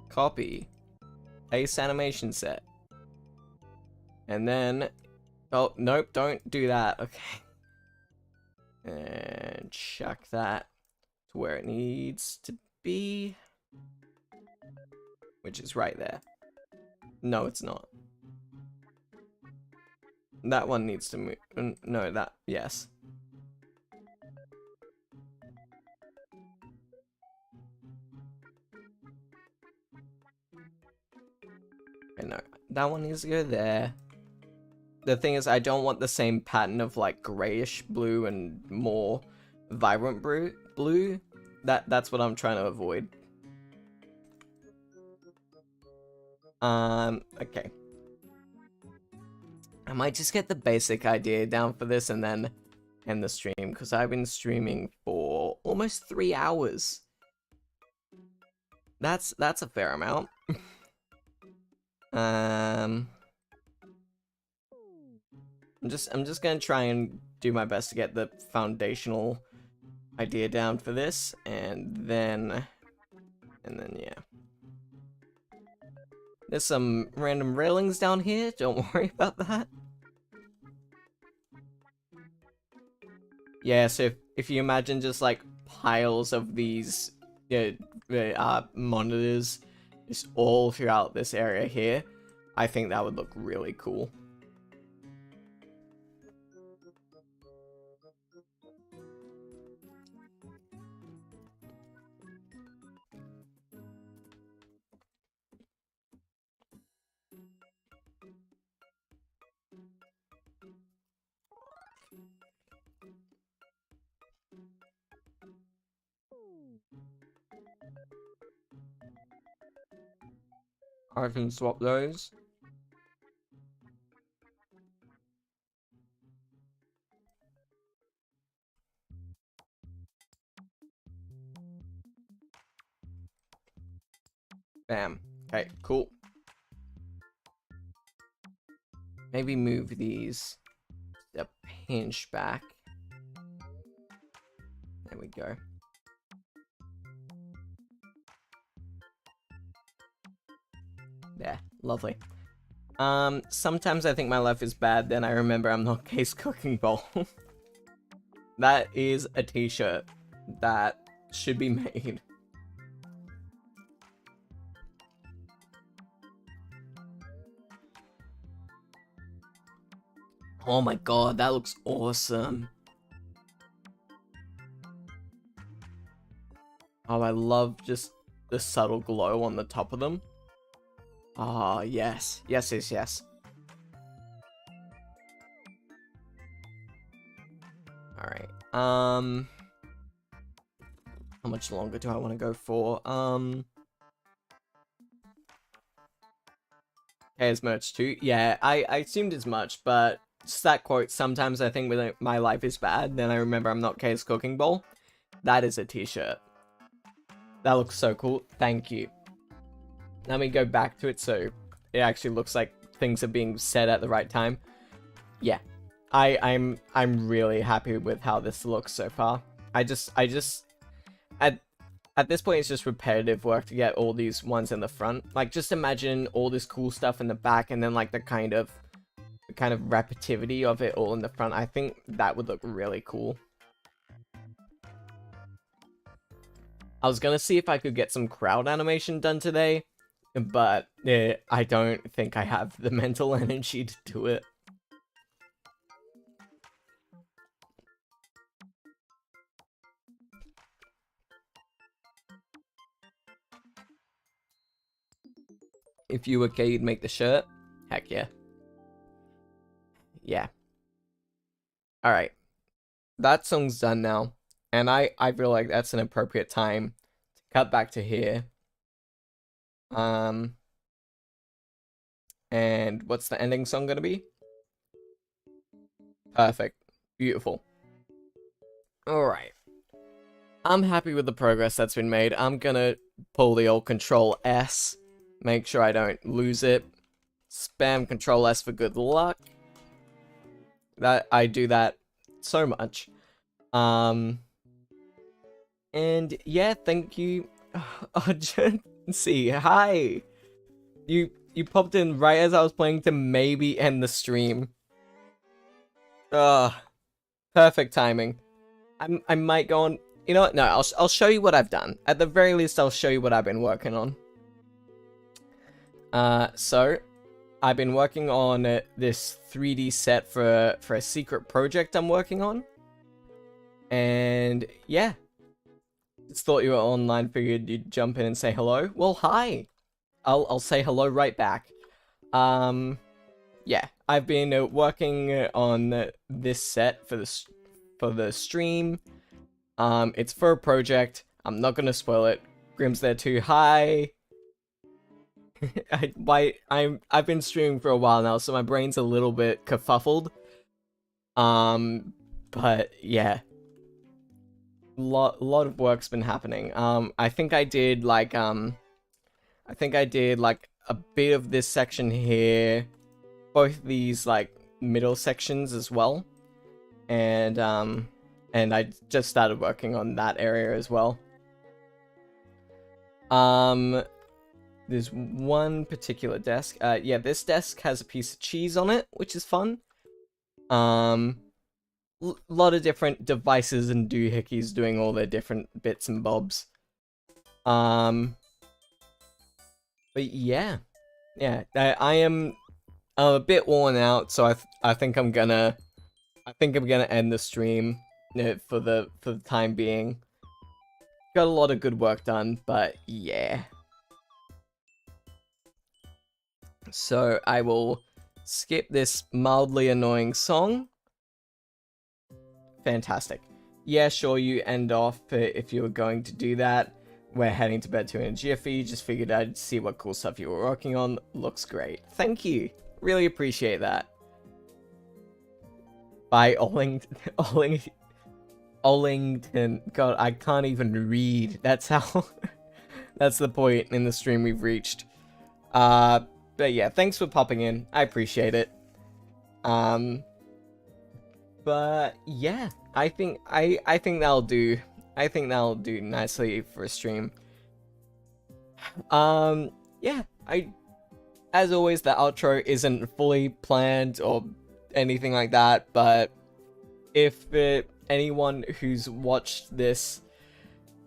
Copy. Paste animation set. And then, oh nope, don't do that. Okay. And chuck that to where it needs to be. Which is right there. No, it's not. That one needs to move. No, that, yes. Okay, no, that one needs to go there. The thing is, I don't want the same pattern of like grayish blue and more vibrant blue. That's what I'm trying to avoid. Okay. I might just get the basic idea down for this and then end the stream, because I've been streaming for almost 3 hours. That's a fair amount. I'm just gonna try and do my best to get the foundational idea down for this, and then yeah. There's some random railings down here, don't worry about that. Yeah, so if you imagine just like piles of these monitors just all throughout this area here, I think that would look really cool. I can swap those. Bam. Okay, cool. maybe move these a pinch back. There we go. There, lovely. Sometimes I think my life is bad, then I remember I'm not Case Cooking Bowl. That is a t-shirt that should be made. Oh my god, that looks awesome. Oh, I love just the subtle glow on the top of them. Ah, yes. Yes, yes, yes. Alright. How much longer do I want to go for? Here's merch too. Yeah, I assumed as much, but just that quote, sometimes I think when my life is bad, then I remember I'm not Kay's Cooking Bowl. That is a t-shirt. That looks so cool. Thank you. Let me go back to it so it actually looks like things are being said at the right time. Yeah. I'm really happy with how this looks so far. At this point it's just repetitive work to get all these ones in the front. Like, just imagine all this cool stuff in the back and then like the kind of repetitivity of it all in the front. I think that would look really cool. I was gonna see if I could get some crowd animation done today, but I don't think I have the mental energy to do it. If you were gay, you'd make the shirt? Heck yeah. Yeah. Alright. That song's done now. And I feel like that's an appropriate time to cut back to here. And what's the ending song gonna be? Perfect. Beautiful. Alright. I'm happy with the progress that's been made. I'm gonna pull the old Control S. Make sure I don't lose it. Spam Control S for good luck. That I do that so much. And yeah, thank you. See, hi. You popped in right as I was playing to maybe end the stream. Perfect timing. I might go on. You know what? No, I'll show you what I've done. At the very least, I'll show you what I've been working on. So I've been working on this 3D set for a secret project I'm working on. And yeah, just thought you were online, figured you'd jump in and say hello. Well, hi. I'll say hello right back. Yeah, I've been working on this set for the stream. It's for a project. I'm not gonna spoil it. Grim's there too. Hi. I've been streaming for a while now, so my brain's a little bit kerfuffled. But yeah, lot of work's been happening. I think I did like a bit of this section here, both these like middle sections as well, and I just started working on that area as well. There's one particular desk. Yeah, this desk has a piece of cheese on it, which is fun. Lot of different devices and doohickeys doing all their different bits and bobs. But yeah, I am a bit worn out, so I think I'm gonna end the stream for the time being. Got a lot of good work done, but yeah. So I will skip this mildly annoying song. Fantastic. Yeah, sure, you end off if you were going to do that. We're heading to bed too in a jiffy. Just figured I'd see what cool stuff you were working on. Looks great. Thank you. Really appreciate that. By Ollington. God, I can't even read. That's how... That's the point in the stream we've reached. But yeah, thanks for popping in. I appreciate it. But yeah, I think that'll do. I think that'll do nicely for a stream. Yeah, as always, the outro isn't fully planned or anything like that, but if anyone who's watched this,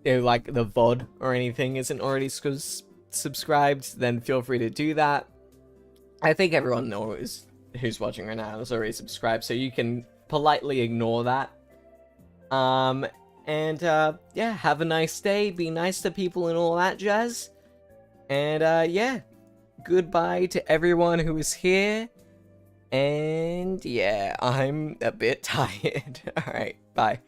like the VOD or anything, isn't already subscribed, then feel free to do that. I think everyone knows who's watching right now is already subscribed, so you can politely ignore that. Yeah, have a nice day, be nice to people and all that jazz. And yeah, goodbye to everyone who is here. And yeah, I'm a bit tired. Alright, bye.